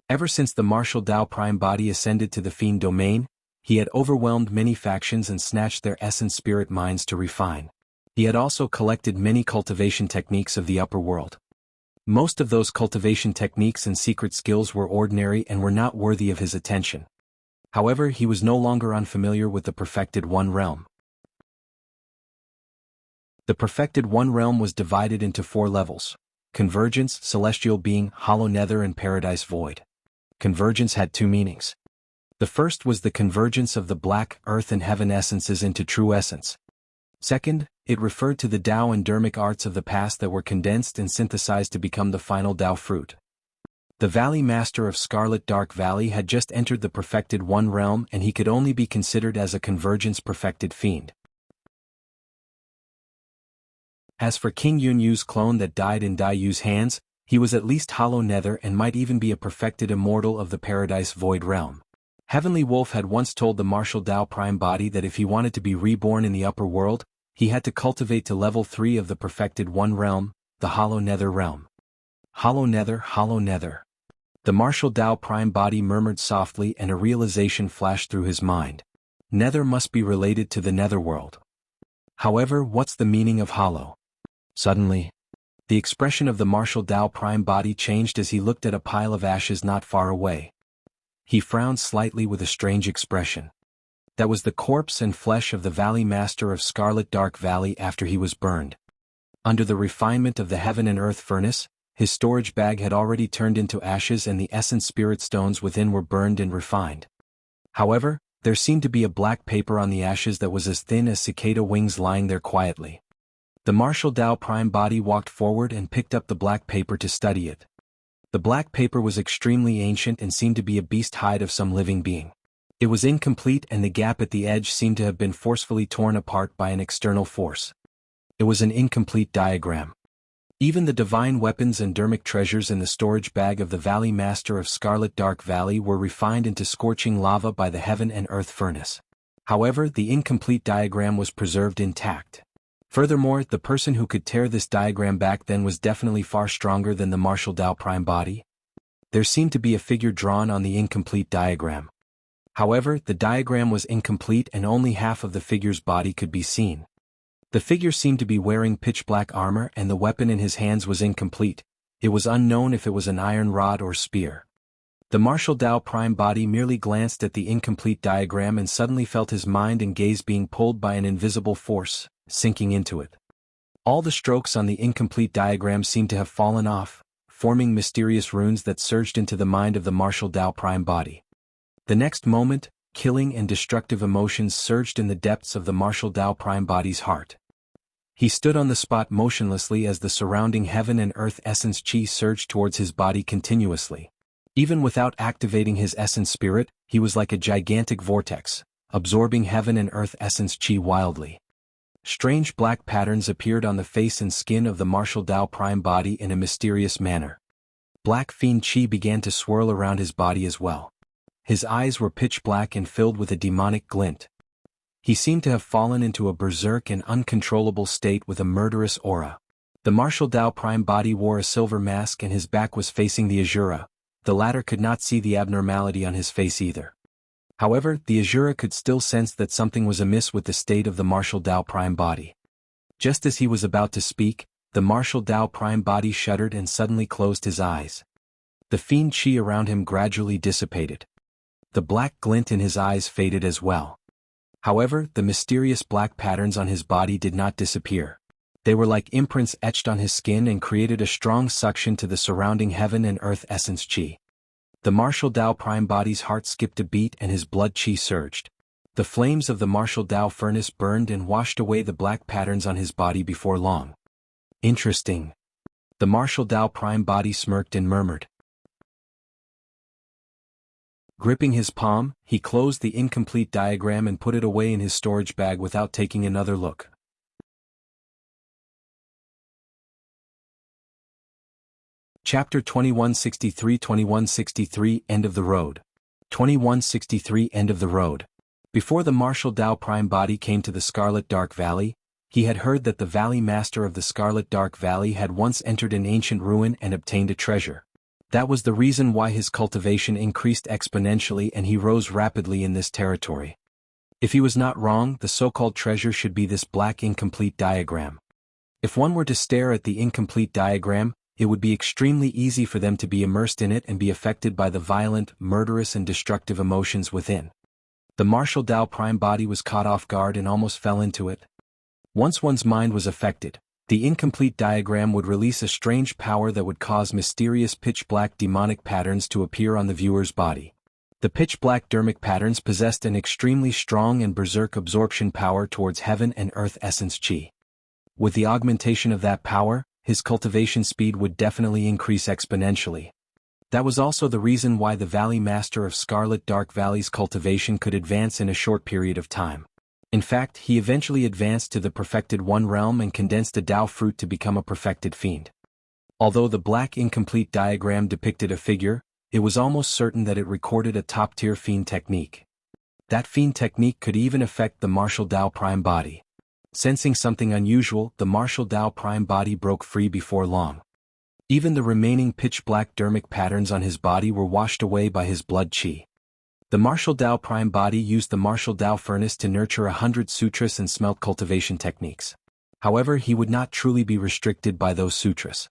Ever since the martial Tao Prime Body ascended to the Fiend domain, he had overwhelmed many factions and snatched their essence spirit minds to refine. He had also collected many cultivation techniques of the upper world. Most of those cultivation techniques and secret skills were ordinary and were not worthy of his attention. However, he was no longer unfamiliar with the perfected one realm. The perfected one realm was divided into 4 levels: Convergence, Celestial Being, Hollow Nether and Paradise Void. Convergence had 2 meanings. The first was the convergence of the black, earth and heaven essences into true essence. Second, It referred to the Tao and Dharmic arts of the past that were condensed and synthesized to become the final Tao fruit. The Valley Master of Scarlet Dark Valley had just entered the Perfected One realm, and he could only be considered as a Convergence Perfected Fiend. As for Qingyun Yu's clone that died in Dai Yu's hands, he was at least Hollow Nether and might even be a perfected immortal of the Paradise Void realm. Heavenly Wolf had once told the Martial Tao Prime Body that if he wanted to be reborn in the upper world, he had to cultivate to level 3 of the Perfected One realm, the Hollow Nether realm. Hollow Nether, Hollow Nether. The Martial Tao Prime Body murmured softly, and a realization flashed through his mind. Nether must be related to the Netherworld. However, what's the meaning of hollow? Suddenly, the expression of the Martial Tao Prime Body changed as he looked at a pile of ashes not far away. He frowned slightly with a strange expression. That was the corpse and flesh of the Valley Master of Scarlet Dark Valley after he was burned. Under the refinement of the Heaven and Earth furnace, his storage bag had already turned into ashes and the essence spirit stones within were burned and refined. However, there seemed to be a black paper on the ashes that was as thin as cicada wings lying there quietly. The Martial Tao Prime Body walked forward and picked up the black paper to study it. The black paper was extremely ancient and seemed to be a beast hide of some living being. It was incomplete, and the gap at the edge seemed to have been forcefully torn apart by an external force. It was an incomplete diagram. Even the divine weapons and Dharmic treasures in the storage bag of the Valley Master of Scarlet Dark Valley were refined into scorching lava by the Heaven and Earth furnace. However, the incomplete diagram was preserved intact. Furthermore, the person who could tear this diagram back then was definitely far stronger than the Martial Tao Prime Body. There seemed to be a figure drawn on the incomplete diagram. However, the diagram was incomplete and only half of the figure's body could be seen. The figure seemed to be wearing pitch-black armor, and the weapon in his hands was incomplete. It was unknown if it was an iron rod or spear. The Martial Tao Prime Body merely glanced at the incomplete diagram and suddenly felt his mind and gaze being pulled by an invisible force, sinking into it. All the strokes on the incomplete diagram seemed to have fallen off, forming mysterious runes that surged into the mind of the Martial Tao Prime Body. The next moment, killing and destructive emotions surged in the depths of the Martial Tao Prime Body's heart. He stood on the spot motionlessly as the surrounding Heaven and Earth essence chi surged towards his body continuously. Even without activating his essence spirit, he was like a gigantic vortex, absorbing Heaven and Earth essence chi wildly. Strange black patterns appeared on the face and skin of the Martial Tao Prime Body in a mysterious manner. Black fiend chi began to swirl around his body as well. His eyes were pitch black and filled with a demonic glint. He seemed to have fallen into a berserk and uncontrollable state with a murderous aura. The Martial Tao Prime Body wore a silver mask and his back was facing the Azura. The latter could not see the abnormality on his face either. However, the Azura could still sense that something was amiss with the state of the Martial Tao Prime Body. Just as he was about to speak, the Martial Tao Prime Body shuddered and suddenly closed his eyes. The fiend chi around him gradually dissipated. The black glint in his eyes faded as well. However, the mysterious black patterns on his body did not disappear. They were like imprints etched on his skin and created a strong suction to the surrounding Heaven and Earth essence chi. The Martial Tao Prime Body's heart skipped a beat and his blood chi surged. The flames of the Martial Tao furnace burned and washed away the black patterns on his body before long. Interesting. The Martial Tao Prime Body smirked and murmured. Gripping his palm, he closed the incomplete diagram and put it away in his storage bag without taking another look. Chapter 2163 End of the Road. 2163 End of the Road. Before the Martial Tao Prime Body came to the Scarlet Dark Valley, he had heard that the Valley Master of the Scarlet Dark Valley had once entered an ancient ruin and obtained a treasure. That was the reason why his cultivation increased exponentially and he rose rapidly in this territory. If he was not wrong, the so-called treasure should be this black incomplete diagram. If one were to stare at the incomplete diagram, it would be extremely easy for them to be immersed in it and be affected by the violent, murderous and destructive emotions within. The Martial Tao Prime Body was caught off guard and almost fell into it. Once one's mind was affected, the incomplete diagram would release a strange power that would cause mysterious pitch-black demonic patterns to appear on the viewer's body. The pitch-black dharmic patterns possessed an extremely strong and berserk absorption power towards Heaven and Earth essence chi. With the augmentation of that power, his cultivation speed would definitely increase exponentially. That was also the reason why the Valley Master of Scarlet Dark Valley's cultivation could advance in a short period of time. In fact, he eventually advanced to the Perfected One realm and condensed a Dao fruit to become a Perfected Fiend. Although the black incomplete diagram depicted a figure, it was almost certain that it recorded a top-tier Fiend technique. That Fiend technique could even affect the Martial Dao Prime Body. Sensing something unusual, the Martial Dao Prime Body broke free before long. Even the remaining pitch-black dermic patterns on his body were washed away by his blood qi. The Martial Dao Prime Body used the Martial Dao Furnace to nurture 100 sutras and smelt cultivation techniques. However, he would not truly be restricted by those sutras.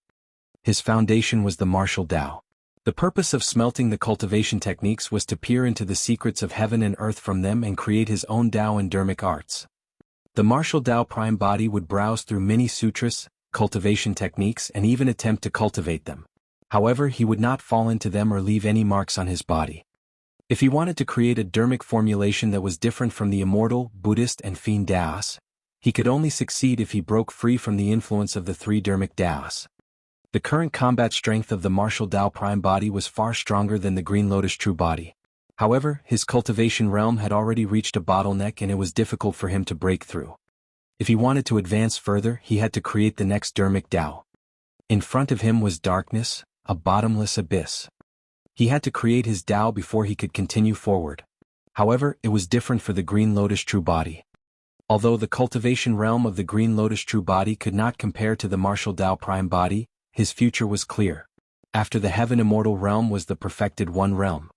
His foundation was the Martial Dao. The purpose of smelting the cultivation techniques was to peer into the secrets of heaven and earth from them and create his own Dao and dermic arts. The Martial Dao Prime Body would browse through many sutras, cultivation techniques, and even attempt to cultivate them. However, he would not fall into them or leave any marks on his body. If he wanted to create a dermic formulation that was different from the immortal, Buddhist, and Fiend Daos, he could only succeed if he broke free from the influence of the three dermic Daos. The current combat strength of the Martial Dao Prime Body was far stronger than the Green Lotus True Body. However, his cultivation realm had already reached a bottleneck and it was difficult for him to break through. If he wanted to advance further, he had to create the next dermic Dao. In front of him was darkness, a bottomless abyss. He had to create his Dao before he could continue forward. However, it was different for the Green Lotus True Body. Although the cultivation realm of the Green Lotus True Body could not compare to the Martial Dao Prime Body, his future was clear. After the Heaven Immortal realm was the Perfected One realm.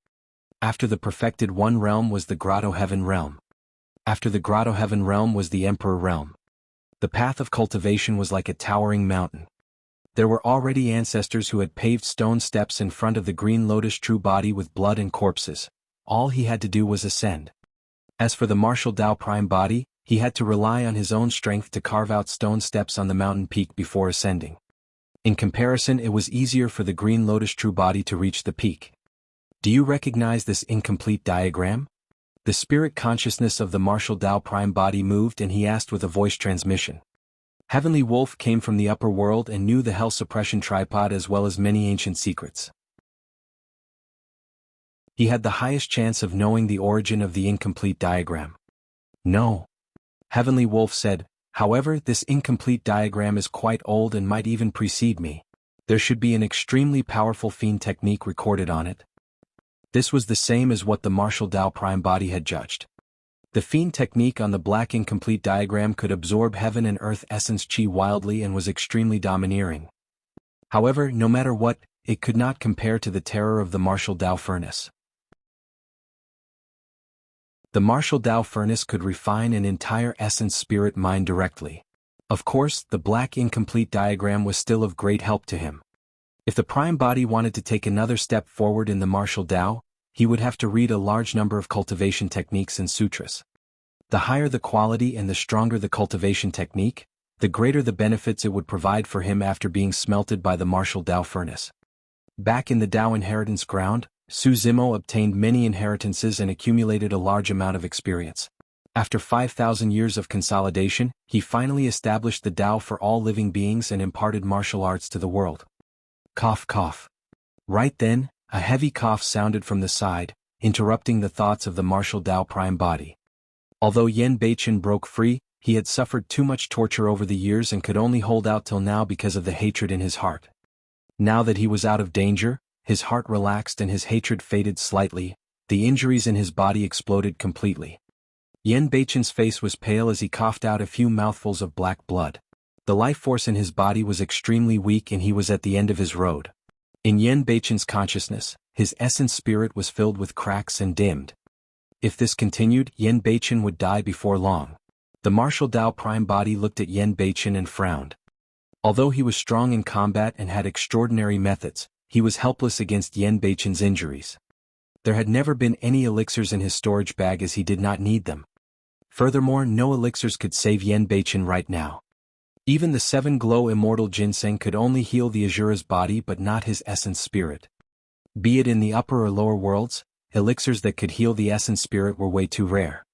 After the Perfected One realm was the Grotto Heaven realm. After the Grotto Heaven realm was the Emperor realm. The path of cultivation was like a towering mountain. There were already ancestors who had paved stone steps in front of the Green Lotus True Body with blood and corpses. All he had to do was ascend. As for the Martial Dao Prime Body, he had to rely on his own strength to carve out stone steps on the mountain peak before ascending. In comparison, it was easier for the Green Lotus True Body to reach the peak. Do you recognize this incomplete diagram? The spirit consciousness of the Martial Dao Prime Body moved and he asked with a voice transmission. Heavenly Wolf came from the upper world and knew the Hell Suppression Tripod as well as many ancient secrets. He had the highest chance of knowing the origin of the incomplete diagram. No. Heavenly Wolf said, however, this incomplete diagram is quite old and might even precede me. There should be an extremely powerful Fiend technique recorded on it. This was the same as what the Martial Dao Prime Body had judged. The Fiend technique on the black incomplete diagram could absorb heaven and earth essence chi wildly and was extremely domineering. However, no matter what, it could not compare to the terror of the Martial Dao Furnace. The Martial Dao Furnace could refine an entire essence spirit mind directly. Of course, the black incomplete diagram was still of great help to him. If the Prime Body wanted to take another step forward in the Martial Dao, he would have to read a large number of cultivation techniques and sutras. The higher the quality and the stronger the cultivation technique, the greater the benefits it would provide for him after being smelted by the Martial Dao Furnace. Back in the Dao inheritance ground, Su Zimo obtained many inheritances and accumulated a large amount of experience. After 5,000 years of consolidation, he finally established the Dao for all living beings and imparted martial arts to the world. Cough cough. Right then, a heavy cough sounded from the side, interrupting the thoughts of the Martial Dao Prime Body. Although Yen Beichen broke free, he had suffered too much torture over the years and could only hold out till now because of the hatred in his heart. Now that he was out of danger, his heart relaxed and his hatred faded slightly, the injuries in his body exploded completely. Yen Beichen's face was pale as he coughed out a few mouthfuls of black blood. The life force in his body was extremely weak and he was at the end of his road. In Yen Beichen's consciousness, his essence spirit was filled with cracks and dimmed. If this continued, Yen Beichen would die before long. The Martial Dao Prime Body looked at Yen Beichen and frowned. Although he was strong in combat and had extraordinary methods, he was helpless against Yen Beichen's injuries. There had never been any elixirs in his storage bag as he did not need them. Furthermore, no elixirs could save Yen Beichen right now. Even the 7 glow immortal ginseng could only heal the Azura's body but not his essence spirit. Be it in the upper or lower worlds, elixirs that could heal the essence spirit were way too rare.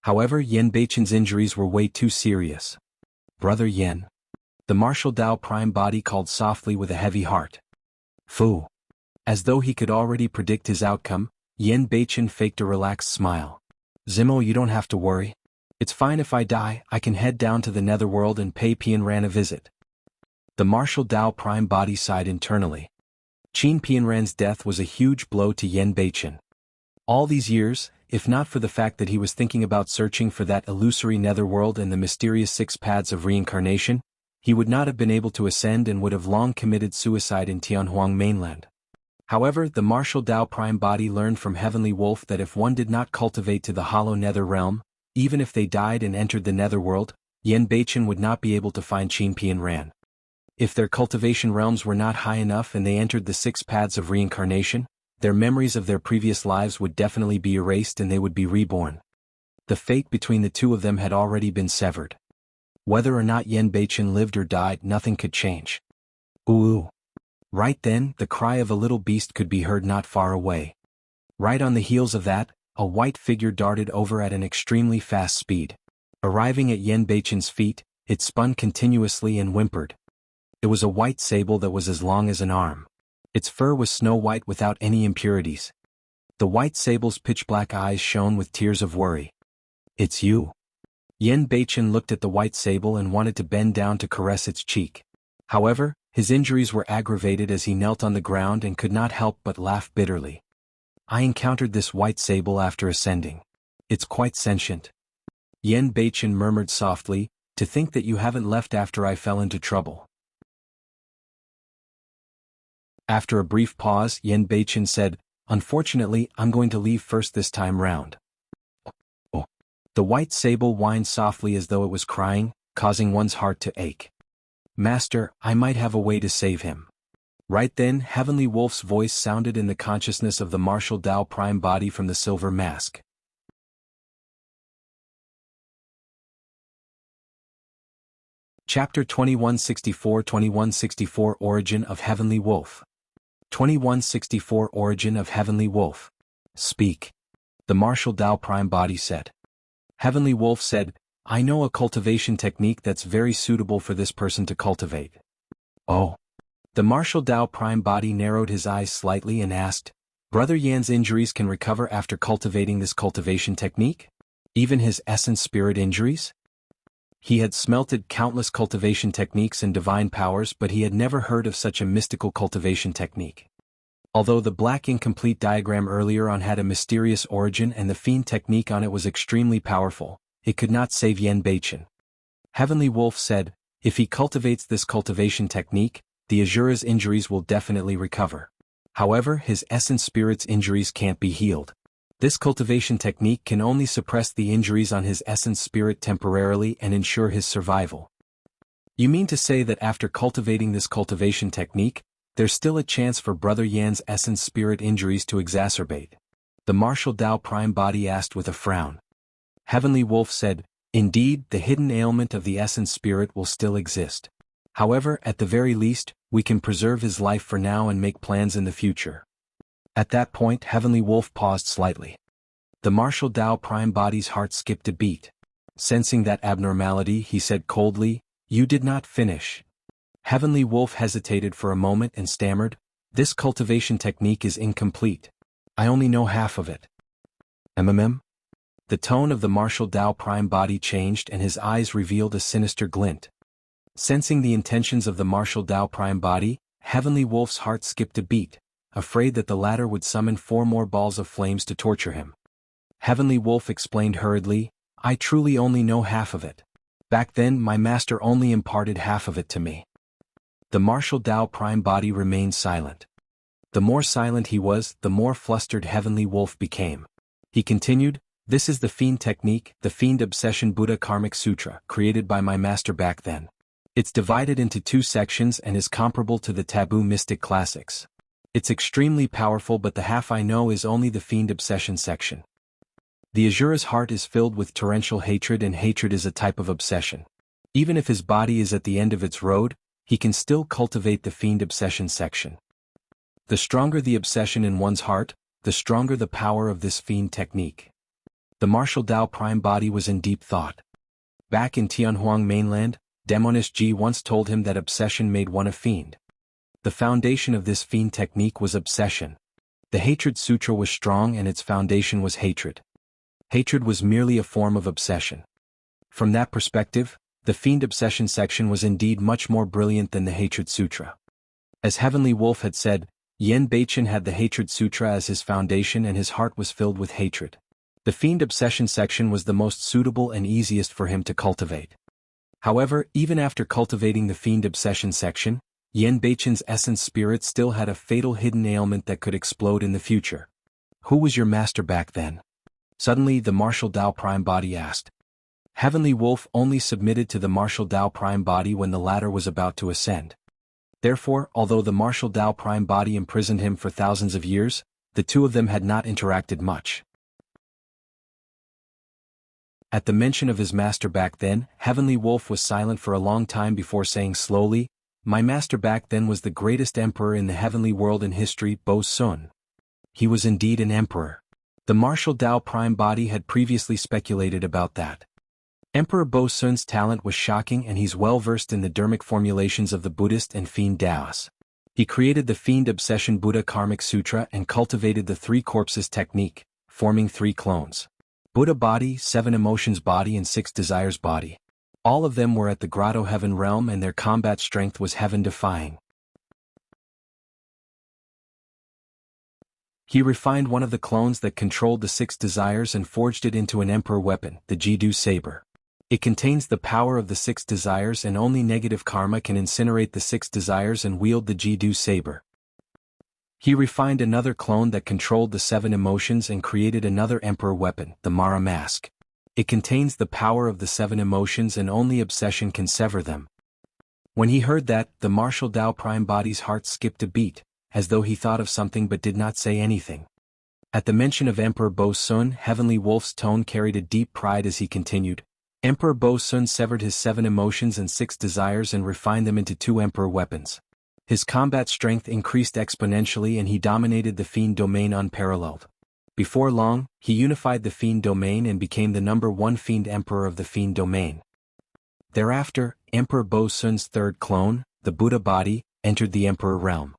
However, Yen Beichen's injuries were way too serious. Brother Yen. The martial Dao prime body called softly with a heavy heart. Fu. As though he could already predict his outcome, Yan Beichen faked a relaxed smile. Zimo, you don't have to worry. It's fine if I die, I can head down to the Netherworld and pay Tianhuang a visit. The martial Dao prime body sighed internally. Qin Tianhuang's death was a huge blow to Yan Beichen. All these years, if not for the fact that he was thinking about searching for that illusory Netherworld and the mysterious 6 paths of reincarnation, he would not have been able to ascend and would have long committed suicide in Tianhuang mainland. However, the martial Dao prime body learned from Heavenly Wolf that if one did not cultivate to the hollow nether realm, even if they died and entered the Netherworld, Yan Beichen would not be able to find Qin Tianhuang. If their cultivation realms were not high enough and they entered the 6 paths of reincarnation, their memories of their previous lives would definitely be erased and they would be reborn. The fate between the two of them had already been severed. Whether or not Yan Beichen lived or died, nothing could change. Ooh! Right then, the cry of a little beast could be heard not far away. Right on the heels of that, a white figure darted over at an extremely fast speed. Arriving at Yan Beichen's feet, it spun continuously and whimpered. It was a white sable that was as long as an arm. Its fur was snow white without any impurities. The white sable's pitch-black eyes shone with tears of worry. It's you. Yan Beichen looked at the white sable and wanted to bend down to caress its cheek. However, his injuries were aggravated as he knelt on the ground and could not help but laugh bitterly. I encountered this white sable after ascending. It's quite sentient. Yan Beichen murmured softly, to think that you haven't left after I fell into trouble. After a brief pause, Yan Beichen said, unfortunately, I'm going to leave first this time round. Oh. The white sable whined softly as though it was crying, causing one's heart to ache. Master, I might have a way to save him. Right then, Heavenly Wolf's voice sounded in the consciousness of the martial Dao prime body from the silver mask. Chapter 2164 Origin of Heavenly Wolf. 2164 Origin of Heavenly Wolf. Speak. The martial Dao prime body said. Heavenly Wolf said, I know a cultivation technique that's very suitable for this person to cultivate. Oh. The martial Dao prime body narrowed his eyes slightly and asked, Brother Yan's injuries can recover after cultivating this cultivation technique? Even his essence spirit injuries? He had smelted countless cultivation techniques and divine powers, but he had never heard of such a mystical cultivation technique. Although the black incomplete diagram earlier on had a mysterious origin and the Fiend technique on it was extremely powerful, it could not save Yan Beichen. Heavenly Wolf said, if he cultivates this cultivation technique, the Azura's injuries will definitely recover. However, his essence spirit's injuries can't be healed. This cultivation technique can only suppress the injuries on his essence spirit temporarily and ensure his survival. You mean to say that after cultivating this cultivation technique, there's still a chance for Brother Yan's essence spirit injuries to exacerbate? The martial Dao prime body asked with a frown. Heavenly Wolf said, indeed, the hidden ailment of the essence spirit will still exist. However, at the very least, we can preserve his life for now and make plans in the future. At that point, Heavenly Wolf paused slightly. The martial Dao prime body's heart skipped a beat. Sensing that abnormality, he said coldly, you did not finish. Heavenly Wolf hesitated for a moment and stammered, this cultivation technique is incomplete. I only know half of it. MMM? The tone of the martial Dao prime body changed and his eyes revealed a sinister glint. Sensing the intentions of the martial Dao prime body, Heavenly Wolf's heart skipped a beat, afraid that the latter would summon 4 more balls of flames to torture him. Heavenly Wolf explained hurriedly, I truly only know half of it. Back then my master only imparted half of it to me. The martial Dao prime body remained silent. The more silent he was, the more flustered Heavenly Wolf became. He continued, this is the Fiend technique, the Fiend Obsession Buddha Karmic Sutra, created by my master back then. It's divided into 2 sections and is comparable to the Taboo Mystic Classics. It's extremely powerful, but the half I know is only the Fiend Obsession section. The Azura's heart is filled with torrential hatred, and hatred is a type of obsession. Even if his body is at the end of its road, he can still cultivate the Fiend Obsession section. The stronger the obsession in one's heart, the stronger the power of this Fiend technique. The martial Dao prime body was in deep thought. Back in Tianhuang mainland, Demonist Ji once told him that obsession made one a fiend. The foundation of this fiend technique was obsession. The Hatred Sutra was strong and its foundation was hatred. Hatred was merely a form of obsession. From that perspective, the Fiend Obsession section was indeed much more brilliant than the Hatred Sutra. As Heavenly Wolf had said, Yen Beichen had the Hatred Sutra as his foundation and his heart was filled with hatred. The Fiend Obsession section was the most suitable and easiest for him to cultivate. However, even after cultivating the Fiend Obsession section, Yen Beichen's essence spirit still had a fatal hidden ailment that could explode in the future. Who was your master back then? Suddenly the Martial Tao Prime Body asked. Heavenly Wolf only submitted to the Martial Tao Prime Body when the latter was about to ascend. Therefore, although the Martial Tao Prime Body imprisoned him for thousands of years, the two of them had not interacted much. At the mention of his master back then, Heavenly Wolf was silent for a long time before saying slowly, My master back then was the greatest emperor in the heavenly world in history, Bo Sun. He was indeed an emperor. The Martial Tao Prime Body had previously speculated about that. Emperor Bo Sun's talent was shocking and he's well versed in the dharmic formulations of the Buddhist and Fiend Taoists. He created the Fiend Obsession Buddha Karmic Sutra and cultivated the Three Corpses technique, forming 3 clones. Buddha Body, 7 Emotions Body and 6 Desires Body. All of them were at the Grotto Heaven realm and their combat strength was heaven-defying. He refined one of the clones that controlled the 6 desires and forged it into an emperor weapon, the Jidu Saber. It contains the power of the 6 desires and only negative karma can incinerate the 6 desires and wield the Jidu Saber. He refined another clone that controlled the 7 emotions and created another emperor weapon, the Mara Mask. It contains the power of the 7 emotions and only obsession can sever them. When he heard that, the Martial Tao Prime Body's heart skipped a beat, as though he thought of something but did not say anything. At the mention of Emperor Bo Sun, Heavenly Wolf's tone carried a deep pride as he continued. Emperor Bo Sun severed his 7 emotions and 6 desires and refined them into 2 emperor weapons. His combat strength increased exponentially and he dominated the Fiend domain unparalleled. Before long, he unified the Fiend domain and became the #1 Fiend Emperor of the Fiend domain. Thereafter, Emperor Bo Sun's 3rd clone, the Buddha Body, entered the Emperor realm.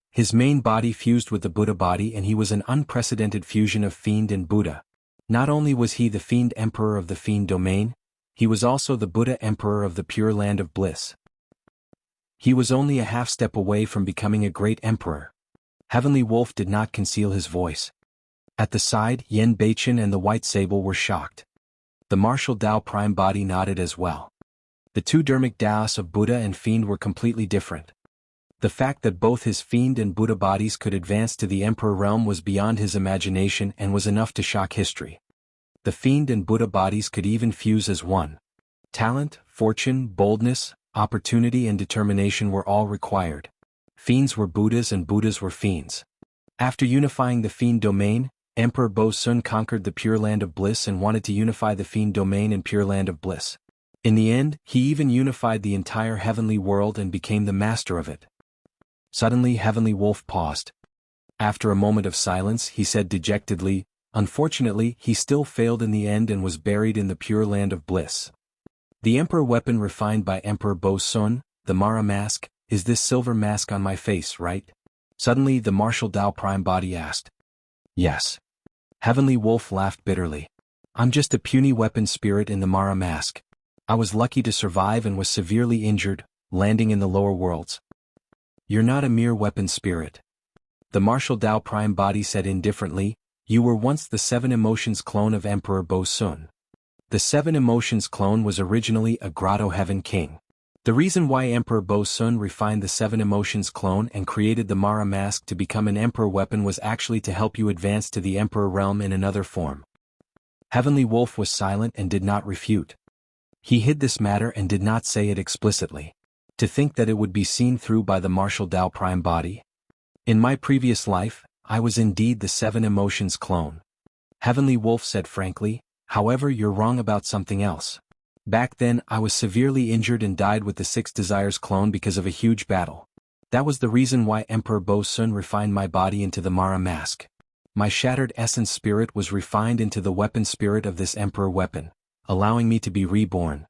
His main body fused with the Buddha Body and he was an unprecedented fusion of Fiend and Buddha. Not only was he the Fiend Emperor of the Fiend domain, he was also the Buddha Emperor of the Pure Land of Bliss. He was only a half step away from becoming a great emperor. Heavenly Wolf did not conceal his voice. At the side, Yen Beichen and the White Sable were shocked. The Martial Tao Prime Body nodded as well. The 2 dharmic Taoists of Buddha and Fiend were completely different. The fact that both his Fiend and Buddha bodies could advance to the Emperor realm was beyond his imagination and was enough to shock history. The Fiend and Buddha bodies could even fuse as one. Talent, fortune, boldness, opportunity and determination were all required. Fiends were Buddhas and Buddhas were Fiends. After unifying the Fiend domain, Emperor Bo Sun conquered the Pure Land of Bliss and wanted to unify the Fiend domain and Pure Land of Bliss. In the end, he even unified the entire heavenly world and became the master of it. Suddenly Heavenly Wolf paused. After a moment of silence he said dejectedly, Unfortunately, he still failed in the end and was buried in the Pure Land of Bliss. The Emperor weapon refined by Emperor Bo Sun, the Mara Mask, is this silver mask on my face, right? Suddenly the Martial Tao Prime Body asked. Yes. Heavenly Wolf laughed bitterly. I'm just a puny weapon spirit in the Mara Mask. I was lucky to survive and was severely injured, landing in the lower worlds. You're not a mere weapon spirit. The Martial Tao Prime Body said indifferently, You were once the 7 Emotions clone of Emperor Bo Sun. The 7 Emotions clone was originally a Grotto Heaven king. The reason why Emperor Bo Sun refined the 7 Emotions clone and created the Mara Mask to become an emperor weapon was actually to help you advance to the emperor realm in another form. Heavenly Wolf was silent and did not refute. He hid this matter and did not say it explicitly. To think that it would be seen through by the Martial Tao Prime Body. In my previous life, I was indeed the 7 Emotions clone. Heavenly Wolf said frankly, however you're wrong about something else. Back then I was severely injured and died with the 6 Desires clone because of a huge battle. That was the reason why Emperor Bo Sun refined my body into the Mara Mask. My shattered essence spirit was refined into the weapon spirit of this Emperor weapon, allowing me to be reborn.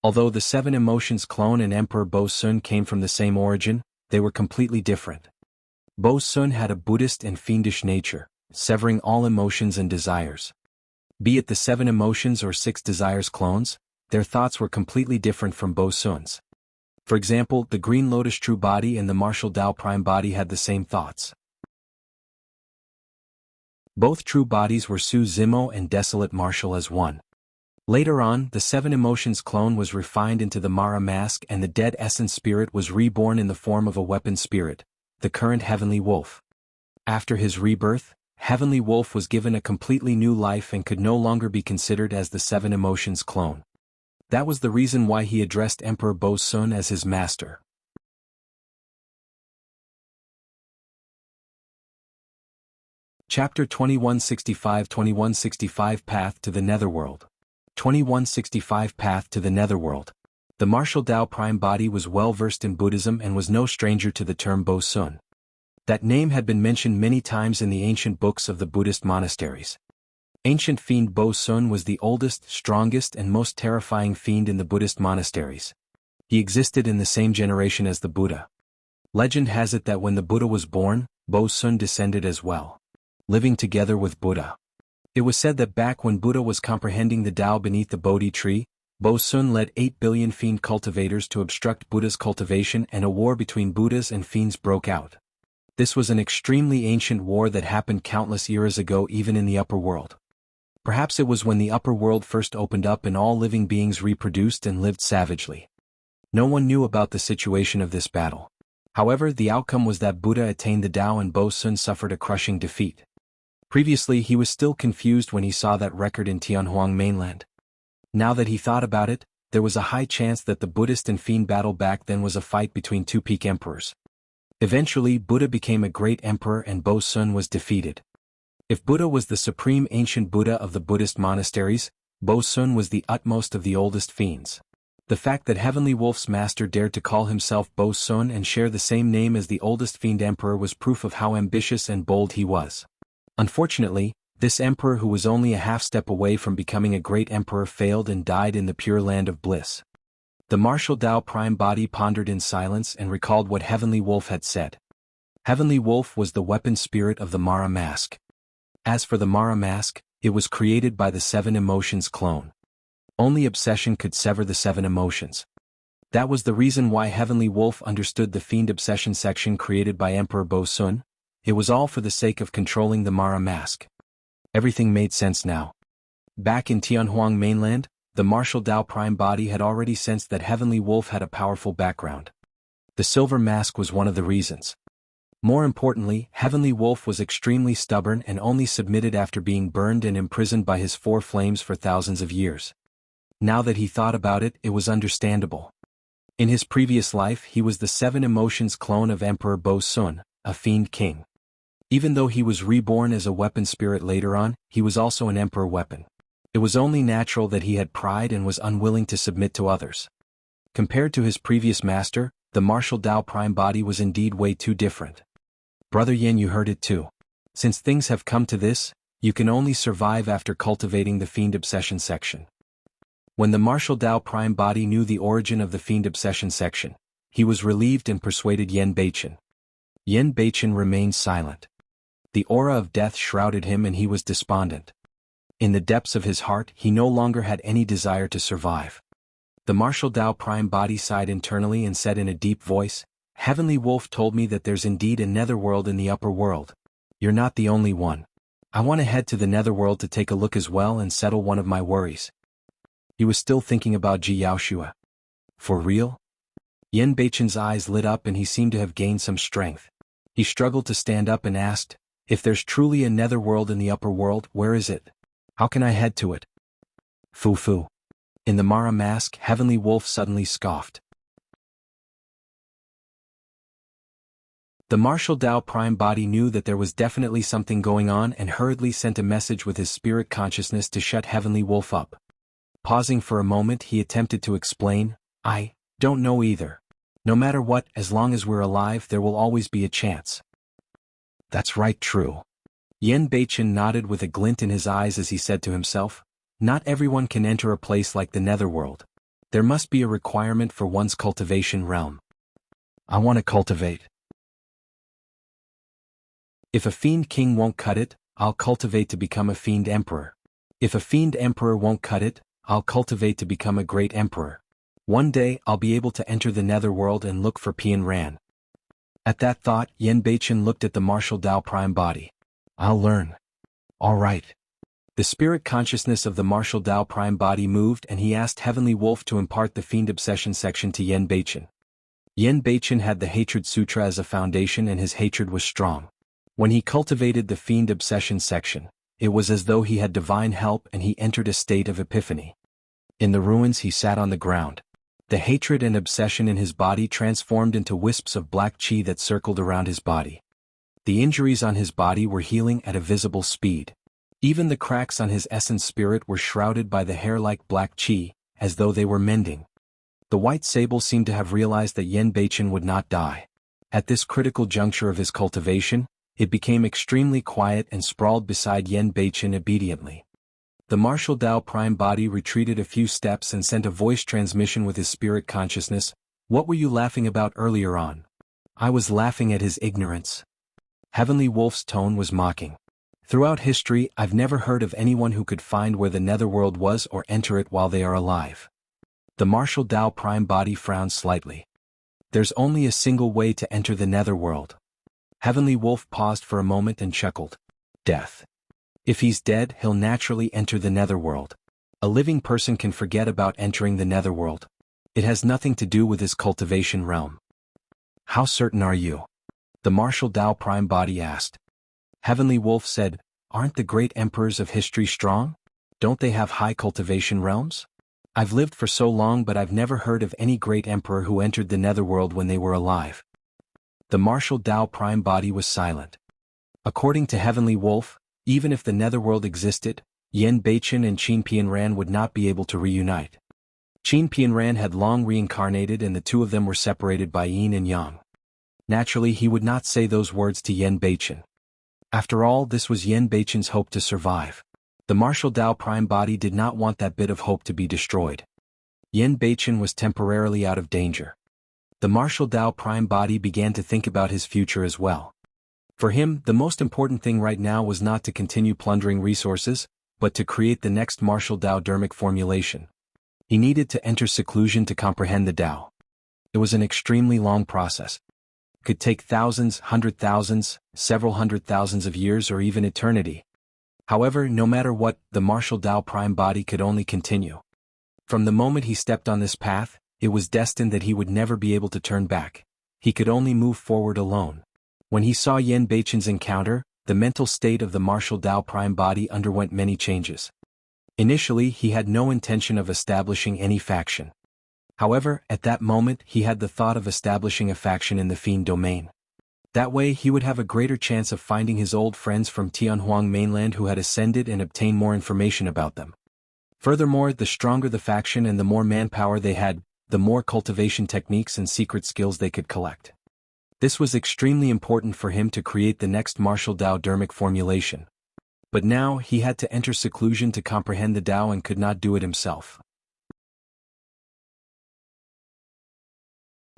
Although the seven emotions clone and Emperor Bo Sun came from the same origin, they were completely different. Bo Sun had a Buddhist and fiendish nature, severing all emotions and desires. Be it the seven emotions or six desires clones, their thoughts were completely different from Bo Sun's. For example, the Green Lotus True Body and the Martial Dao Prime Body had the same thoughts. Both true bodies were Su Zimo and Desolate Martial as one. Later on, the seven emotions clone was refined into the Mara mask and the dead essence spirit was reborn in the form of a weapon spirit, the current Heavenly Wolf. After his rebirth, Heavenly Wolf was given a completely new life and could no longer be considered as the seven emotions clone. That was the reason why he addressed Emperor Bo Sun as his master. Chapter 2165 Path to the Netherworld. 2165 Path to the Netherworld. The Martial Dao Prime Body was well versed in Buddhism and was no stranger to the term Bo Sun. That name had been mentioned many times in the ancient books of the Buddhist monasteries. Ancient Fiend Bo Sun was the oldest, strongest and most terrifying fiend in the Buddhist monasteries. He existed in the same generation as the Buddha. Legend has it that when the Buddha was born, Bo Sun descended as well, living together with Buddha. It was said that back when Buddha was comprehending the Tao beneath the Bodhi tree, Bo Sun led 8 billion fiend cultivators to obstruct Buddha's cultivation and a war between Buddhas and fiends broke out. This was an extremely ancient war that happened countless eras ago even in the upper world. Perhaps it was when the upper world first opened up and all living beings reproduced and lived savagely. No one knew about the situation of this battle. However, the outcome was that Buddha attained the Tao and Bo Sun suffered a crushing defeat. Previously he was still confused when he saw that record in Tianhuang mainland. Now that he thought about it, there was a high chance that the Buddhist and fiend battle back then was a fight between two peak emperors. Eventually Buddha became a great emperor and Bo Sun was defeated. If Buddha was the supreme ancient Buddha of the Buddhist monasteries, Bo Sun was the utmost of the oldest fiends. The fact that Heavenly Wolf's master dared to call himself Bo Sun and share the same name as the oldest fiend emperor was proof of how ambitious and bold he was. Unfortunately, this emperor who was only a half step away from becoming a great emperor failed and died in the pure land of bliss. The Martial Dao Prime Body pondered in silence and recalled what Heavenly Wolf had said. Heavenly Wolf was the weapon spirit of the Mara mask. As for the Mara mask, it was created by the seven emotions clone. Only obsession could sever the seven emotions. That was the reason why Heavenly Wolf understood the fiend obsession section created by Emperor Bo Sun. It was all for the sake of controlling the Mara mask. Everything made sense now. Back in Tianhuang mainland, the Martial Dao Prime Body had already sensed that Heavenly Wolf had a powerful background. The silver mask was one of the reasons. More importantly, Heavenly Wolf was extremely stubborn and only submitted after being burned and imprisoned by his four flames for thousands of years. Now that he thought about it, it was understandable. In his previous life he was the seven emotions clone of Emperor Bo Sun, a fiend king. Even though he was reborn as a weapon spirit later on, he was also an emperor weapon. It was only natural that he had pride and was unwilling to submit to others. Compared to his previous master, the Martial Dao Prime Body was indeed way too different. Brother Yin, you heard it too. Since things have come to this, you can only survive after cultivating the Fiend Obsession section. When the Martial Dao Prime Body knew the origin of the Fiend Obsession section, he was relieved and persuaded Yen Beichen. Yen Beichen remained silent. The aura of death shrouded him and he was despondent. In the depths of his heart he no longer had any desire to survive. The Martial Dao Prime Body sighed internally and said in a deep voice, Heavenly Wolf told me that there's indeed a netherworld in the upper world. You're not the only one. I want to head to the netherworld to take a look as well and settle one of my worries. He was still thinking about Ji Yaoshua. For real? Yen Beichen's eyes lit up and he seemed to have gained some strength. He struggled to stand up and asked, if there's truly a netherworld in the upper world, where is it? How can I head to it? Foo. In the Mara mask, Heavenly Wolf suddenly scoffed. The Martial Dao Prime Body knew that there was definitely something going on and hurriedly sent a message with his spirit consciousness to shut Heavenly Wolf up. Pausing for a moment he attempted to explain, I don't know either. No matter what, as long as we're alive there will always be a chance. That's right, true. Yen Beichen nodded with a glint in his eyes as he said to himself, not everyone can enter a place like the Netherworld. There must be a requirement for one's cultivation realm. I want to cultivate. If a Fiend King won't cut it, I'll cultivate to become a Fiend Emperor. If a Fiend Emperor won't cut it, I'll cultivate to become a Great Emperor. One day I'll be able to enter the Netherworld and look for Tianhuang. At that thought, Yan Beichen looked at the martial Tao Prime body. I'll learn. All right. The spirit consciousness of the martial Tao Prime body moved and he asked Heavenly Wolf to impart the Fiend Obsession section to Yan Beichen. Yan Beichen had the Hatred Sutra as a foundation and his hatred was strong. When he cultivated the Fiend Obsession section, it was as though he had divine help and he entered a state of epiphany. In the ruins he sat on the ground. The hatred and obsession in his body transformed into wisps of black qi that circled around his body. The injuries on his body were healing at a visible speed. Even the cracks on his essence spirit were shrouded by the hair-like black qi, as though they were mending. The white sable seemed to have realized that Yan Beichen would not die. At this critical juncture of his cultivation, it became extremely quiet and sprawled beside Yan Beichen obediently. The martial Tao Prime body retreated a few steps and sent a voice transmission with his spirit consciousness. What were you laughing about earlier on? I was laughing at his ignorance. Heavenly Wolf's tone was mocking. Throughout history, I've never heard of anyone who could find where the Netherworld was or enter it while they are alive. The martial Tao Prime body frowned slightly. There's only a single way to enter the Netherworld. Heavenly Wolf paused for a moment and chuckled. Death. If he's dead, he'll naturally enter the Netherworld. A living person can forget about entering the Netherworld. It has nothing to do with his cultivation realm. How certain are you? The martial Tao Prime body asked. Heavenly Wolf said, aren't the great emperors of history strong? Don't they have high cultivation realms? I've lived for so long but I've never heard of any great emperor who entered the Netherworld when they were alive. The martial Tao Prime body was silent. According to Heavenly Wolf, even if the Netherworld existed, Yan Beichen and Qin Tianhuang would not be able to reunite. Qin Tianhuang had long reincarnated and the two of them were separated by yin and yang. Naturally he would not say those words to Yan Beichen. After all, this was Yan Beichen's hope to survive. The martial Tao Prime body did not want that bit of hope to be destroyed. Yan Beichen was temporarily out of danger. The martial Tao Prime body began to think about his future as well. For him, the most important thing right now was not to continue plundering resources, but to create the next martial Tao dermic formulation. He needed to enter seclusion to comprehend the Tao. It was an extremely long process. It could take thousands, hundred thousands, several hundred thousands of years or even eternity. However, no matter what, the martial Tao Prime body could only continue. From the moment he stepped on this path, it was destined that he would never be able to turn back. He could only move forward alone. When he saw Yan Beichen's encounter, the mental state of the martial Tao Prime body underwent many changes. Initially, he had no intention of establishing any faction. However, at that moment he had the thought of establishing a faction in the Fiend domain. That way he would have a greater chance of finding his old friends from Tianhuang mainland who had ascended and obtain more information about them. Furthermore, the stronger the faction and the more manpower they had, the more cultivation techniques and secret skills they could collect. This was extremely important for him to create the next martial Tao dermic formulation. But now he had to enter seclusion to comprehend the Tao and could not do it himself.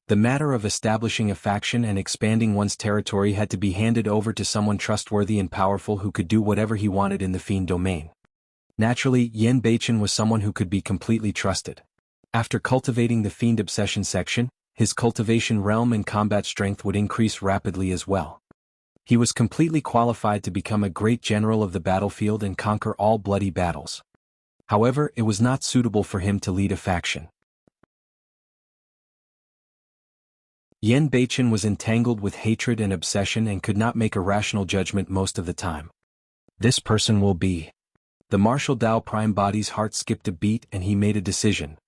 The matter of establishing a faction and expanding one's territory had to be handed over to someone trustworthy and powerful who could do whatever he wanted in the Fiend domain. Naturally, Yan Beichen was someone who could be completely trusted. After cultivating the Fiend Obsession section, his cultivation realm and combat strength would increase rapidly as well. He was completely qualified to become a great general of the battlefield and conquer all bloody battles. However, it was not suitable for him to lead a faction. Yan Beichen was entangled with hatred and obsession and could not make a rational judgment most of the time. This person will be. The martial Tao Prime body's heart skipped a beat and he made a decision.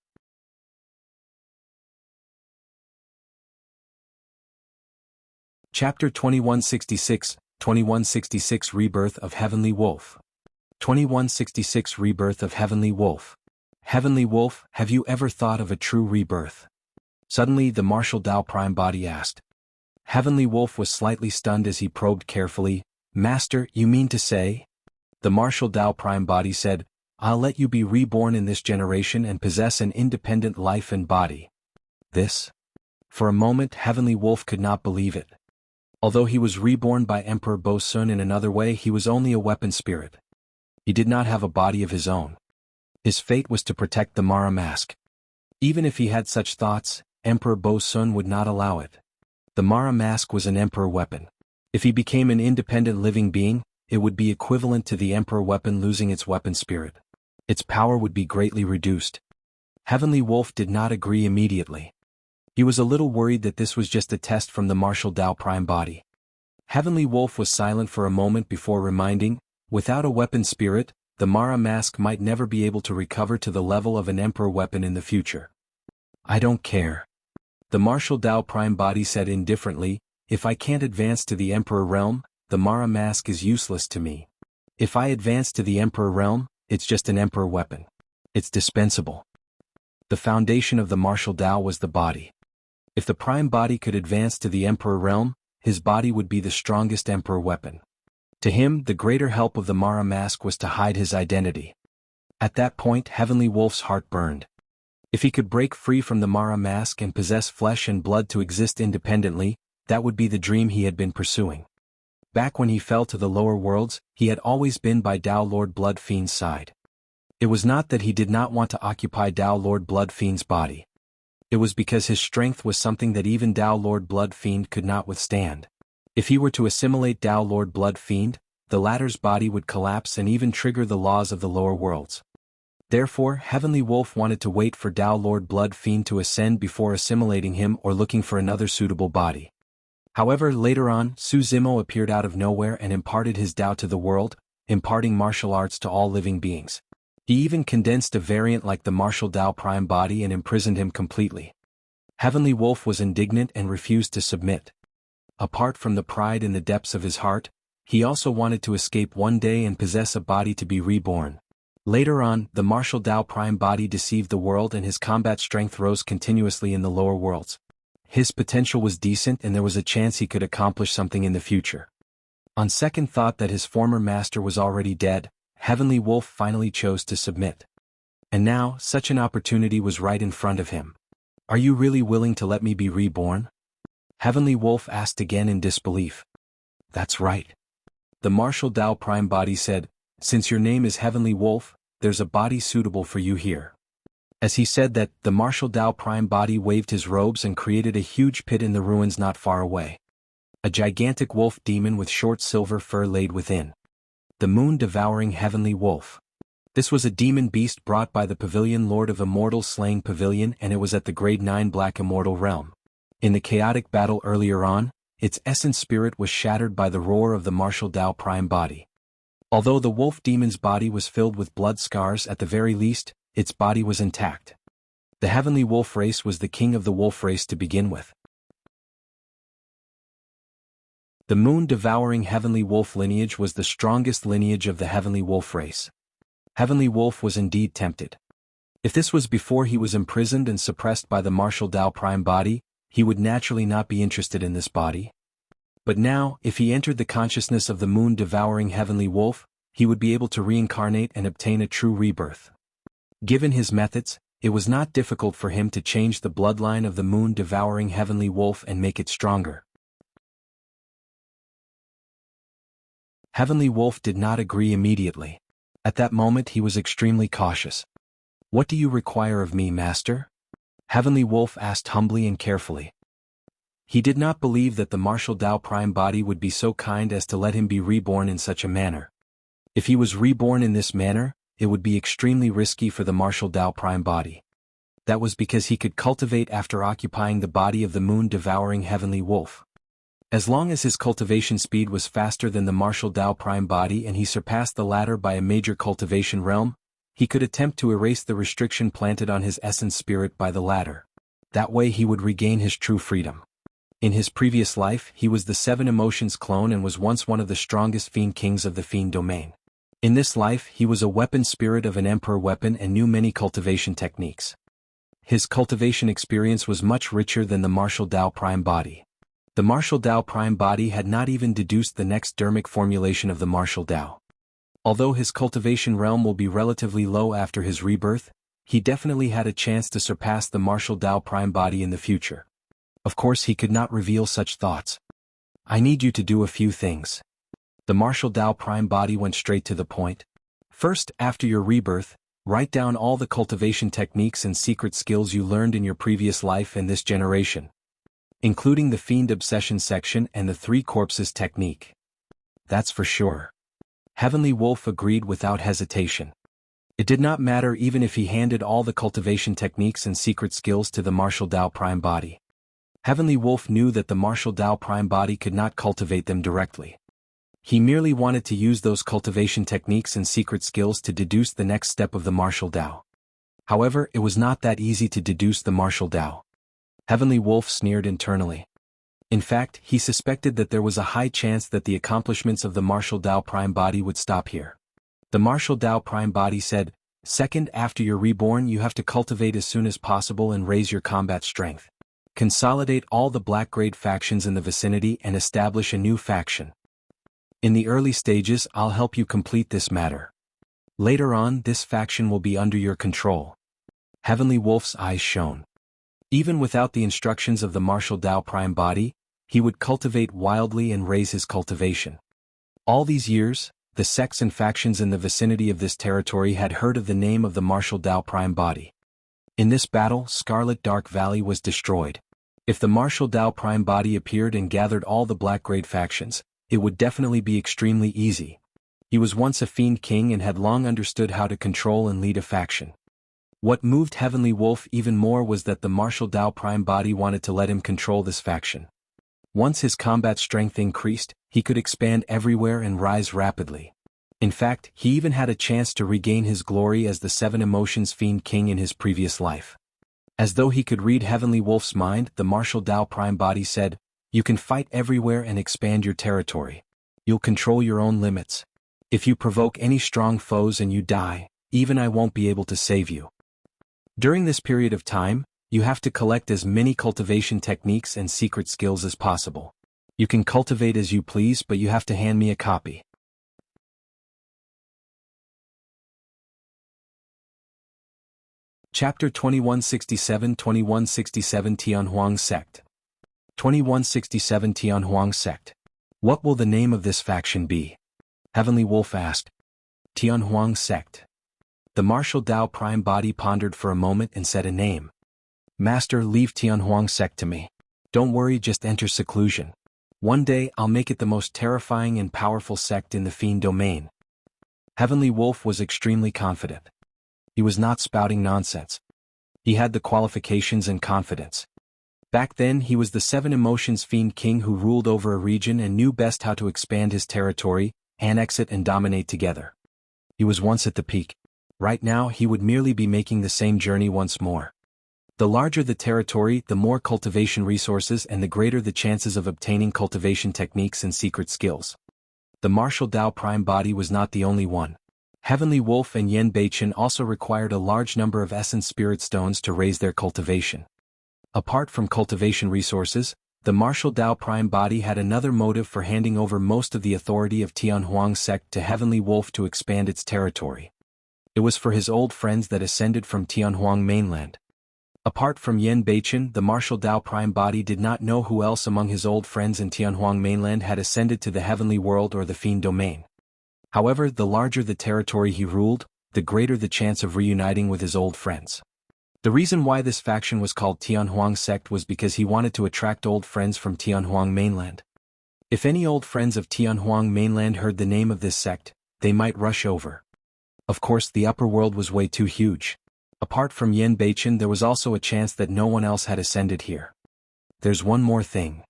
Chapter 2166, 2166 Rebirth of Heavenly Wolf. 2166 Rebirth of Heavenly Wolf. Heavenly Wolf, have you ever thought of a true rebirth? Suddenly the martial Tao Prime body asked. Heavenly Wolf was slightly stunned as he probed carefully. Master, you mean to say? The martial Tao Prime body said, I'll let you be reborn in this generation and possess an independent life and body. This? For a moment Heavenly Wolf could not believe it. Although he was reborn by Emperor Bosun in another way, he was only a weapon spirit. He did not have a body of his own. His fate was to protect the Mara mask. Even if he had such thoughts, Emperor Bosun would not allow it. The Mara mask was an emperor weapon. If he became an independent living being, it would be equivalent to the emperor weapon losing its weapon spirit. Its power would be greatly reduced. Heavenly Wolf did not agree immediately. He was a little worried that this was just a test from the martial Tao Prime body. Heavenly Wolf was silent for a moment before reminding, without a weapon spirit, the Mara mask might never be able to recover to the level of an emperor weapon in the future. I don't care. The martial Tao Prime body said indifferently, if I can't advance to the emperor realm, the Mara mask is useless to me. If I advance to the emperor realm, it's just an emperor weapon. It's dispensable. The foundation of the martial Tao was the body. If the prime body could advance to the emperor realm, his body would be the strongest emperor weapon. To him, the greater help of the Mara mask was to hide his identity. At that point, Heavenly Wolf's heart burned. If he could break free from the Mara mask and possess flesh and blood to exist independently, that would be the dream he had been pursuing. Back when he fell to the lower worlds, he had always been by Tao Lord Blood Fiend's side. It was not that he did not want to occupy Tao Lord Blood Fiend's body. It was because his strength was something that even Tao Lord Blood Fiend could not withstand. If he were to assimilate Tao Lord Blood Fiend, the latter's body would collapse and even trigger the laws of the lower worlds. Therefore, Heavenly Wolf wanted to wait for Tao Lord Blood Fiend to ascend before assimilating him or looking for another suitable body. However, later on, Su Zimo appeared out of nowhere and imparted his Tao to the world, imparting martial arts to all living beings. He even condensed a variant like the martial Tao Prime body and imprisoned him completely. Heavenly Wolf was indignant and refused to submit. Apart from the pride in the depths of his heart, he also wanted to escape one day and possess a body to be reborn. Later on, the martial Tao Prime body deceived the world and his combat strength rose continuously in the lower worlds. His potential was decent and there was a chance he could accomplish something in the future. On second thought that his former master was already dead, Heavenly Wolf finally chose to submit. And now, such an opportunity was right in front of him. Are you really willing to let me be reborn? Heavenly Wolf asked again in disbelief. That's right. The martial Tao Prime body said, since your name is Heavenly Wolf, there's a body suitable for you here. As he said that, the martial Tao Prime body waved his robes and created a huge pit in the ruins not far away. A gigantic wolf demon with short silver fur laid within. The moon-devouring Heavenly Wolf. This was a demon beast brought by the Pavilion Lord of Immortal Slaying Pavilion, and it was at the Grade 9 Black Immortal Realm. In the chaotic battle earlier on, its essence spirit was shattered by the roar of the martial Tao Prime body. Although the wolf demon's body was filled with blood scars, at the very least, its body was intact. The Heavenly Wolf race was the king of the wolf race to begin with. The moon-devouring Heavenly Wolf lineage was the strongest lineage of the Heavenly Wolf race. Heavenly Wolf was indeed tempted. If this was before he was imprisoned and suppressed by the martial Tao Prime body, he would naturally not be interested in this body. But now, if he entered the consciousness of the moon-devouring Heavenly Wolf, he would be able to reincarnate and obtain a true rebirth. Given his methods, it was not difficult for him to change the bloodline of the moon-devouring Heavenly Wolf and make it stronger. Heavenly Wolf did not agree immediately. At that moment he was extremely cautious. What do you require of me, Master? Heavenly Wolf asked humbly and carefully. He did not believe that the martial Tao Prime body would be so kind as to let him be reborn in such a manner. If he was reborn in this manner, it would be extremely risky for the martial Tao Prime body. That was because he could cultivate after occupying the body of the moon-devouring Heavenly Wolf. As long as his cultivation speed was faster than the martial Tao Prime body and he surpassed the latter by a major cultivation realm, he could attempt to erase the restriction planted on his essence spirit by the latter. That way he would regain his true freedom. In his previous life, he was the Seven Emotions clone and was once one of the strongest Fiend Kings of the Fiend domain. In this life, he was a weapon spirit of an Emperor weapon and knew many cultivation techniques. His cultivation experience was much richer than the martial Tao Prime body. The martial Tao Prime body had not even deduced the next dermic formulation of the martial Tao. Although his cultivation realm will be relatively low after his rebirth, he definitely had a chance to surpass the martial Tao prime body in the future. Of course he could not reveal such thoughts. I need you to do a few things. The martial Tao prime body went straight to the point. First, after your rebirth, write down all the cultivation techniques and secret skills you learned in your previous life and this generation, including the Fiend Obsession section and the Three Corpses technique. That's for sure. Heavenly Wolf agreed without hesitation. It did not matter even if he handed all the cultivation techniques and secret skills to the martial Tao prime body. Heavenly Wolf knew that the martial Tao prime body could not cultivate them directly. He merely wanted to use those cultivation techniques and secret skills to deduce the next step of the martial Tao. However, it was not that easy to deduce the martial Tao. Heavenly Wolf sneered internally. In fact, he suspected that there was a high chance that the accomplishments of the martial Tao prime body would stop here. The martial Tao prime body said, "Second, after you're reborn you have to cultivate as soon as possible and raise your combat strength. Consolidate all the black-grade factions in the vicinity and establish a new faction. In the early stages I'll help you complete this matter. Later on this faction will be under your control." Heavenly Wolf's eyes shone. Even without the instructions of the martial Tao prime body, he would cultivate wildly and raise his cultivation. All these years, the sects and factions in the vicinity of this territory had heard of the name of the martial Tao prime body. In this battle, Scarlet Dark Valley was destroyed. If the martial Tao prime body appeared and gathered all the black-grade factions, it would definitely be extremely easy. He was once a Fiend King and had long understood how to control and lead a faction. What moved Heavenly Wolf even more was that the martial Tao prime body wanted to let him control this faction. Once his combat strength increased, he could expand everywhere and rise rapidly. In fact, he even had a chance to regain his glory as the Seven Emotions Fiend King in his previous life. As though he could read Heavenly Wolf's mind, the martial Tao prime body said, "You can fight everywhere and expand your territory. You'll control your own limits. If you provoke any strong foes and you die, even I won't be able to save you. During this period of time, you have to collect as many cultivation techniques and secret skills as possible. You can cultivate as you please, but you have to hand me a copy." Chapter 2167 Tianhuang Sect. 2167 Tianhuang Sect. What will the name of this faction be? Heavenly Wolf asked. Tianhuang Sect. The martial Tao prime body pondered for a moment and said a name. "Master, leave Tianhuang Sect to me. Don't worry, just enter seclusion. One day I'll make it the most terrifying and powerful sect in the Fiend domain." Heavenly Wolf was extremely confident. He was not spouting nonsense. He had the qualifications and confidence. Back then he was the Seven Emotions Fiend King who ruled over a region and knew best how to expand his territory, annex it and dominate together. He was once at the peak. Right now he would merely be making the same journey once more. The larger the territory, the more cultivation resources and the greater the chances of obtaining cultivation techniques and secret skills. The martial Tao prime body was not the only one. Heavenly Wolf and Yen Beichen also required a large number of essence spirit stones to raise their cultivation. Apart from cultivation resources, the martial Tao prime body had another motive for handing over most of the authority of Tianhuang Sect to Heavenly Wolf to expand its territory. It was for his old friends that ascended from Tianhuang mainland. Apart from Yen Beichen, the martial Tao prime body did not know who else among his old friends in Tianhuang mainland had ascended to the heavenly world or the Fiend domain. However, the larger the territory he ruled, the greater the chance of reuniting with his old friends. The reason why this faction was called Tianhuang Sect was because he wanted to attract old friends from Tianhuang mainland. If any old friends of Tianhuang mainland heard the name of this sect, they might rush over. Of course, the upper world was way too huge. Apart from Yen Beichen, there was also a chance that no one else had ascended here. There's one more thing.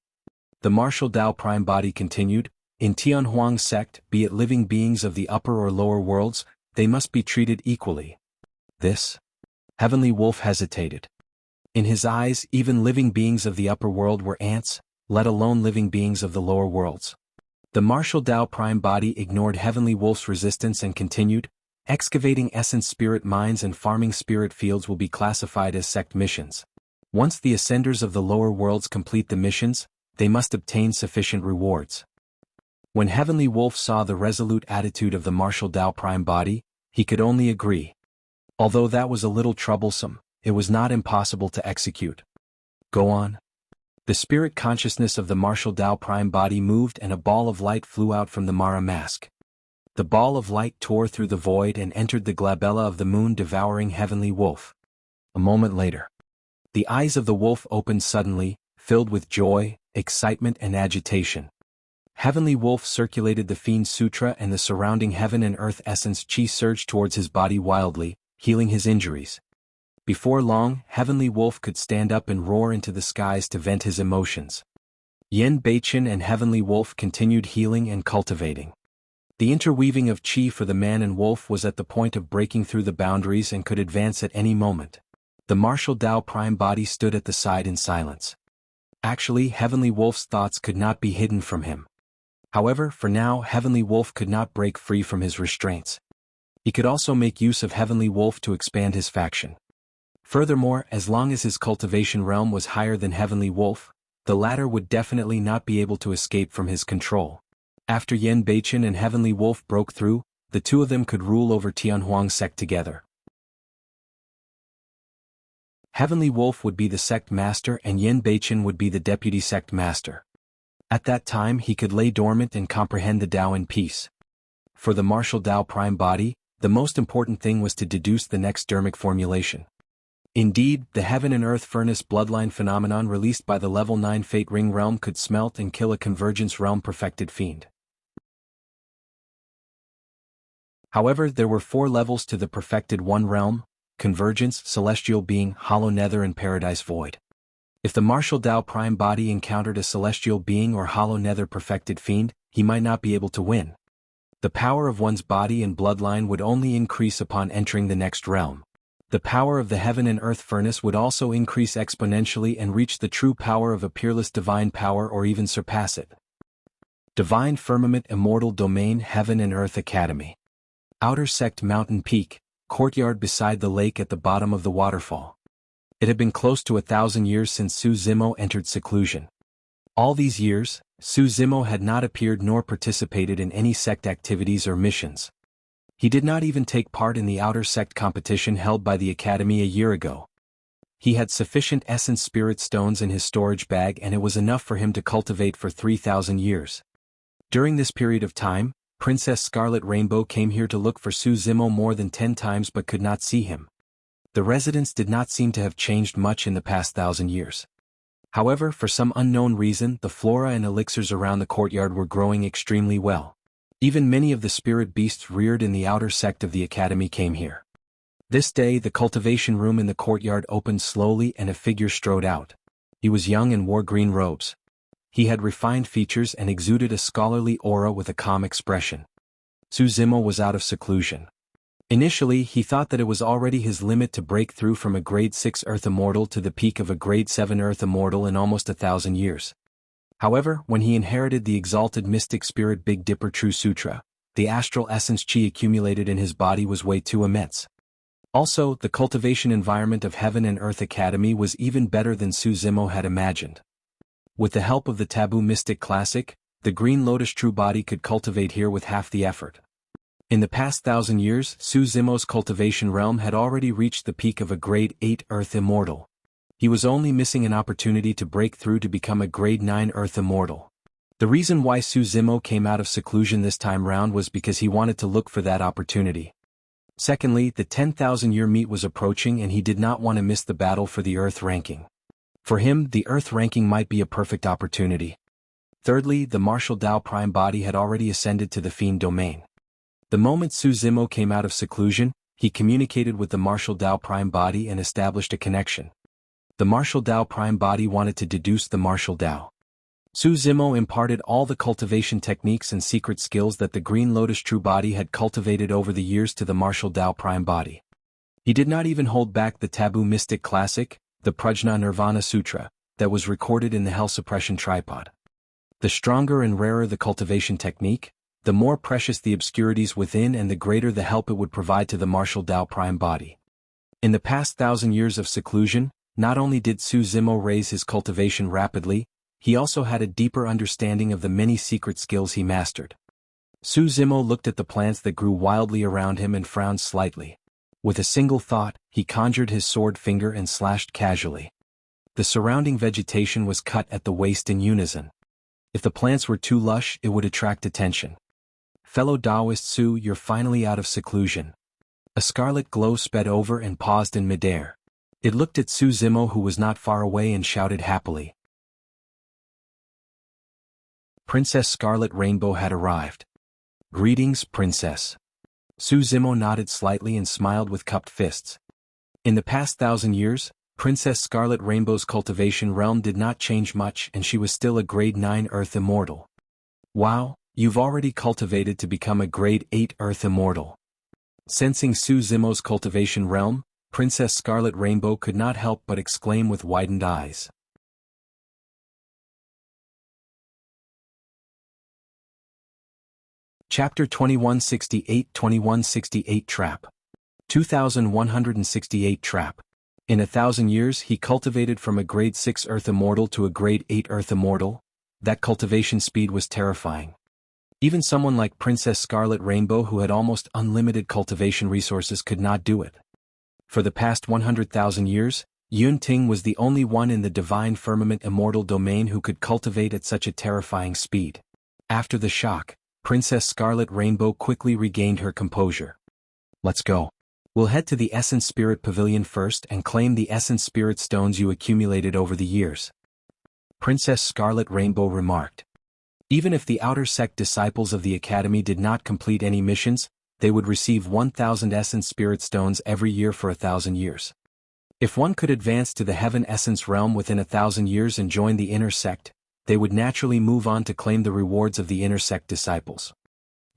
The martial Tao prime body continued, in Tianhuang Sect, be it living beings of the upper or lower worlds, they must be treated equally. This? Heavenly Wolf hesitated. In his eyes, even living beings of the upper world were ants, let alone living beings of the lower worlds. The martial Tao prime body ignored Heavenly Wolf's resistance and continued, excavating essence spirit mines and farming spirit fields will be classified as sect missions. Once the ascenders of the lower worlds complete the missions, they must obtain sufficient rewards. When Heavenly Wolf saw the resolute attitude of the martial Tao Prime Body, he could only agree. Although that was a little troublesome, it was not impossible to execute. Go on. The spirit consciousness of the martial Tao Prime Body moved and a ball of light flew out from the Mara mask. The ball of light tore through the void and entered the glabella of the moon, devouring Heavenly Wolf. A moment later, the eyes of the wolf opened suddenly, filled with joy, excitement and agitation. Heavenly Wolf circulated the Fiend Sutra and the surrounding heaven and earth essence chi surged towards his body wildly, healing his injuries. Before long, Heavenly Wolf could stand up and roar into the skies to vent his emotions. Yen Beichen and Heavenly Wolf continued healing and cultivating. The interweaving of chi for the man and wolf was at the point of breaking through the boundaries and could advance at any moment. The martial Tao Prime Body stood at the side in silence. Actually, Heavenly Wolf's thoughts could not be hidden from him. However, for now, Heavenly Wolf could not break free from his restraints. He could also make use of Heavenly Wolf to expand his faction. Furthermore, as long as his cultivation realm was higher than Heavenly Wolf, the latter would definitely not be able to escape from his control. After Yen Beichen and Heavenly Wolf broke through, the two of them could rule over Tianhuang Sect together. Heavenly Wolf would be the Sect Master and Yen Beichen would be the Deputy Sect Master. At that time he could lay dormant and comprehend the Tao in peace. For the martial Tao Prime Body, the most important thing was to deduce the next dermic formulation. Indeed, the Heaven and Earth Furnace bloodline phenomenon released by the Level 9 Fate Ring realm could smelt and kill a Convergence realm perfected fiend. However, there were 4 levels to the perfected 1 realm: Convergence, Celestial Being, Hollow Nether and Paradise Void. If the martial Tao Prime Body encountered a Celestial Being or Hollow Nether perfected fiend, he might not be able to win. The power of one's body and bloodline would only increase upon entering the next realm. The power of the Heaven and Earth Furnace would also increase exponentially and reach the true power of a Peerless Divine Power or even surpass it. Divine Firmament Immortal Domain Heaven and Earth Academy. Outer Sect Mountain Peak, courtyard beside the lake at the bottom of the waterfall. It had been close to 1,000 years since Su Zimo entered seclusion. All these years, Su Zimo had not appeared nor participated in any sect activities or missions. He did not even take part in the outer sect competition held by the academy a year ago. He had sufficient essence spirit stones in his storage bag and it was enough for him to cultivate for 3,000 years. During this period of time, Princess Scarlet Rainbow came here to look for Su Zimo more than 10 times but could not see him. The residents did not seem to have changed much in the past 1,000 years. However, for some unknown reason, the flora and elixirs around the courtyard were growing extremely well. Even many of the spirit beasts reared in the outer sect of the academy came here. This day the cultivation room in the courtyard opened slowly and a figure strode out. He was young and wore green robes. He had refined features and exuded a scholarly aura with a calm expression. Su Zimo was out of seclusion. Initially he thought that it was already his limit to break through from a grade 6 Earth Immortal to the peak of a grade 7 Earth Immortal in almost 1,000 years. However, when he inherited the exalted mystic spirit Big Dipper True Sutra, the astral essence chi accumulated in his body was way too immense. Also, the cultivation environment of Heaven and Earth Academy was even better than Su Zimo had imagined. With the help of the Taboo Mystic Classic, the Green Lotus True Body could cultivate here with half the effort. In the past 1,000 years, Su Zimo's cultivation realm had already reached the peak of a grade 8 Earth Immortal. He was only missing an opportunity to break through to become a grade 9 Earth Immortal. The reason why Su Zimo came out of seclusion this time round was because he wanted to look for that opportunity. Secondly, the 10,000-year meet was approaching and he did not want to miss the battle for the Earth ranking. For him, the Earth ranking might be a perfect opportunity. Thirdly, the martial Tao Prime Body had already ascended to the Fiend domain. The moment Su Zimo came out of seclusion, he communicated with the martial Tao Prime Body and established a connection. The martial Tao Prime Body wanted to deduce the martial Tao. Su Zimo imparted all the cultivation techniques and secret skills that the Green Lotus True Body had cultivated over the years to the martial Tao Prime Body. He did not even hold back the Taboo Mystic Classic, the Prajna Nirvana Sutra, that was recorded in the Hell Suppression Tripod. The stronger and rarer the cultivation technique, the more precious the obscurities within and the greater the help it would provide to the martial Tao Prime Body. In the past 1,000 years of seclusion, not only did Su Zimo raise his cultivation rapidly, he also had a deeper understanding of the many secret skills he mastered. Su Zimo looked at the plants that grew wildly around him and frowned slightly. With a single thought, he conjured his sword finger and slashed casually. The surrounding vegetation was cut at the waist in unison. If the plants were too lush, it would attract attention. Fellow Taoist Su, you're finally out of seclusion. A scarlet glow sped over and paused in midair. It looked at Su Zimo, who was not far away, and shouted happily. Princess Scarlet Rainbow had arrived. Greetings, Princess. Su Zimo nodded slightly and smiled with cupped fists. In the past 1,000 years, Princess Scarlet Rainbow's cultivation realm did not change much, and she was still a grade 9 Earth Immortal. Wow, you've already cultivated to become a grade 8 Earth Immortal. Sensing Su Zimo's cultivation realm, Princess Scarlet Rainbow could not help but exclaim with widened eyes. Chapter 2168 Trap. 2168 Trap. In 1,000 years he cultivated from a grade 6 Earth Immortal to a grade 8 Earth Immortal. That cultivation speed was terrifying. Even someone like Princess Scarlet Rainbow, who had almost unlimited cultivation resources, could not do it. For the past 100,000 years, Yun Ting was the only one in the Divine Firmament Immortal domain who could cultivate at such a terrifying speed. After the shock, Princess Scarlet Rainbow quickly regained her composure. Let's go. We'll head to the Essence Spirit Pavilion first and claim the Essence Spirit Stones you accumulated over the years. Princess Scarlet Rainbow remarked. Even if the Outer Sect disciples of the Academy did not complete any missions, they would receive 1,000 Essence Spirit Stones every year for 1,000 years. If one could advance to the Heaven Essence realm within 1,000 years and join the Inner Sect, they would naturally move on to claim the rewards of the Inner Sect disciples.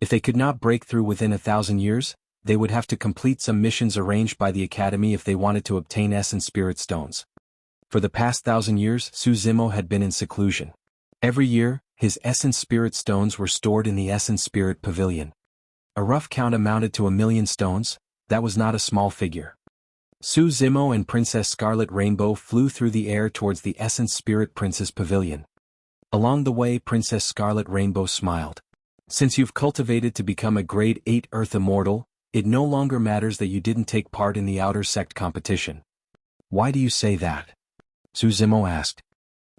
If they could not break through within 1,000 years, they would have to complete some missions arranged by the Academy if they wanted to obtain Essence Spirit Stones. For the past 1,000 years, Su Zimo had been in seclusion. Every year, his Essence Spirit Stones were stored in the Essence Spirit Pavilion. A rough count amounted to 1,000,000 stones. That was not a small figure. Su Zimo and Princess Scarlet Rainbow flew through the air towards the Essence Spirit Princess Pavilion. Along the way, Princess Scarlet Rainbow smiled. Since you've cultivated to become a grade 8 Earth Immortal, it no longer matters that you didn't take part in the Outer Sect competition. Why do you say that? Su Zimo asked.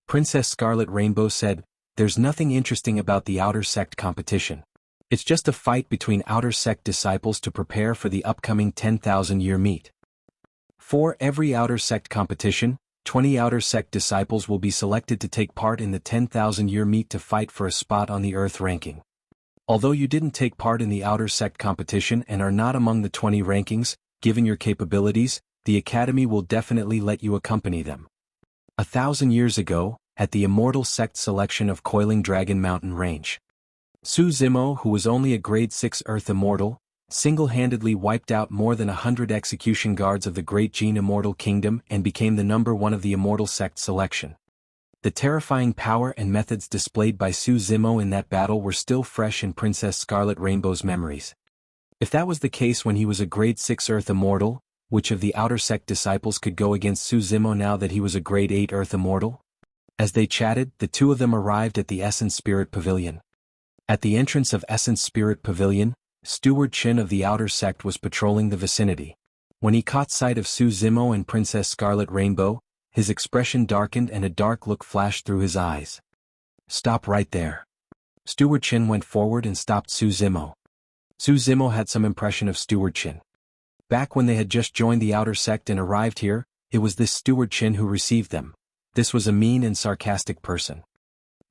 Princess Scarlet Rainbow said, there's nothing interesting about the Outer Sect competition. It's just a fight between Outer Sect disciples to prepare for the upcoming 10,000-year meet. For every Outer Sect competition, 20 Outer Sect disciples will be selected to take part in the 10,000-year meet to fight for a spot on the Earth ranking. Although you didn't take part in the Outer Sect competition and are not among the 20 rankings, given your capabilities, the Academy will definitely let you accompany them. 1,000 years ago, at the Immortal Sect selection of Coiling Dragon Mountain Range, Su Zimo, who was only a grade 6 Earth Immortal, single-handedly wiped out more than 100 execution guards of the Great Jin Immortal Kingdom and became the number 1 of the Immortal Sect selection. The terrifying power and methods displayed by Su Zimo in that battle were still fresh in Princess Scarlet Rainbow's memories. If that was the case when he was a grade 6 Earth Immortal, which of the Outer Sect disciples could go against Su Zimo now that he was a grade 8 Earth Immortal? As they chatted, the two of them arrived at the Essence Spirit Pavilion. At the entrance of Essence Spirit Pavilion, Steward Qin of the Outer Sect was patrolling the vicinity. When he caught sight of Su Zimo and Princess Scarlet Rainbow, his expression darkened and a dark look flashed through his eyes. Stop right there. Steward Qin went forward and stopped Su Zimo. Su Zimo had some impression of Steward Qin. Back when they had just joined the Outer Sect and arrived here, it was this Steward Qin who received them. This was a mean and sarcastic person.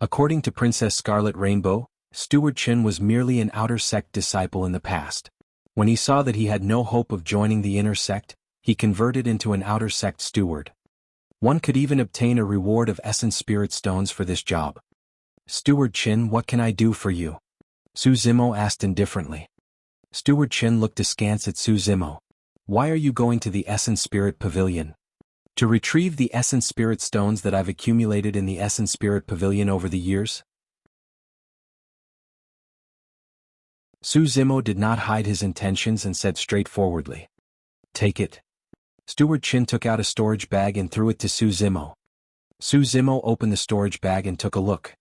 According to Princess Scarlet Rainbow, Steward Qin was merely an Outer Sect disciple in the past. When he saw that he had no hope of joining the Inner Sect, he converted into an Outer Sect steward. One could even obtain a reward of Essence Spirit Stones for this job. Steward Qin, what can I do for you? Su Zimo asked indifferently. Steward Qin looked askance at Su Zimo. Why are you going to the Essence Spirit Pavilion? To retrieve the Essence Spirit Stones that I've accumulated in the Essence Spirit Pavilion over the years? Su Zimo did not hide his intentions and said straightforwardly. Take it. Steward Qin took out a storage bag and threw it to Su Zimo. Su Zimo opened the storage bag and took a look.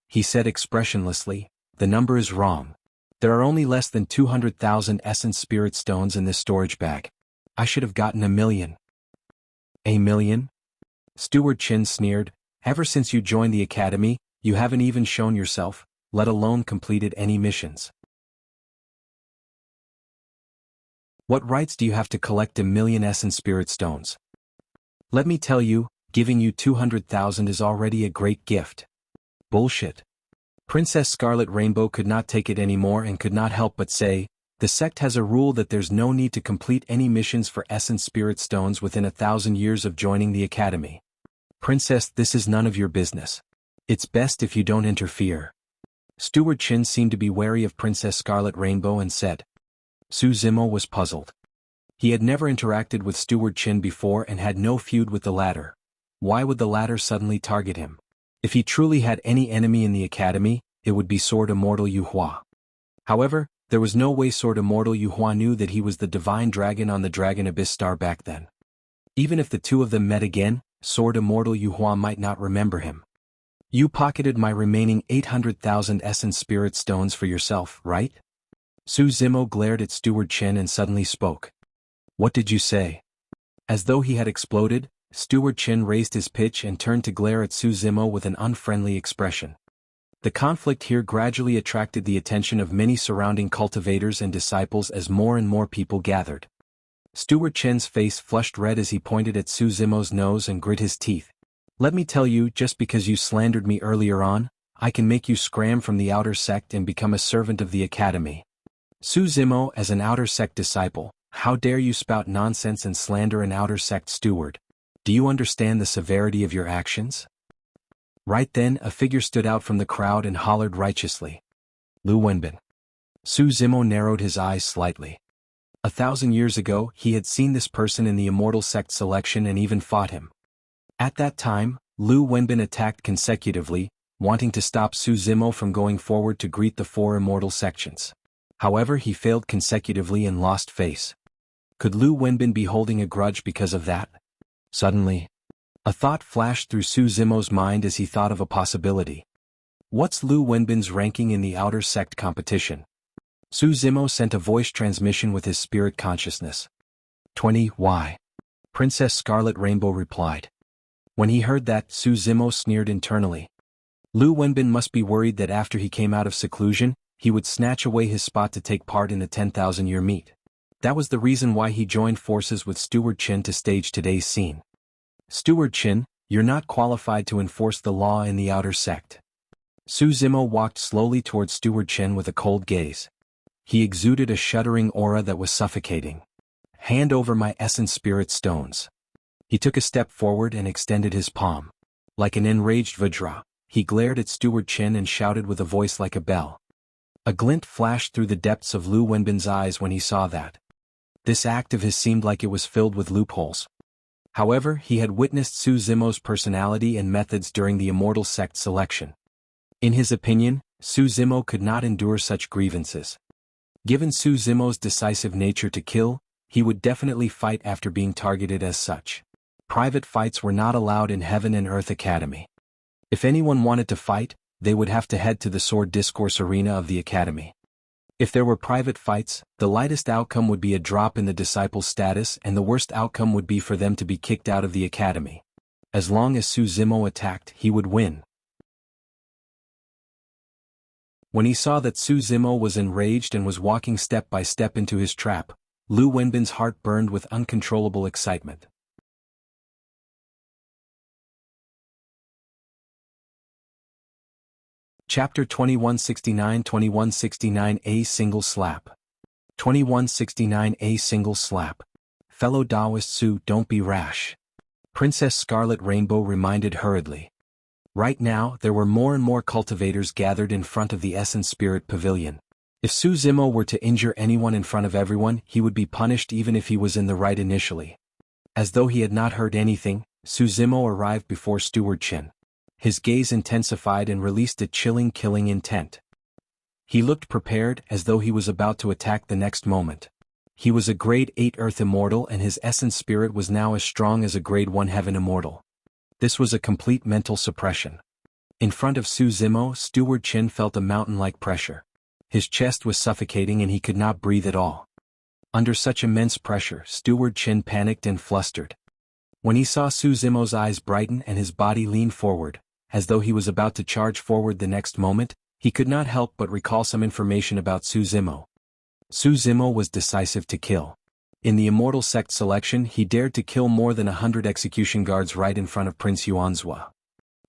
He said expressionlessly, "The number is wrong. There are only less than 200,000 essence spirit stones in this storage bag. I should have gotten 1,000,000. A million? Steward Qin sneered. Ever since you joined the academy, you haven't even shown yourself, let alone completed any missions. What rights do you have to collect 1,000,000 essence spirit stones? Let me tell you, giving you 200,000 is already a great gift." Bullshit. Princess Scarlet Rainbow could not take it anymore and could not help but say, "The sect has a rule that there's no need to complete any missions for essence spirit stones within 1,000 years of joining the academy. Princess, this is none of your business. It's best if you don't interfere." Steward Qin seemed to be wary of Princess Scarlet Rainbow and said. Su Zimo was puzzled. He had never interacted with Steward Qin before and had no feud with the latter. Why would the latter suddenly target him? If he truly had any enemy in the academy, it would be Sword Immortal Yuhua. However, there was no way Sword Immortal Yuhua knew that he was the divine dragon on the Dragon Abyss star back then. Even if the two of them met again, Sword Immortal Yuhua might not remember him. "You pocketed my remaining 800,000 essence spirit stones for yourself, right?" Su Zimo glared at Steward Qin and suddenly spoke. "What did you say?" As though he had exploded, Steward Qin raised his pitch and turned to glare at Su Zimo with an unfriendly expression. The conflict here gradually attracted the attention of many surrounding cultivators and disciples as more and more people gathered. Steward Qin's face flushed red as he pointed at Su Zimo's nose and grit his teeth. "Let me tell you, just because you slandered me earlier on, I can make you scram from the outer sect and become a servant of the academy. Su Zimo, as an outer sect disciple, how dare you spout nonsense and slander an outer sect steward? Do you understand the severity of your actions?" Right then, a figure stood out from the crowd and hollered righteously. "Lu Wenbin." Su Zimo narrowed his eyes slightly. 1,000 years ago, he had seen this person in the Immortal Sect selection and even fought him. At that time, Lu Wenbin attacked consecutively, wanting to stop Su Zimo from going forward to greet the 4 immortal sections. However, he failed consecutively and lost face. Could Lu Wenbin be holding a grudge because of that? Suddenly, a thought flashed through Su Zimo's mind as he thought of a possibility. What's Lu Wenbin's ranking in the outer sect competition? Su Zimo sent a voice transmission with his spirit consciousness. 20 why? Princess Scarlet Rainbow replied. When he heard that, Su Zimo sneered internally. Lu Wenbin must be worried that after he came out of seclusion, he would snatch away his spot to take part in the 10,000-year meet. That was the reason why he joined forces with Steward Qin to stage today's scene. "Steward Qin, you're not qualified to enforce the law in the outer sect." Su Zimo walked slowly towards Steward Qin with a cold gaze. He exuded a shuddering aura that was suffocating. "Hand over my essence spirit stones." He took a step forward and extended his palm. Like an enraged Vajra, he glared at Steward Qin and shouted with a voice like a bell. A glint flashed through the depths of Lu Wenbin's eyes when he saw that. This act of his seemed like it was filled with loopholes. However, he had witnessed Su Zimo's personality and methods during the Immortal Sect selection. In his opinion, Su Zimo could not endure such grievances. Given Su Zimo's decisive nature to kill, he would definitely fight after being targeted as such. Private fights were not allowed in Heaven and Earth Academy. If anyone wanted to fight, they would have to head to the Sword Discourse arena of the Academy. If there were private fights, the lightest outcome would be a drop in the disciple's status and the worst outcome would be for them to be kicked out of the Academy. As long as Su Zimo attacked, he would win. When he saw that Su Zimo was enraged and was walking step by step into his trap, Lu Wenbin's heart burned with uncontrollable excitement. Chapter 2169 A Single Slap. 2169 A Single Slap. Fellow Taoist Su, don't be rash. Princess Scarlet Rainbow reminded hurriedly. Right now, there were more and more cultivators gathered in front of the Essence Spirit Pavilion. If Su Zimo were to injure anyone in front of everyone, he would be punished even if he was in the right initially. As though he had not heard anything, Su Zimo arrived before Steward Qin. His gaze intensified and released a chilling killing intent. He looked prepared as though he was about to attack the next moment. He was a grade 8 Earth Immortal and his essence spirit was now as strong as a grade 1 Heaven Immortal. This was a complete mental suppression. In front of Su Zimo, Steward Qin felt a mountain-like pressure. His chest was suffocating and he could not breathe at all. Under such immense pressure, Steward Qin panicked and flustered. When he saw Su Zimo's eyes brighten and his body lean forward, as though he was about to charge forward the next moment, he could not help but recall some information about Su Zimo. Su Zimo was decisive to kill. In the Immortal Sect selection, he dared to kill more than 100 execution guards right in front of Prince Yuanzhua.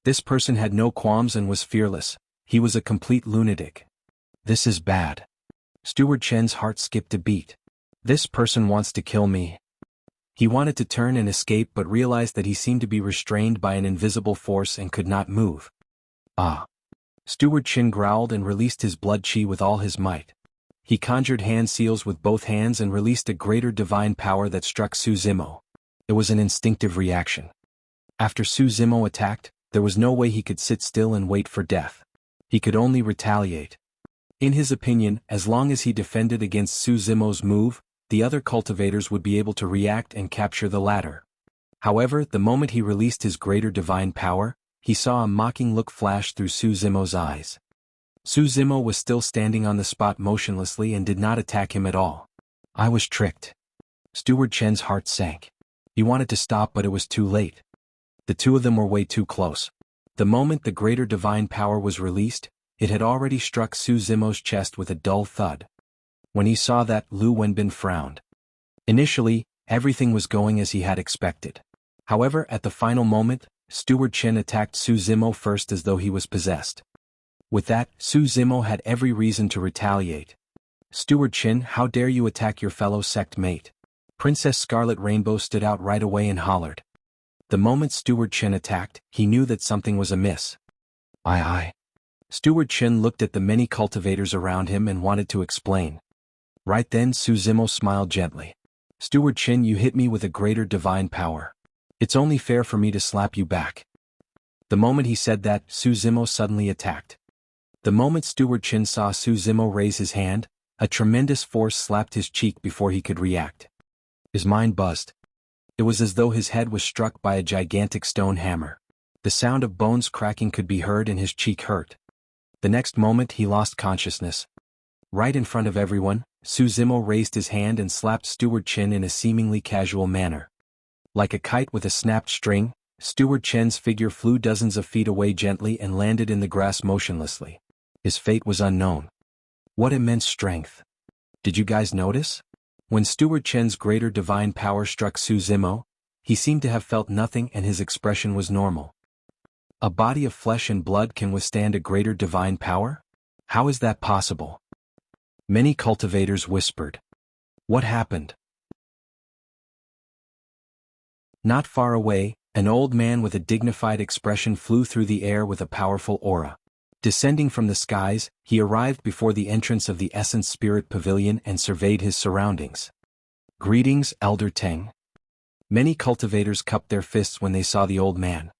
This person had no qualms and was fearless. He was a complete lunatic. This is bad. Steward Chen's heart skipped a beat. This person wants to kill me. He wanted to turn and escape but realized that he seemed to be restrained by an invisible force and could not move. Ah! Steward Qin growled and released his blood chi with all his might. He conjured hand seals with both hands and released a greater divine power that struck Su Zimo. It was an instinctive reaction. After Su Zimo attacked, there was no way he could sit still and wait for death. He could only retaliate. In his opinion, as long as he defended against Su Zimo's move, the other cultivators would be able to react and capture the latter. However, the moment he released his greater divine power, he saw a mocking look flash through Su Zimo's eyes. Su Zimo was still standing on the spot motionlessly and did not attack him at all. I was tricked. Steward Chen's heart sank. He wanted to stop but it was too late. The two of them were way too close. The moment the greater divine power was released, it had already struck Su Zimo's chest with a dull thud. When he saw that, Lu Wenbin frowned. Initially, everything was going as he had expected. However, at the final moment, Steward Chen attacked Su Zimo first as though he was possessed. With that, Su Zimo had every reason to retaliate. Steward Qin, how dare you attack your fellow sect mate? Princess Scarlet Rainbow stood out right away and hollered. The moment Steward Qin attacked, he knew that something was amiss. Aye. Steward Qin looked at the many cultivators around him and wanted to explain. Right then Su Zimo smiled gently. Steward Qin, you hit me with a greater divine power. It's only fair for me to slap you back. The moment he said that, Su Zimo suddenly attacked. The moment Steward Qin saw Su Zimo raise his hand, a tremendous force slapped his cheek before he could react. His mind buzzed. It was as though his head was struck by a gigantic stone hammer. The sound of bones cracking could be heard and his cheek hurt. The next moment he lost consciousness. Right in front of everyone, Su Zimo raised his hand and slapped Steward Qin in a seemingly casual manner. Like a kite with a snapped string, Steward Chen's figure flew dozens of feet away gently and landed in the grass motionlessly. His fate was unknown. What immense strength! Did you guys notice? When Steward Chen's greater divine power struck Su Zimo, he seemed to have felt nothing and his expression was normal. A body of flesh and blood can withstand a greater divine power? How is that possible? Many cultivators whispered. What happened? Not far away, an old man with a dignified expression flew through the air with a powerful aura. Descending from the skies, he arrived before the entrance of the Essence Spirit Pavilion and surveyed his surroundings. Greetings, Elder Teng. Many cultivators cupped their fists when they saw the old man.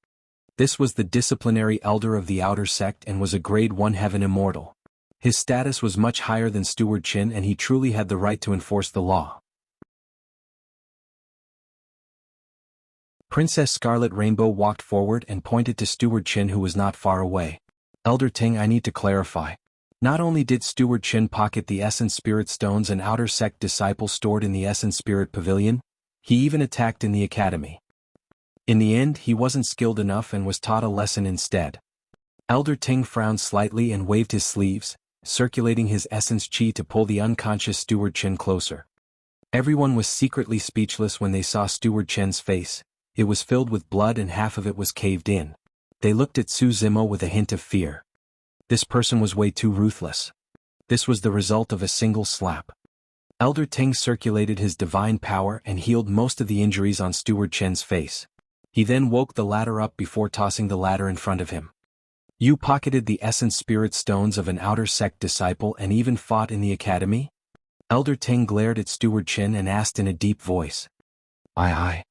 This was the disciplinary elder of the Outer Sect and was a Grade 1 Heaven Immortal. His status was much higher than Steward Qin and he truly had the right to enforce the law. Princess Scarlet Rainbow walked forward and pointed to Steward Qin who was not far away. Elder Ting, I need to clarify. Not only did Steward Qin pocket the Essence Spirit Stones and Outer Sect disciples stored in the Essence Spirit Pavilion, he even attacked in the academy. In the end, he wasn't skilled enough and was taught a lesson instead. Elder Ting frowned slightly and waved his sleeves, circulating his essence chi to pull the unconscious Steward Qin closer. Everyone was secretly speechless when they saw Steward Qin's face. It was filled with blood and half of it was caved in. They looked at Su Zimo with a hint of fear. This person was way too ruthless. This was the result of a single slap. Elder Ting circulated his divine power and healed most of the injuries on Steward Qin's face. He then woke the latter up before tossing the ladder in front of him. You pocketed the Essence Spirit Stones of an Outer Sect disciple and even fought in the academy? Elder Ting glared at Steward Qin and asked in a deep voice. Aye.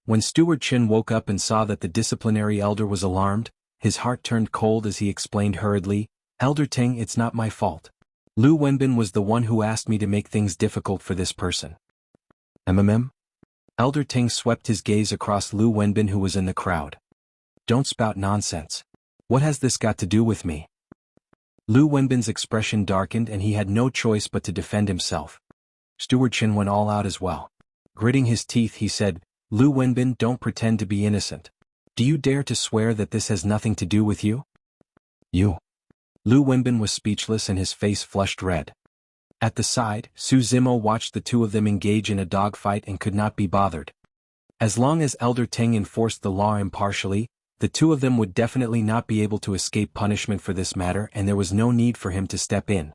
When Steward Qin woke up and saw that the disciplinary elder was alarmed, his heart turned cold as he explained hurriedly, Elder Ting, it's not my fault. Lu Wenbin was the one who asked me to make things difficult for this person. MMM? Elder Ting swept his gaze across Lu Wenbin who was in the crowd. Don't spout nonsense. What has this got to do with me? Lu Wenbin's expression darkened and he had no choice but to defend himself. Steward Qin went all out as well. Gritting his teeth he said, Lu Wenbin, don't pretend to be innocent. Do you dare to swear that this has nothing to do with you? You. Lu Wenbin was speechless and his face flushed red. At the side, Su Zimo watched the two of them engage in a dogfight and could not be bothered. As long as Elder Teng enforced the law impartially, the two of them would definitely not be able to escape punishment for this matter, and there was no need for him to step in.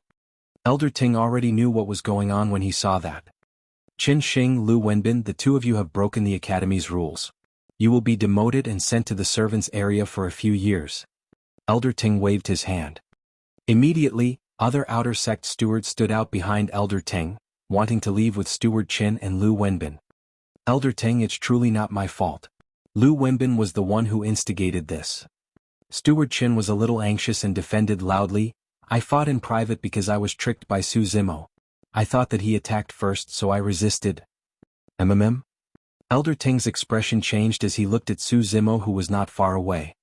Elder Teng already knew what was going on when he saw that. Qin Shing, Lu Wenbin, the two of you have broken the Academy's rules. You will be demoted and sent to the servants' area for a few years. Elder Teng waved his hand. Immediately, other outer sect stewards stood out behind Elder Teng, wanting to leave with Steward Qin and Lu Wenbin. Elder Teng, it's truly not my fault. Lu Wenbin was the one who instigated this. Steward Qin was a little anxious and defended loudly, I fought in private because I was tricked by Su Zimo. I thought that he attacked first, so I resisted. MMM? Elder Teng's expression changed as he looked at Su Zimo, who was not far away.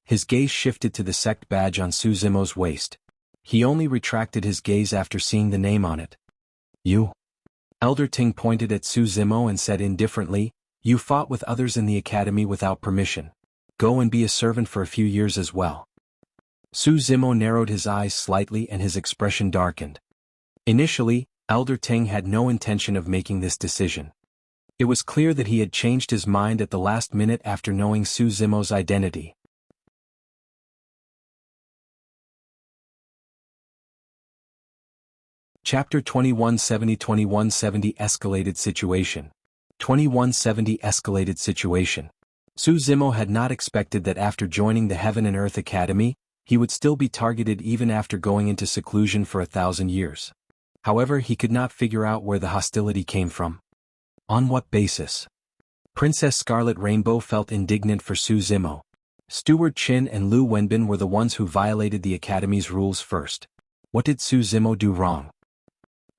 His gaze shifted to the sect badge on Su Zimo's waist. He only retracted his gaze after seeing the name on it. You? Elder Teng pointed at Su Zimo and said indifferently, you fought with others in the academy without permission. Go and be a servant for a few years as well. Su Zimo narrowed his eyes slightly and his expression darkened. Initially, Elder Teng had no intention of making this decision. It was clear that he had changed his mind at the last minute after knowing Su Zimo's identity. Chapter 2170 Escalated Situation. 2170 Escalated Situation. Su Zimo had not expected that after joining the Heaven and Earth Academy, he would still be targeted even after going into seclusion for 1,000 years. However, he could not figure out where the hostility came from. On what basis? Princess Scarlet Rainbow felt indignant for Su Zimo. Steward Qin and Lu Wenbin were the ones who violated the Academy's rules first. What did Su Zimo do wrong?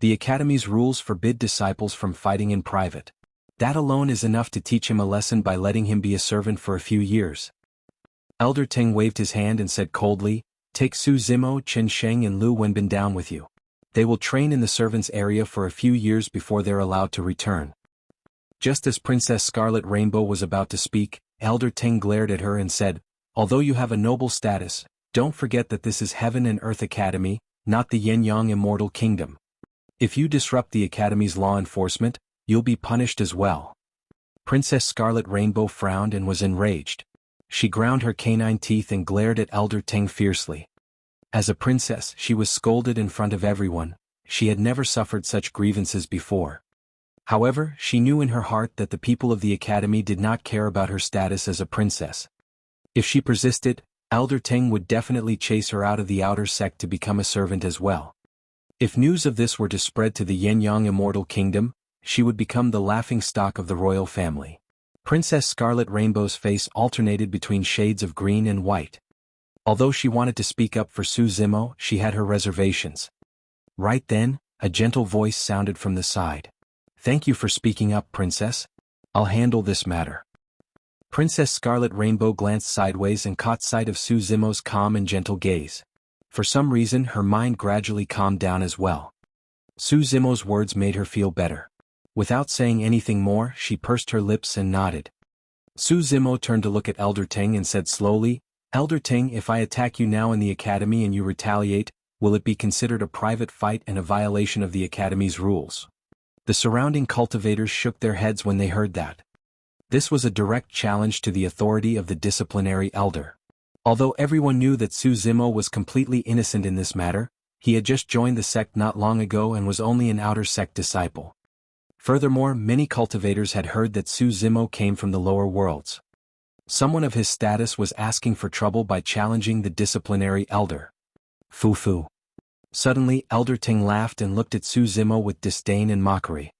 The Academy's rules forbid disciples from fighting in private. That alone is enough to teach him a lesson by letting him be a servant for a few years. Elder Teng waved his hand and said coldly, take Su Zimo, Qin Sheng and Lu Wenbin down with you. They will train in the servants' area for a few years before they're allowed to return. Just as Princess Scarlet Rainbow was about to speak, Elder Teng glared at her and said, although you have a noble status, don't forget that this is Heaven and Earth Academy, not the Yin-Yang Immortal Kingdom. If you disrupt the Academy's law enforcement, you'll be punished as well. Princess Scarlet Rainbow frowned and was enraged. She ground her canine teeth and glared at Elder Teng fiercely. As a princess, she was scolded in front of everyone. She had never suffered such grievances before. However, she knew in her heart that the people of the Academy did not care about her status as a princess. If she persisted, Elder Teng would definitely chase her out of the outer sect to become a servant as well. If news of this were to spread to the Yin-Yang Immortal Kingdom, she would become the laughingstock of the royal family. Princess Scarlet Rainbow's face alternated between shades of green and white. Although she wanted to speak up for Su Zimo, she had her reservations. Right then, a gentle voice sounded from the side. Thank you for speaking up, Princess. I'll handle this matter. Princess Scarlet Rainbow glanced sideways and caught sight of Su Zimo's calm and gentle gaze. For some reason, her mind gradually calmed down as well. Su Zimo's words made her feel better. Without saying anything more, she pursed her lips and nodded. Su Zimo turned to look at Elder Teng and said slowly, Elder Teng, if I attack you now in the Academy and you retaliate, will it be considered a private fight and a violation of the Academy's rules? The surrounding cultivators shook their heads when they heard that. This was a direct challenge to the authority of the disciplinary elder. Although everyone knew that Su Zimo was completely innocent in this matter, he had just joined the sect not long ago and was only an outer sect disciple. Furthermore, many cultivators had heard that Su Zimo came from the lower worlds. Someone of his status was asking for trouble by challenging the disciplinary elder. Fu. Suddenly, Elder Teng laughed and looked at Su Zimo with disdain and mockery.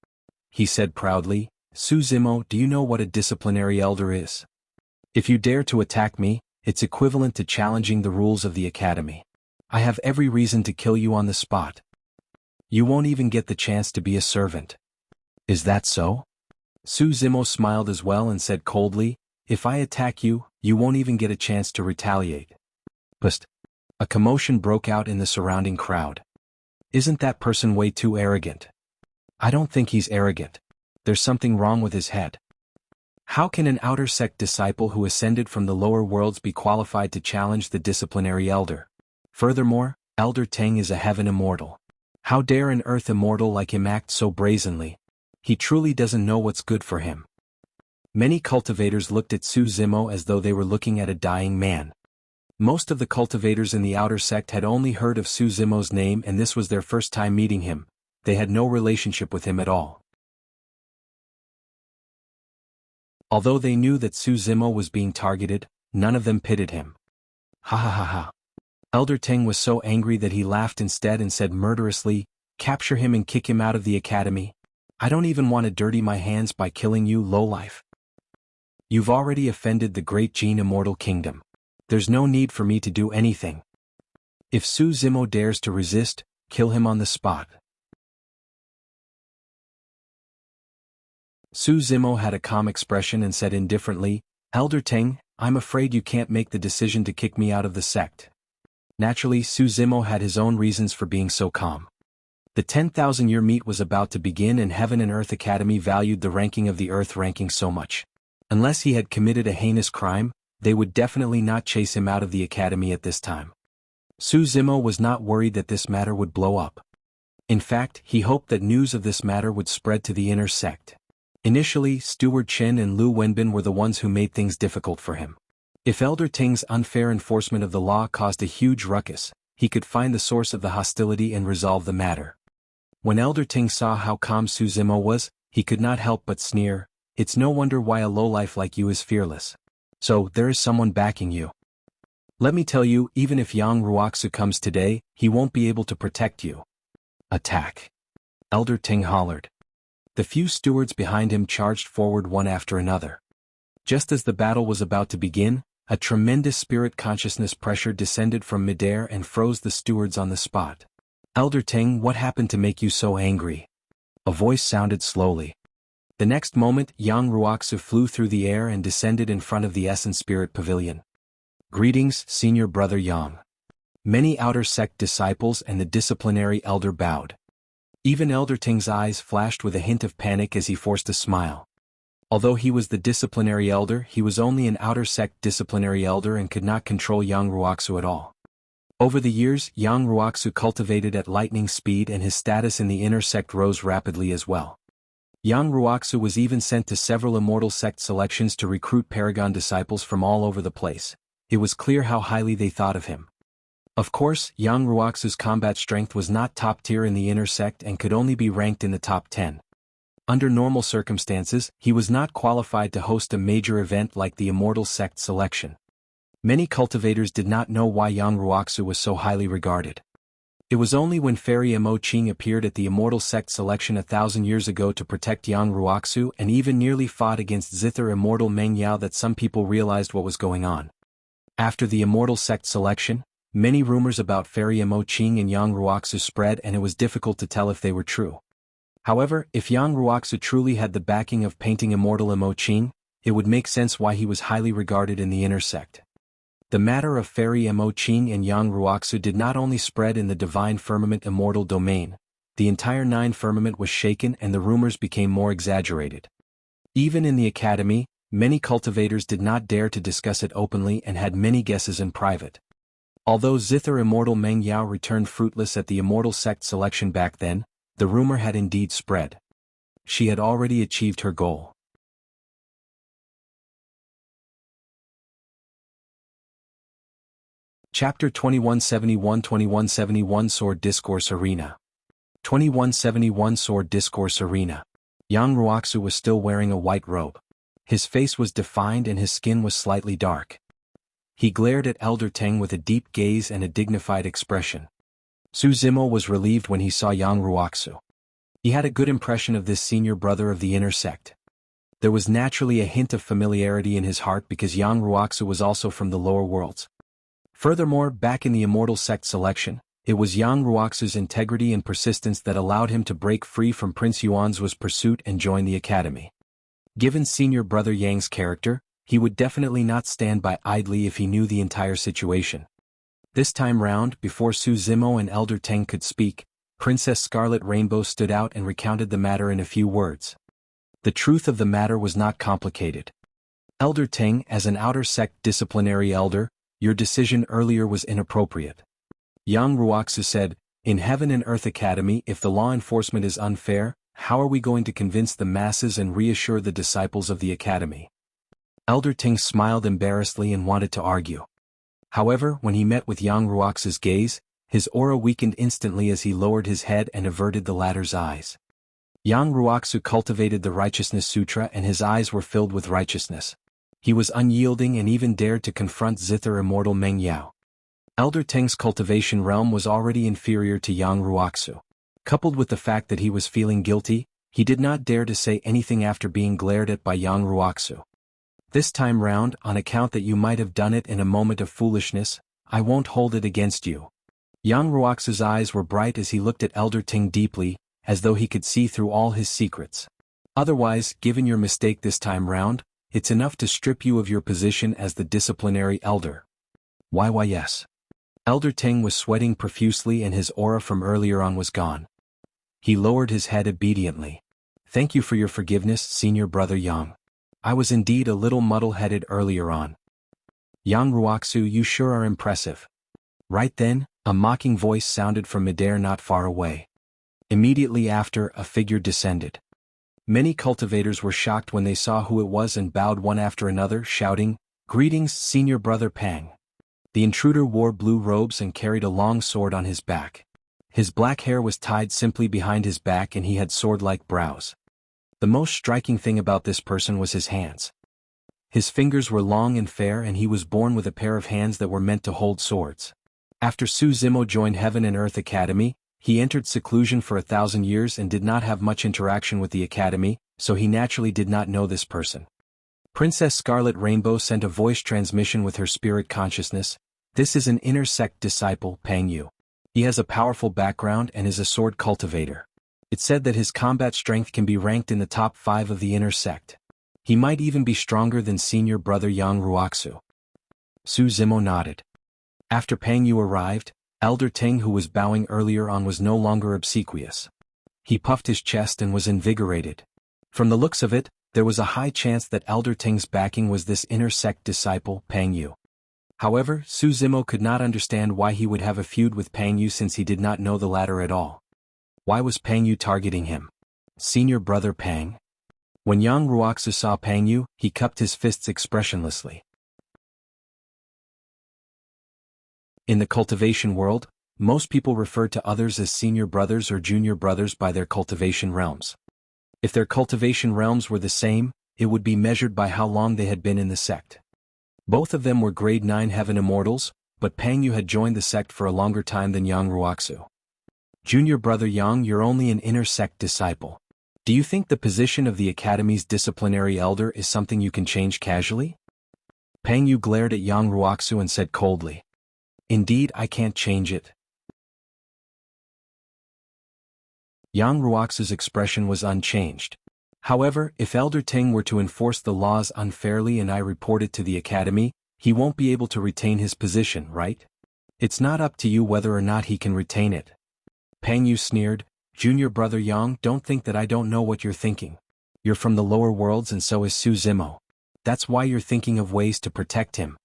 He said proudly, Su Zimo, do you know what a disciplinary elder is? If you dare to attack me, it's equivalent to challenging the rules of the Academy. I have every reason to kill you on the spot. You won't even get the chance to be a servant. Is that so? Su Zimo smiled as well and said coldly, if I attack you, you won't even get a chance to retaliate. But a commotion broke out in the surrounding crowd. Isn't that person way too arrogant? I don't think he's arrogant. There's something wrong with his head. How can an outer sect disciple who ascended from the lower worlds be qualified to challenge the disciplinary elder? Furthermore, Elder Teng is a heaven immortal. How dare an earth immortal like him act so brazenly? He truly doesn't know what's good for him. Many cultivators looked at Su Zimo as though they were looking at a dying man. Most of the cultivators in the outer sect had only heard of Su Zimo's name, and this was their first time meeting him. They had no relationship with him at all. Although they knew that Su Zimo was being targeted, none of them pitied him. Ha ha ha ha. Elder Teng was so angry that he laughed instead and said murderously, "Capture him and kick him out of the academy. I don't even want to dirty my hands by killing you, lowlife. You've already offended the great Jin immortal kingdom. There's no need for me to do anything. If Su Zimo dares to resist, kill him on the spot." Su Zimo had a calm expression and said indifferently, "Elder Teng, I'm afraid you can't make the decision to kick me out of the sect." Naturally, Su Zimo had his own reasons for being so calm. The 10,000-year meet was about to begin, and Heaven and Earth Academy valued the ranking of the Earth ranking so much. Unless he had committed a heinous crime, they would definitely not chase him out of the academy at this time. Su Zimo was not worried that this matter would blow up. In fact, he hoped that news of this matter would spread to the inner sect. Initially, Steward Chen and Lu Wenbin were the ones who made things difficult for him. If Elder Teng's unfair enforcement of the law caused a huge ruckus, he could find the source of the hostility and resolve the matter. When Elder Teng saw how calm Su Zimo was, he could not help but sneer, "It's no wonder why a lowlife like you is fearless. So, there is someone backing you. Let me tell you, even if Yang Ruoxu comes today, he won't be able to protect you." "Attack!" Elder Teng hollered. The few stewards behind him charged forward one after another. Just as the battle was about to begin, a tremendous spirit consciousness pressure descended from midair and froze the stewards on the spot. "Elder Teng, what happened to make you so angry?" A voice sounded slowly. The next moment, Yang Ruoxu flew through the air and descended in front of the Essence Spirit Pavilion. "Greetings, Senior Brother Yang." Many outer sect disciples and the disciplinary elder bowed. Even Elder Teng's eyes flashed with a hint of panic as he forced a smile. Although he was the disciplinary elder, he was only an outer sect disciplinary elder and could not control Yang Ruoxu at all. Over the years, Yang Ruoxu cultivated at lightning speed, and his status in the inner sect rose rapidly as well. Yang Ruoxu was even sent to several immortal sect selections to recruit Paragon disciples from all over the place. It was clear how highly they thought of him. Of course, Yang Ruoxu's combat strength was not top tier in the inner sect and could only be ranked in the top 10. Under normal circumstances, he was not qualified to host a major event like the Immortal Sect selection. Many cultivators did not know why Yang Ruoxu was so highly regarded. It was only when Fairy Mo Qing appeared at the Immortal Sect selection 1,000 years ago to protect Yang Ruoxu and even nearly fought against Zither Immortal Meng Yao that some people realized what was going on. After the Immortal Sect selection, many rumors about Fairy Mo Qing and Yang Ruoxu spread, and it was difficult to tell if they were true. However, if Yang Ruoxu truly had the backing of painting Immortal Mo Qing, it would make sense why he was highly regarded in the inner sect. The matter of Fairy Mo Qing and Yang Ruoxu did not only spread in the Divine Firmament Immortal Domain, the entire Nine Firmament was shaken and the rumors became more exaggerated. Even in the academy, many cultivators did not dare to discuss it openly and had many guesses in private. Although Zither Immortal Meng Yao returned fruitless at the Immortal Sect selection back then, the rumor had indeed spread. She had already achieved her goal. Chapter 2171-2171 Sword Discourse Arena. 2171 Sword Discourse Arena. Yang Ruoxu was still wearing a white robe. His face was defined and his skin was slightly dark. He glared at Elder Teng with a deep gaze and a dignified expression. Su Zimo was relieved when he saw Yang Ruoxu. He had a good impression of this senior brother of the inner sect. There was naturally a hint of familiarity in his heart because Yang Ruoxu was also from the lower worlds. Furthermore, back in the Immortal Sect selection, it was Yang Ruoxu's integrity and persistence that allowed him to break free from Prince Yuan's pursuit and join the academy. Given senior brother Yang's character, he would definitely not stand by idly if he knew the entire situation. This time round, before Su Zimo and Elder Teng could speak, Princess Scarlet Rainbow stood out and recounted the matter in a few words. The truth of the matter was not complicated. Elder Teng, as an outer sect disciplinary elder, your decision earlier was inappropriate. Yang Ruoxu said, in Heaven and Earth Academy, if the law enforcement is unfair, how are we going to convince the masses and reassure the disciples of the academy? Elder Ting smiled embarrassedly and wanted to argue. However, when he met with Yang Ruoxu's gaze, his aura weakened instantly as he lowered his head and averted the latter's eyes. Yang Ruoxu cultivated the Righteousness Sutra and his eyes were filled with righteousness. He was unyielding and even dared to confront Zither immortal Meng Yao. Elder Teng's cultivation realm was already inferior to Yang Ruoxu. Coupled with the fact that he was feeling guilty, he did not dare to say anything after being glared at by Yang Ruoxu. This time round, on account that you might have done it in a moment of foolishness, I won't hold it against you. Yang Ruoxu's eyes were bright as he looked at Elder Ting deeply, as though he could see through all his secrets. Otherwise, given your mistake this time round, it's enough to strip you of your position as the disciplinary elder. Why yes. Elder Ting was sweating profusely and his aura from earlier on was gone. He lowered his head obediently. Thank you for your forgiveness, senior brother Yang. I was indeed a little muddle-headed earlier on. Yang Ruoxu, you sure are impressive. Right then, a mocking voice sounded from midair not far away. Immediately after, a figure descended. Many cultivators were shocked when they saw who it was and bowed one after another, shouting, "Greetings, senior brother Pang." The intruder wore blue robes and carried a long sword on his back. His black hair was tied simply behind his back and he had sword-like brows. The most striking thing about this person was his hands. His fingers were long and fair and he was born with a pair of hands that were meant to hold swords. After Su Zimo joined Heaven and Earth Academy, he entered seclusion for 1,000 years and did not have much interaction with the academy, so he naturally did not know this person. Princess Scarlet Rainbow sent a voice transmission with her spirit consciousness. This is an inner sect disciple, Pang Yu. He has a powerful background and is a sword cultivator. It said that his combat strength can be ranked in the top 5 of the inner sect. He might even be stronger than senior brother Yang Ruoxu. Su Zimo nodded. After Pang Yu arrived, Elder Ting, who was bowing earlier on, was no longer obsequious. He puffed his chest and was invigorated. From the looks of it, there was a high chance that Elder Ting's backing was this inner sect disciple, Pang Yu. However, Su Zimo could not understand why he would have a feud with Pang Yu since he did not know the latter at all. Why was Pang Yu targeting him? Senior brother Pang? When Yang Ruoxu saw Pang Yu, he cupped his fists expressionlessly. In the cultivation world, most people refer to others as senior brothers or junior brothers by their cultivation realms. If their cultivation realms were the same, it would be measured by how long they had been in the sect. Both of them were grade 9 heaven immortals, but Pang Yu had joined the sect for a longer time than Yang Ruoxu. Junior brother Yang, you're only an inner sect disciple. Do you think the position of the academy's disciplinary elder is something you can change casually? Pang Yu glared at Yang Ruoxu and said coldly. Indeed, I can't change it. Yang Ruoxu's expression was unchanged. However, if Elder Ting were to enforce the laws unfairly and I report it to the academy, he won't be able to retain his position, right? It's not up to you whether or not he can retain it. Pang Yu sneered, Junior brother Yang, don't think that I don't know what you're thinking. You're from the lower worlds and so is Su Zimo. That's why you're thinking of ways to protect him.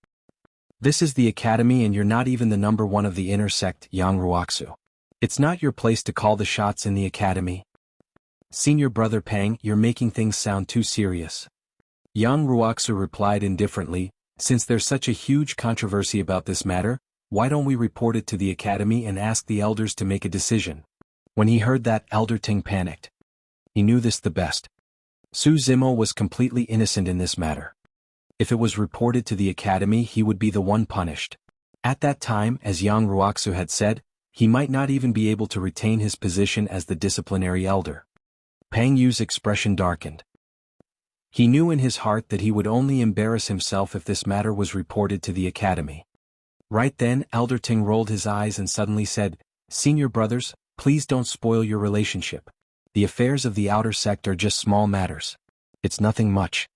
This is the academy and you're not even the number 1 of the inner sect, Yang Ruoxu. It's not your place to call the shots in the academy. Senior brother Pang, you're making things sound too serious. Yang Ruoxu replied indifferently, since there's such a huge controversy about this matter, why don't we report it to the academy and ask the elders to make a decision? When he heard that, Elder Ting panicked. He knew this the best. Su Zimo was completely innocent in this matter. If it was reported to the academy, he would be the one punished. At that time, as Yang Ruoxu had said, he might not even be able to retain his position as the disciplinary elder. Pang Yu's expression darkened. He knew in his heart that he would only embarrass himself if this matter was reported to the academy. Right then, Elder Ting rolled his eyes and suddenly said, Senior brothers, please don't spoil your relationship. The affairs of the outer sect are just small matters. It's nothing much.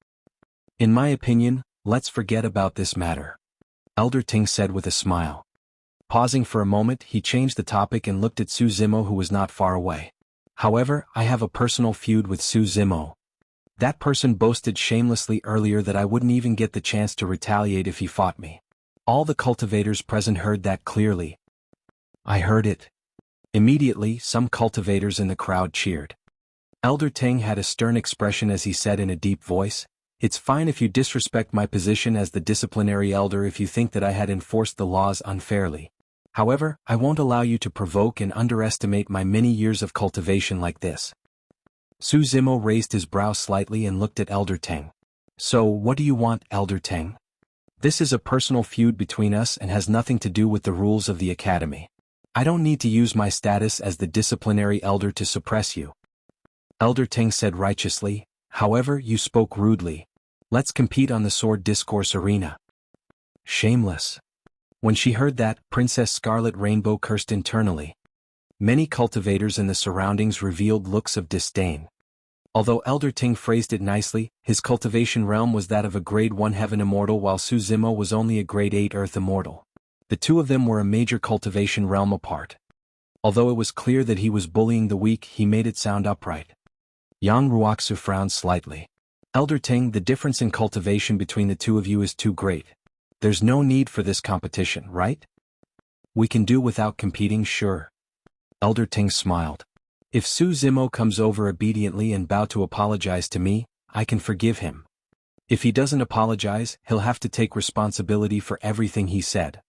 In my opinion, let's forget about this matter. Elder Ting said with a smile. Pausing for a moment, he changed the topic and looked at Su Zimo, who was not far away. However, I have a personal feud with Su Zimo. That person boasted shamelessly earlier that I wouldn't even get the chance to retaliate if he fought me. All the cultivators present heard that clearly. I heard it. Immediately, some cultivators in the crowd cheered. Elder Ting had a stern expression as he said in a deep voice, "It's fine if you disrespect my position as the disciplinary elder if you think that I had enforced the laws unfairly. However, I won't allow you to provoke and underestimate my many years of cultivation like this." Su Zimo raised his brow slightly and looked at Elder Ting. So, what do you want, Elder Ting? This is a personal feud between us and has nothing to do with the rules of the academy. I don't need to use my status as the disciplinary elder to suppress you. Elder Ting said righteously, however, you spoke rudely. Let's compete on the sword discourse arena. Shameless. When she heard that, Princess Scarlet Rainbow cursed internally. Many cultivators in the surroundings revealed looks of disdain. Although Elder Ting phrased it nicely, his cultivation realm was that of a grade 1 heaven immortal while Su Zimo was only a grade 8 earth immortal. The two of them were a major cultivation realm apart. Although it was clear that he was bullying the weak, he made it sound upright. Yang Ruoxu frowned slightly. Elder Ting, the difference in cultivation between the two of you is too great. There's no need for this competition, right? We can do without competing, sure. Elder Ting smiled. If Su Zimo comes over obediently and bow to apologize to me, I can forgive him. If he doesn't apologize, he'll have to take responsibility for everything he said.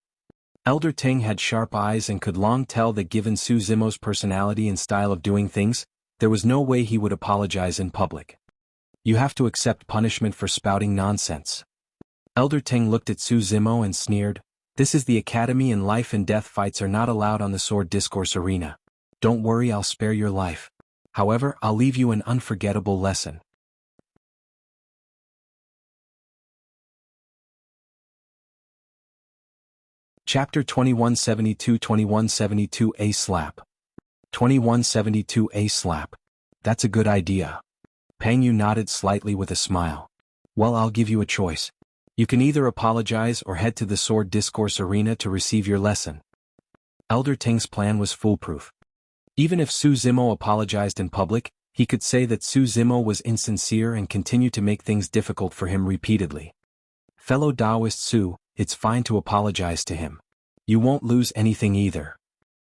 Elder Ting had sharp eyes and could long tell that given Su Zimo's personality and style of doing things, there was no way he would apologize in public. You have to accept punishment for spouting nonsense. Elder Ting looked at Su Zimo and sneered, "This is the academy and life and death fights are not allowed on the sword discourse arena. Don't worry, I'll spare your life. However, I'll leave you an unforgettable lesson." Chapter 2172 A Slap. 2172 A Slap. That's a good idea. Pang Yu nodded slightly with a smile. Well, I'll give you a choice. You can either apologize or head to the sword discourse arena to receive your lesson. Elder Ting's plan was foolproof. Even if Su Zimo apologized in public, he could say that Su Zimo was insincere and continue to make things difficult for him repeatedly. Fellow Taoist Su, it's fine to apologize to him. You won't lose anything either.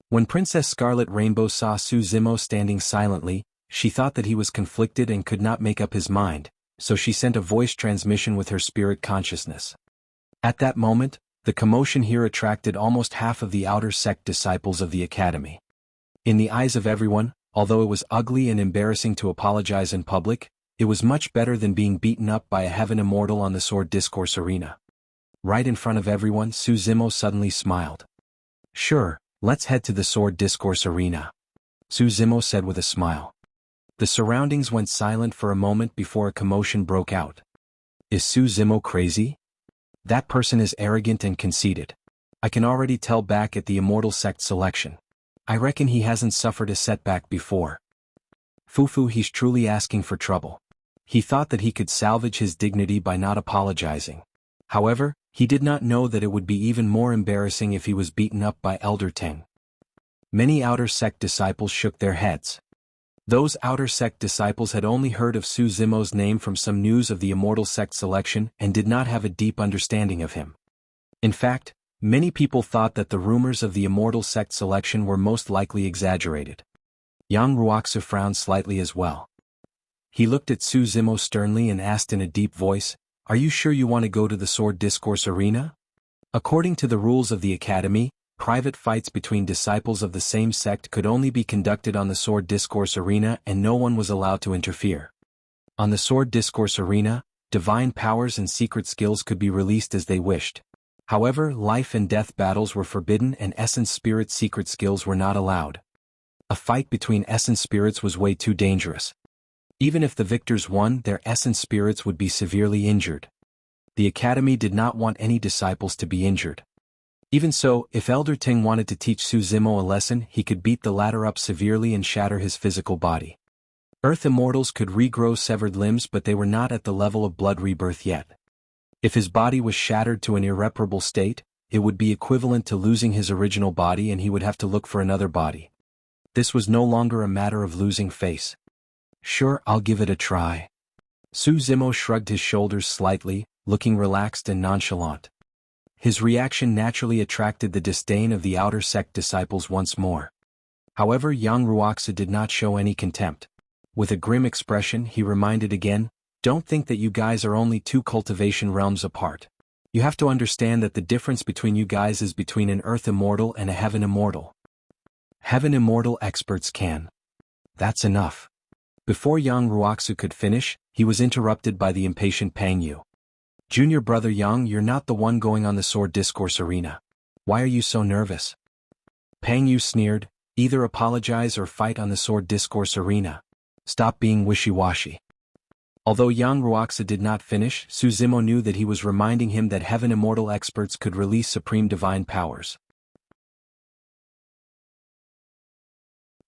When Princess Scarlet Rainbow saw Su Zimo standing silently, she thought that he was conflicted and could not make up his mind, so she sent a voice transmission with her spirit consciousness. At that moment, the commotion here attracted almost half of the outer sect disciples of the academy. In the eyes of everyone, although it was ugly and embarrassing to apologize in public, it was much better than being beaten up by a heaven immortal on the sword discourse arena. Right in front of everyone, Su Zimo suddenly smiled. Sure, let's head to the sword discourse arena. Su Zimo said with a smile. The surroundings went silent for a moment before a commotion broke out. Is Su Zimo crazy? That person is arrogant and conceited. I can already tell back at the Immortal Sect selection. I reckon he hasn't suffered a setback before. Fufu, he's truly asking for trouble. He thought that he could salvage his dignity by not apologizing. However, he did not know that it would be even more embarrassing if he was beaten up by Elder Ting. Many Outer Sect disciples shook their heads. Those Outer Sect disciples had only heard of Su Zimo's name from some news of the Immortal Sect selection and did not have a deep understanding of him. In fact, many people thought that the rumors of the Immortal Sect selection were most likely exaggerated. Yang Ruoxu frowned slightly as well. He looked at Su Zimo sternly and asked in a deep voice, "Are you sure you want to go to the sword discourse arena?" According to the rules of the academy, private fights between disciples of the same sect could only be conducted on the sword discourse arena and no one was allowed to interfere. On the sword discourse arena, divine powers and secret skills could be released as they wished. However, life and death battles were forbidden and essence spirit secret skills were not allowed. A fight between essence spirits was way too dangerous. Even if the victors won, their essence spirits would be severely injured. The academy did not want any disciples to be injured. Even so, if Elder Ting wanted to teach Su Zimo a lesson, he could beat the latter up severely and shatter his physical body. Earth immortals could regrow severed limbs, but they were not at the level of blood rebirth yet. If his body was shattered to an irreparable state, it would be equivalent to losing his original body and he would have to look for another body. This was no longer a matter of losing face. Sure, I'll give it a try. Su Zimo shrugged his shoulders slightly, looking relaxed and nonchalant. His reaction naturally attracted the disdain of the outer sect disciples once more. However, young Wuxia did not show any contempt. With a grim expression, he reminded again, "Don't think that you guys are only two cultivation realms apart. You have to understand that the difference between you guys is between an earth immortal and a heaven immortal. Heaven immortal experts can." That's enough. Before young Wuxia could finish, he was interrupted by the impatient Pang Yu. "Junior brother Yang, you're not the one going on the sword discourse arena. Why are you so nervous?" Pang Yu sneered, "Either apologize or fight on the sword discourse arena. Stop being wishy-washy." Although young Wuxia did not finish, Su Zimo knew that he was reminding him that heaven immortal experts could release supreme divine powers.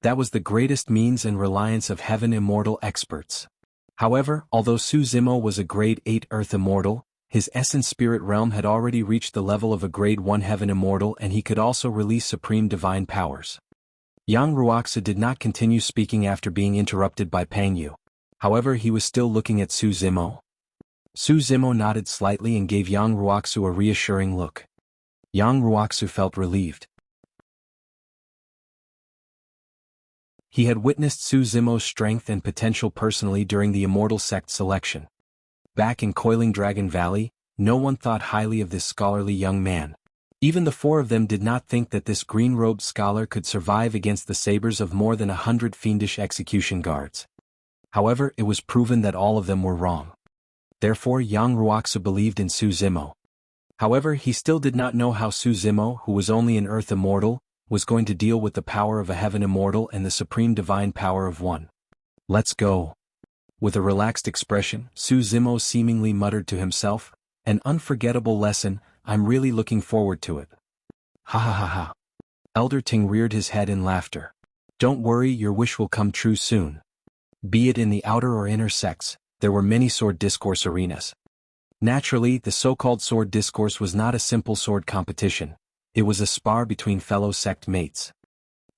That was the greatest means and reliance of heaven immortal experts. However, although Su Zimo was a grade 8 earth immortal, his essence spirit realm had already reached the level of a grade 1 heaven immortal and he could also release supreme divine powers. Yang Wuxia did not continue speaking after being interrupted by Pang Yu. However, he was still looking at Su Zimo. Su Zimo nodded slightly and gave Yang Wuxia a reassuring look. Yang Wuxia felt relieved. He had witnessed Su Zimo's strength and potential personally during the Immortal Sect selection. Back in Coiling Dragon Valley, no one thought highly of this scholarly young man. Even the four of them did not think that this green-robed scholar could survive against the sabers of more than 100 fiendish execution guards. However, it was proven that all of them were wrong. Therefore, Yang Wuxia believed in Su Zimo. However, he still did not know how Su Zimo, who was only an earth immortal, was going to deal with the power of a heaven immortal and the supreme divine power of one. "Let's go." With a relaxed expression, Su Zimo seemingly muttered to himself, "An unforgettable lesson, I'm really looking forward to it." Ha ha ha ha. Elder Ting reared his head in laughter. "Don't worry, your wish will come true soon." Be it in the outer or inner sects, there were many sword discourse arenas. Naturally, the so-called sword discourse was not a simple sword competition. It was a spar between fellow sect mates.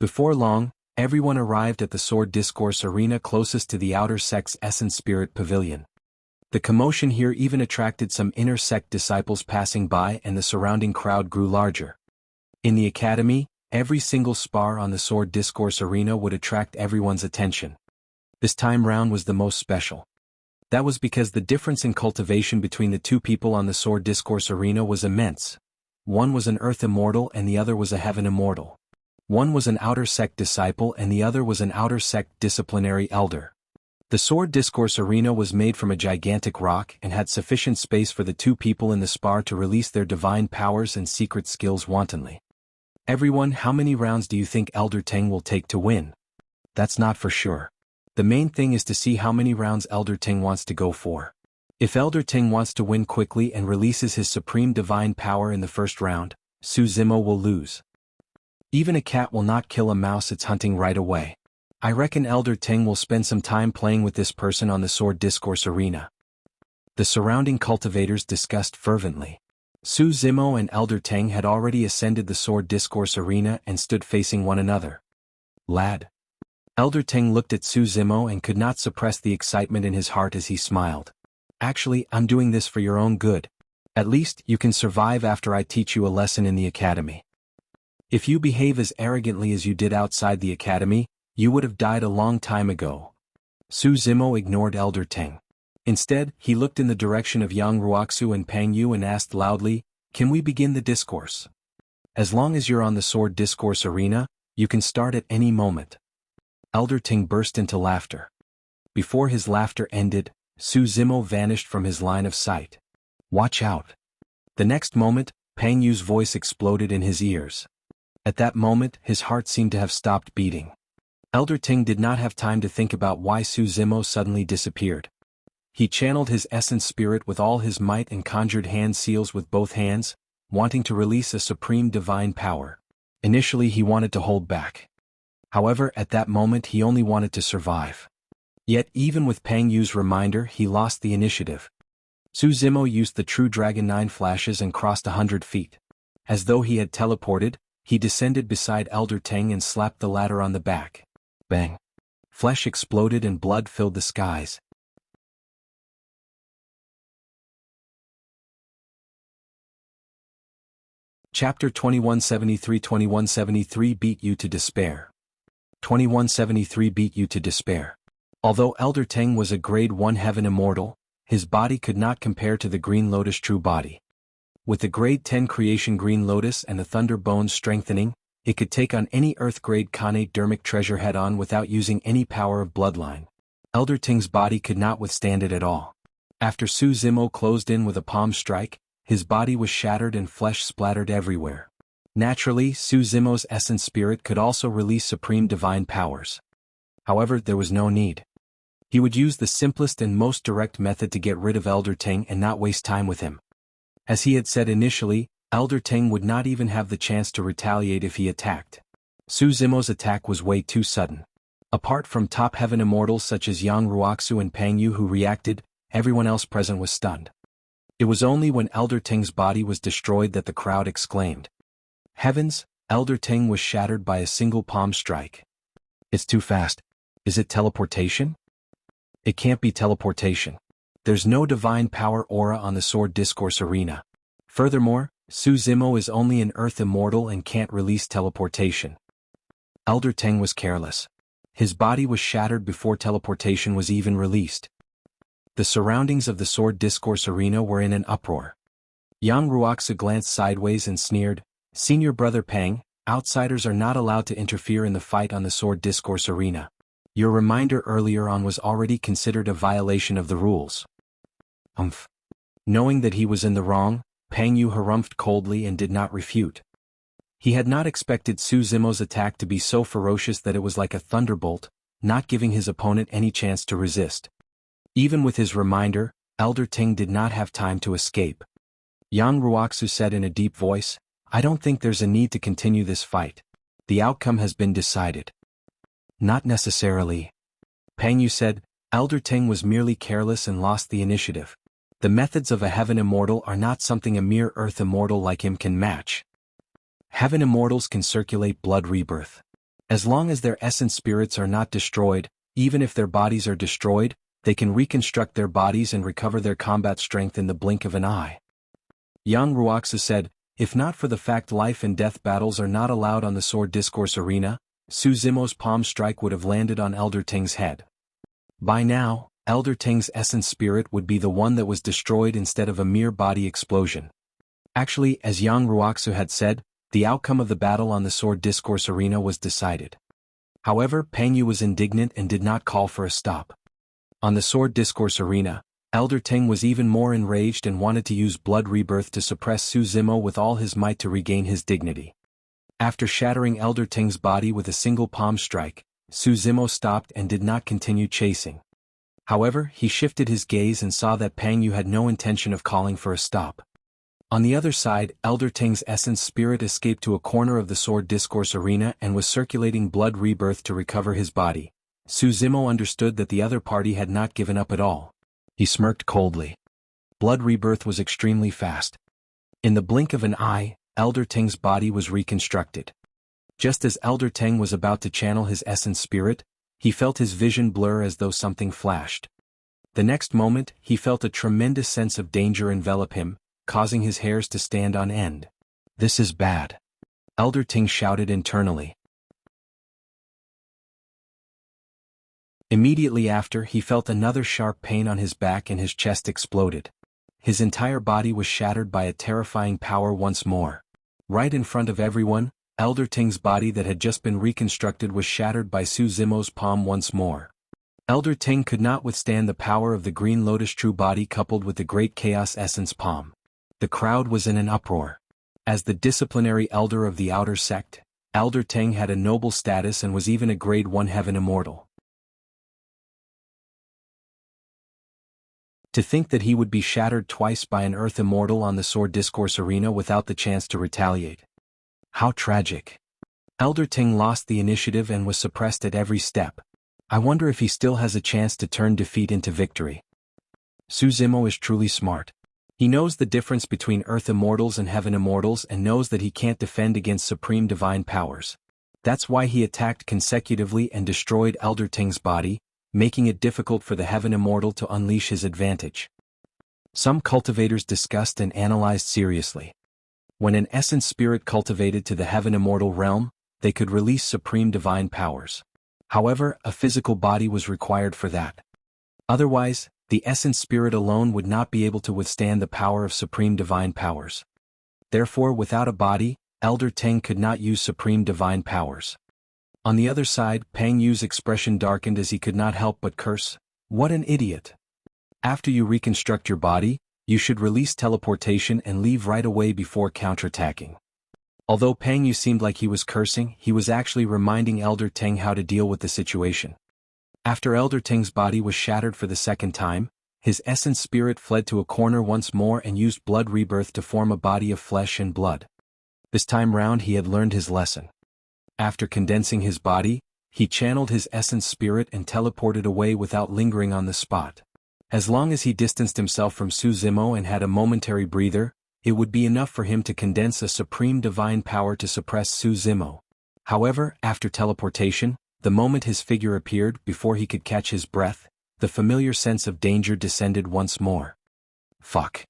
Before long, everyone arrived at the sword discourse arena closest to the outer sect's essence spirit pavilion. The commotion here even attracted some inner sect disciples passing by and the surrounding crowd grew larger. In the academy, every single spar on the sword discourse arena would attract everyone's attention. This time round was the most special. That was because the difference in cultivation between the two people on the sword discourse arena was immense. One was an earth immortal and the other was a heaven immortal. One was an outer sect disciple and the other was an outer sect disciplinary elder. The sword discourse arena was made from a gigantic rock and had sufficient space for the two people in the spar to release their divine powers and secret skills wantonly. "Everyone, how many rounds do you think Elder Ting will take to win?" "That's not for sure. The main thing is to see how many rounds Elder Ting wants to go for. If Elder Ting wants to win quickly and releases his supreme divine power in the first round, Su Zimo will lose. Even a cat will not kill a mouse it's hunting right away. I reckon Elder Ting will spend some time playing with this person on the sword discourse arena." The surrounding cultivators discussed fervently. Su Zimo and Elder Ting had already ascended the sword discourse arena and stood facing one another. "Lad." Elder Ting looked at Su Zimo and could not suppress the excitement in his heart as he smiled. "Actually, I'm doing this for your own good. At least, you can survive after I teach you a lesson in the academy. If you behave as arrogantly as you did outside the academy, you would have died a long time ago." Su Zimo ignored Elder Ting. Instead, he looked in the direction of Yang Wuxia and Pang Yu and asked loudly, "Can we begin the discourse? As long as you're on the sword discourse arena, you can start at any moment." Elder Ting burst into laughter. Before his laughter ended, Su Zimo vanished from his line of sight. "Watch out." The next moment, Pang Yu's voice exploded in his ears. At that moment, his heart seemed to have stopped beating. Elder Ting did not have time to think about why Su Zimo suddenly disappeared. He channeled his essence spirit with all his might and conjured hand seals with both hands, wanting to release a supreme divine power. Initially he wanted to hold back. However, at that moment he only wanted to survive. Yet even with Pang Yu's reminder he lost the initiative. Su Zimo used the True Dragon 9 flashes and crossed 100 feet. As though he had teleported, he descended beside Elder Teng and slapped the latter on the back. Bang! Flesh exploded and blood filled the skies. Chapter 2173 beat you to despair. 2173 beat you to despair. Although Elder Teng was a Grade 1 Heaven Immortal, his body could not compare to the Green Lotus True Body. With the Grade 10 Creation Green Lotus and the Thunder Bones strengthening, it could take on any Earth Grade Khanate Dermic treasure head-on without using any power of bloodline. Elder Teng's body could not withstand it at all. After Su Zimo closed in with a palm strike, his body was shattered and flesh splattered everywhere. Naturally, Su Zimo's essence spirit could also release supreme divine powers. However, there was no need. He would use the simplest and most direct method to get rid of Elder Teng and not waste time with him. As he had said initially, Elder Teng would not even have the chance to retaliate if he attacked. Su Zimo's attack was way too sudden. Apart from top heaven immortals such as Yang Ruoxu and Pang Yu who reacted, everyone else present was stunned. It was only when Elder Teng's body was destroyed that the crowd exclaimed. Heavens, Elder Teng was shattered by a single palm strike. It's too fast. Is it teleportation? It can't be teleportation. There's no divine power aura on the Sword Discourse arena. Furthermore, Su Zimo is only an Earth Immortal and can't release teleportation. Elder Teng was careless. His body was shattered before teleportation was even released. The surroundings of the Sword Discourse arena were in an uproar. Yang Ruoxu glanced sideways and sneered, Senior Brother Pang, outsiders are not allowed to interfere in the fight on the Sword Discourse arena. Your reminder earlier on was already considered a violation of the rules. Knowing that he was in the wrong, Pang Yu harumphed coldly and did not refute. He had not expected Su Zimo's attack to be so ferocious that it was like a thunderbolt, not giving his opponent any chance to resist. Even with his reminder, Elder Teng did not have time to escape. Yang Ruoxu said in a deep voice, I don't think there's a need to continue this fight. The outcome has been decided. Not necessarily. Pang Yu said, Elder Teng was merely careless and lost the initiative. The methods of a Heaven Immortal are not something a mere Earth Immortal like him can match. Heaven Immortals can circulate blood rebirth. As long as their essence spirits are not destroyed, even if their bodies are destroyed, they can reconstruct their bodies and recover their combat strength in the blink of an eye. Yang Ruoxu said, if not for the fact life and death battles are not allowed on the Sword Discourse arena, Su Zimo's palm strike would have landed on Elder Teng's head. By now, Elder Teng's essence spirit would be the one that was destroyed instead of a mere body explosion. Actually, as Yang Ruoxu had said, the outcome of the battle on the Sword Discourse arena was decided. However, Pang Yu was indignant and did not call for a stop. On the Sword Discourse arena, Elder Teng was even more enraged and wanted to use blood rebirth to suppress Su Zimo with all his might to regain his dignity. After shattering Elder Teng's body with a single palm strike, Su Zimo stopped and did not continue chasing. However, he shifted his gaze and saw that Pang Yu had no intention of calling for a stop. On the other side, Elder Teng's essence spirit escaped to a corner of the Sword Discourse arena and was circulating blood rebirth to recover his body. Su Zimo understood that the other party had not given up at all. He smirked coldly. Blood rebirth was extremely fast. In the blink of an eye, Elder Teng's body was reconstructed. Just as Elder Teng was about to channel his essence spirit, he felt his vision blur as though something flashed. The next moment, he felt a tremendous sense of danger envelop him, causing his hairs to stand on end. This is bad. Elder Teng shouted internally. Immediately after, he felt another sharp pain on his back and his chest exploded. His entire body was shattered by a terrifying power once more. Right in front of everyone, Elder Teng's body that had just been reconstructed was shattered by Su Zimo's palm once more. Elder Teng could not withstand the power of the Green Lotus True Body coupled with the Great Chaos Essence palm. The crowd was in an uproar. As the disciplinary elder of the Outer Sect, Elder Teng had a noble status and was even a Grade 1 Heaven Immortal. To think that he would be shattered twice by an Earth Immortal on the Sword Discourse arena without the chance to retaliate. How tragic. Elder Teng lost the initiative and was suppressed at every step. I wonder if he still has a chance to turn defeat into victory. Su Zimo is truly smart. He knows the difference between Earth Immortals and Heaven Immortals and knows that he can't defend against supreme divine powers. That's why he attacked consecutively and destroyed Elder Ting's body, making it difficult for the Heaven Immortal to unleash his advantage. Some cultivators discussed and analyzed seriously. When an essence spirit cultivated to the Heaven Immortal realm, they could release supreme divine powers. However, a physical body was required for that. Otherwise, the essence spirit alone would not be able to withstand the power of supreme divine powers. Therefore, without a body, Elder Ting could not use supreme divine powers. On the other side, Pang Yu's expression darkened as he could not help but curse. What an idiot! After you reconstruct your body, you should release teleportation and leave right away before counterattacking. Although Pang Yu seemed like he was cursing, he was actually reminding Elder Ting how to deal with the situation. After Elder Ting's body was shattered for the second time, his essence spirit fled to a corner once more and used blood rebirth to form a body of flesh and blood. This time round he had learned his lesson. After condensing his body, he channeled his essence spirit and teleported away without lingering on the spot. As long as he distanced himself from Su Zimo and had a momentary breather, it would be enough for him to condense a supreme divine power to suppress Su Zimo. However, after teleportation, the moment his figure appeared, before he could catch his breath, the familiar sense of danger descended once more. Fuck.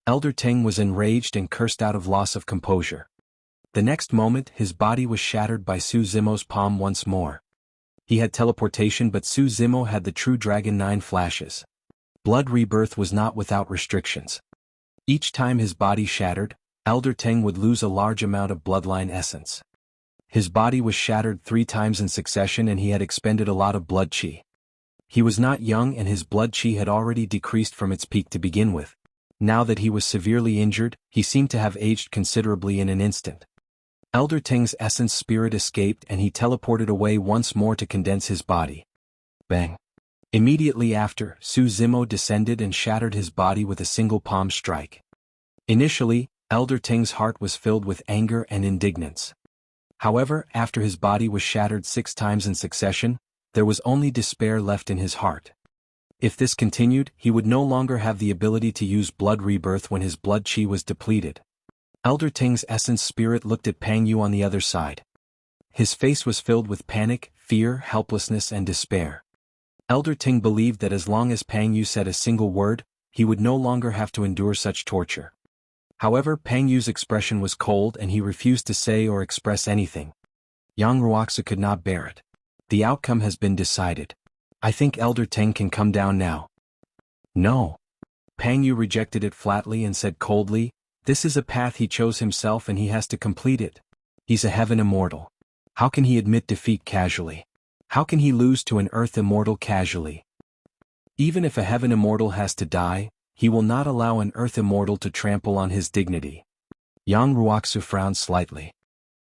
Elder Ting was enraged and cursed out of loss of composure. The next moment, his body was shattered by Su Zimo's palm once more. He had teleportation, but Su Zimo had the true Dragon 9 flashes. Blood rebirth was not without restrictions. Each time his body shattered, Elder Ting would lose a large amount of bloodline essence. His body was shattered 3 times in succession and he had expended a lot of blood chi. He was not young and his blood chi had already decreased from its peak to begin with. Now that he was severely injured, he seemed to have aged considerably in an instant. Elder Ting's essence spirit escaped and he teleported away once more to condense his body. Bang. Immediately after, Su Zimo descended and shattered his body with a single palm strike. Initially, Elder Ting's heart was filled with anger and indignance. However, after his body was shattered 6 times in succession, there was only despair left in his heart. If this continued, he would no longer have the ability to use blood rebirth when his blood chi was depleted. Elder Ting's essence spirit looked at Pang Yu on the other side. His face was filled with panic, fear, helplessness and despair. Elder Ting believed that as long as Pang Yu said a single word, he would no longer have to endure such torture. However, Pang Yu's expression was cold and he refused to say or express anything. Yang Ruoxia could not bear it. The outcome has been decided. I think Elder Ting can come down now. No. Pang Yu rejected it flatly and said coldly, this is a path he chose himself and he has to complete it. He's a Heaven Immortal. How can he admit defeat casually? How can he lose to an Earth Immortal casually? Even if a Heaven Immortal has to die, he will not allow an Earth Immortal to trample on his dignity. Yang Ruoxia frowned slightly.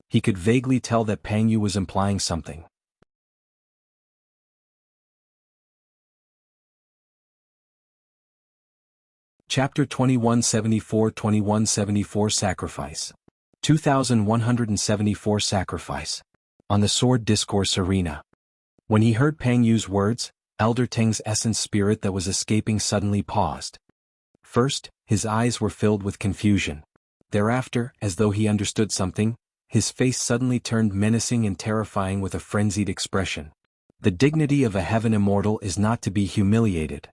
He could vaguely tell that Pang Yu was implying something. Chapter 2174 Sacrifice. 2174 Sacrifice. On the Sword Discourse Arena. When he heard Pang Yu's words, Elder Ting's essence spirit that was escaping suddenly paused. First, his eyes were filled with confusion. Thereafter, as though he understood something, his face suddenly turned menacing and terrifying with a frenzied expression. The dignity of a Heaven Immortal is not to be humiliated.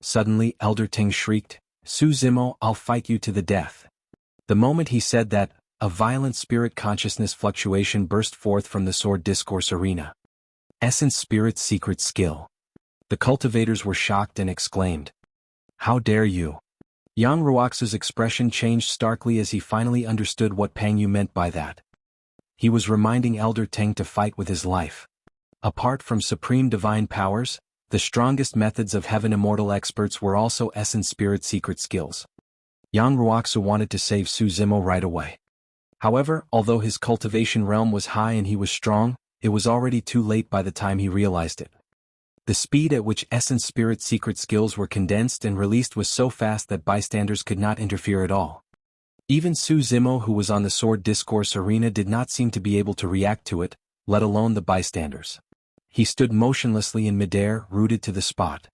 Suddenly, Elder Ting shrieked, Su Zimo, I'll fight you to the death. The moment he said that, a violent spirit consciousness fluctuation burst forth from the Sword Discourse Arena. Essence Spirit's secret skill. The cultivators were shocked and exclaimed. How dare you? Yang Ruoxia's expression changed starkly as he finally understood what Pang Yu meant by that. He was reminding Elder Ting to fight with his life. Apart from supreme divine powers, the strongest methods of Heaven Immortal experts were also Essence Spirit secret skills. Yang Ruoxia wanted to save Su Zimo right away. However, although his cultivation realm was high and he was strong, it was already too late by the time he realized it. The speed at which Essence Spirit secret skills were condensed and released was so fast that bystanders could not interfere at all. Even Su Zimo, who was on the Sword Discourse Arena, did not seem to be able to react to it, let alone the bystanders. He stood motionlessly in midair, rooted to the spot.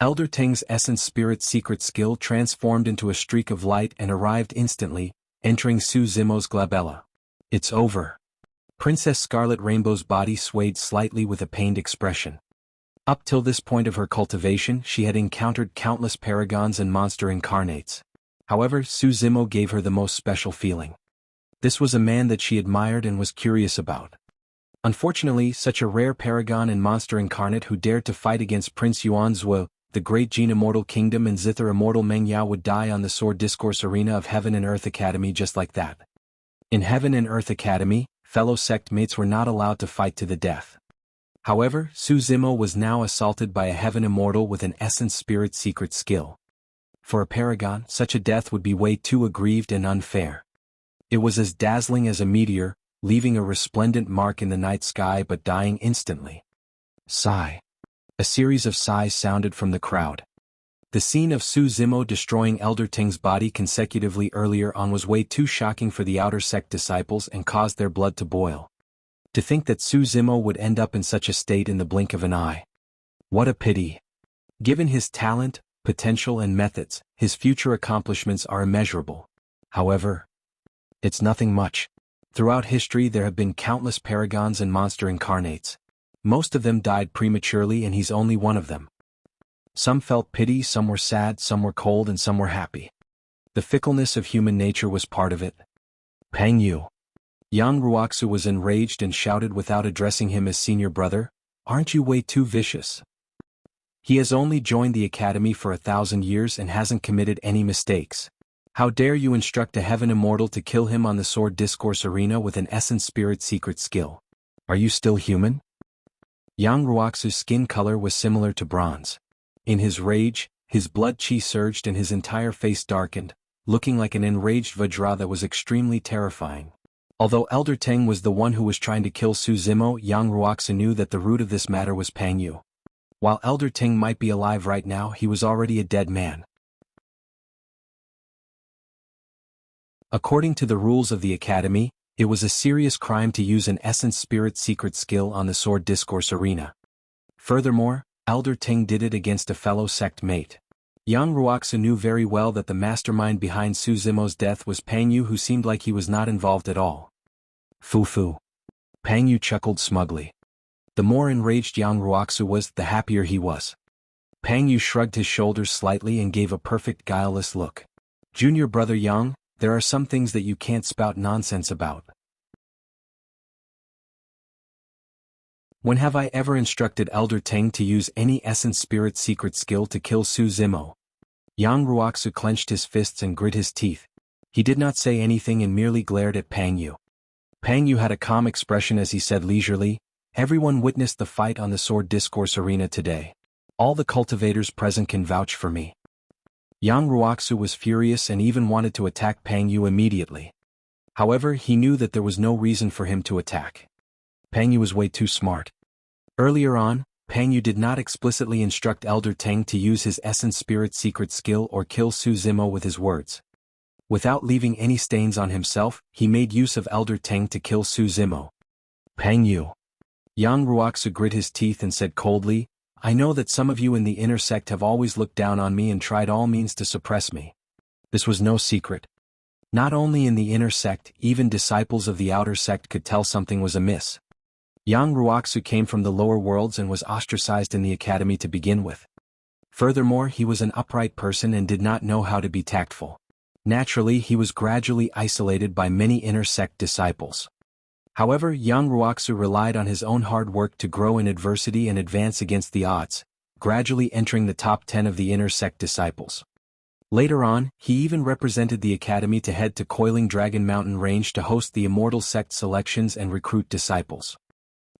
Elder Teng's essence spirit secret skill transformed into a streak of light and arrived instantly, entering Su Zimo's glabella. It's over. Princess Scarlet Rainbow's body swayed slightly with a pained expression. Up till this point of her cultivation she had encountered countless paragons and monster incarnates. However, Su Zimo gave her the most special feeling. This was a man that she admired and was curious about. Unfortunately, such a rare paragon and monster incarnate who dared to fight against Prince Yuan Zhuo, the great Jin Immortal Kingdom and Zither Immortal Meng Yao would die on the Sword Discourse arena of Heaven and Earth Academy just like that. In Heaven and Earth Academy, fellow sect mates were not allowed to fight to the death. However, Su Zimo was now assaulted by a Heaven Immortal with an Essence Spirit secret skill. For a paragon, such a death would be way too aggrieved and unfair. It was as dazzling as a meteor, leaving a resplendent mark in the night sky but dying instantly. Sigh. A series of sighs sounded from the crowd. The scene of Su Zimo destroying Elder Teng's body consecutively earlier on was way too shocking for the outer sect disciples and caused their blood to boil. To think that Su Zimo would end up in such a state in the blink of an eye. What a pity. Given his talent, potential and methods, his future accomplishments are immeasurable. However, it's nothing much. Throughout history there have been countless paragons and monster incarnates. Most of them died prematurely and he's only one of them. Some felt pity, some were sad, some were cold and some were happy. The fickleness of human nature was part of it. Pang Yu. Yang Ruoxu was enraged and shouted without addressing him as senior brother, "Aren't you way too vicious? He has only joined the academy for 1,000 years and hasn't committed any mistakes. How dare you instruct a Heaven Immortal to kill him on the Sword Discourse arena with an Essence Spirit secret skill? Are you still human?" Yang Ruoxu's skin color was similar to bronze. In his rage, his blood chi surged and his entire face darkened, looking like an enraged Vajra that was extremely terrifying. Although Elder Teng was the one who was trying to kill Su Zimo, Yang Ruoxu knew that the root of this matter was Pang Yu. While Elder Teng might be alive right now, he was already a dead man. According to the rules of the academy, it was a serious crime to use an Essence Spirit secret skill on the Sword Discourse arena. Furthermore, Elder Teng did it against a fellow sect mate. Yang Ruoxu knew very well that the mastermind behind Su Zimo's death was Pang Yu, who seemed like he was not involved at all. Fu. Pang Yu chuckled smugly. The more enraged Yang Ruoxu was, the happier he was. Pang Yu shrugged his shoulders slightly and gave a perfect guileless look. "Junior brother Yang, there are some things that you can't spout nonsense about. When have I ever instructed Elder Teng to use any Essence Spirit secret skill to kill Su Zimo?" Yang Ruoxu clenched his fists and grit his teeth. He did not say anything and merely glared at Pang Yu. Pang Yu had a calm expression as he said leisurely, "Everyone witnessed the fight on the Sword Discourse arena today. All the cultivators present can vouch for me." Yang Ruoxu was furious and even wanted to attack Pang Yu immediately. However, he knew that there was no reason for him to attack. Pang Yu was way too smart. Earlier on, Pang Yu did not explicitly instruct Elder Teng to use his Essence Spirit secret skill or kill Su Zimo with his words. Without leaving any stains on himself, he made use of Elder Teng to kill Su Zimo. Pang Yu. Yang Ruoxu grit his teeth and said coldly, "I know that some of you in the inner sect have always looked down on me and tried all means to suppress me. This was no secret. Not only in the inner sect, even disciples of the outer sect could tell something was amiss. Yang Ruoxu came from the lower worlds and was ostracized in the academy to begin with. Furthermore, he was an upright person and did not know how to be tactful. Naturally, he was gradually isolated by many inner sect disciples. However, Yang Ruoxu relied on his own hard work to grow in adversity and advance against the odds, gradually entering the top 10 of the inner sect disciples. Later on, he even represented the academy to head to Coiling Dragon Mountain Range to host the Immortal Sect selections and recruit disciples.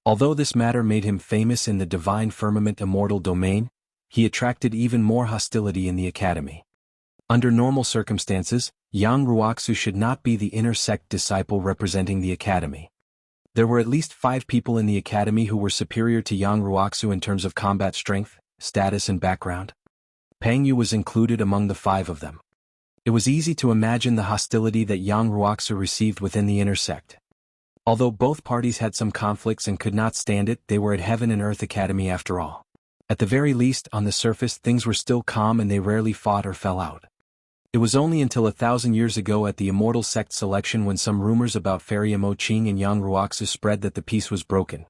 Although this matter made him famous in the Divine Firmament Immortal domain, he attracted even more hostility in the academy. Under normal circumstances, Yang Ruoxu should not be the inner sect disciple representing the academy. There were at least 5 people in the academy who were superior to Yang Ruoxu in terms of combat strength, status and background. Pang Yu was included among the 5 of them. It was easy to imagine the hostility that Yang Ruoxu received within the inner sect. Although both parties had some conflicts and could not stand it, they were at Heaven and Earth Academy after all. At the very least, on the surface things were still calm and they rarely fought or fell out. It was only until 1,000 years ago at the Immortal Sect selection when some rumors about Fairy Imo Qing and Yang Ruoxu spread that the peace was broken.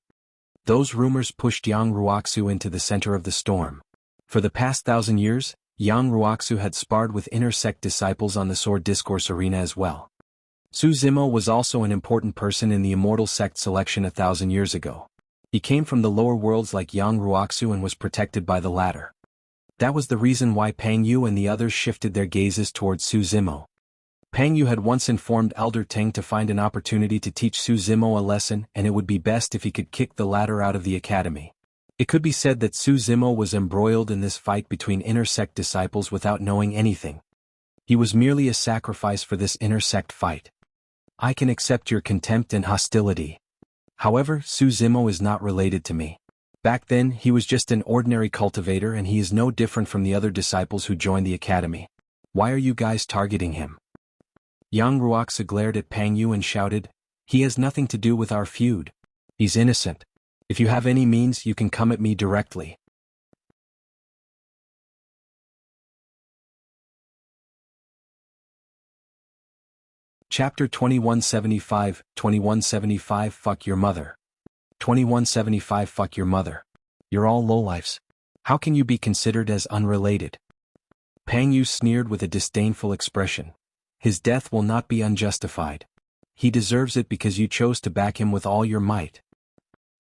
Those rumors pushed Yang Ruoxu into the center of the storm. For the past 1,000 years, Yang Ruoxu had sparred with inner sect disciples on the Sword Discourse arena as well. Su Zimo was also an important person in the Immortal Sect selection 1,000 years ago. He came from the lower worlds like Yang Ruoxu and was protected by the latter. That was the reason why Pang Yu and the others shifted their gazes towards Su Zimo. Pang Yu had once informed Elder Teng to find an opportunity to teach Su Zimo a lesson, and it would be best if he could kick the latter out of the academy. It could be said that Su Zimo was embroiled in this fight between inner sect disciples without knowing anything. He was merely a sacrifice for this inner sect fight. I can accept your contempt and hostility. However, Su Zimo is not related to me. Back then, he was just an ordinary cultivator and he is no different from the other disciples who joined the academy. Why are you guys targeting him? Yang Ruoxu glared at Pang Yu and shouted, "He has nothing to do with our feud. He's innocent. If you have any means, you can come at me directly." Chapter 2175, 2175 Fuck your mother. 2175 Fuck your mother. You're all lowlifes. How can you be considered as unrelated? Pang Yu sneered with a disdainful expression. His death will not be unjustified. He deserves it because you chose to back him with all your might.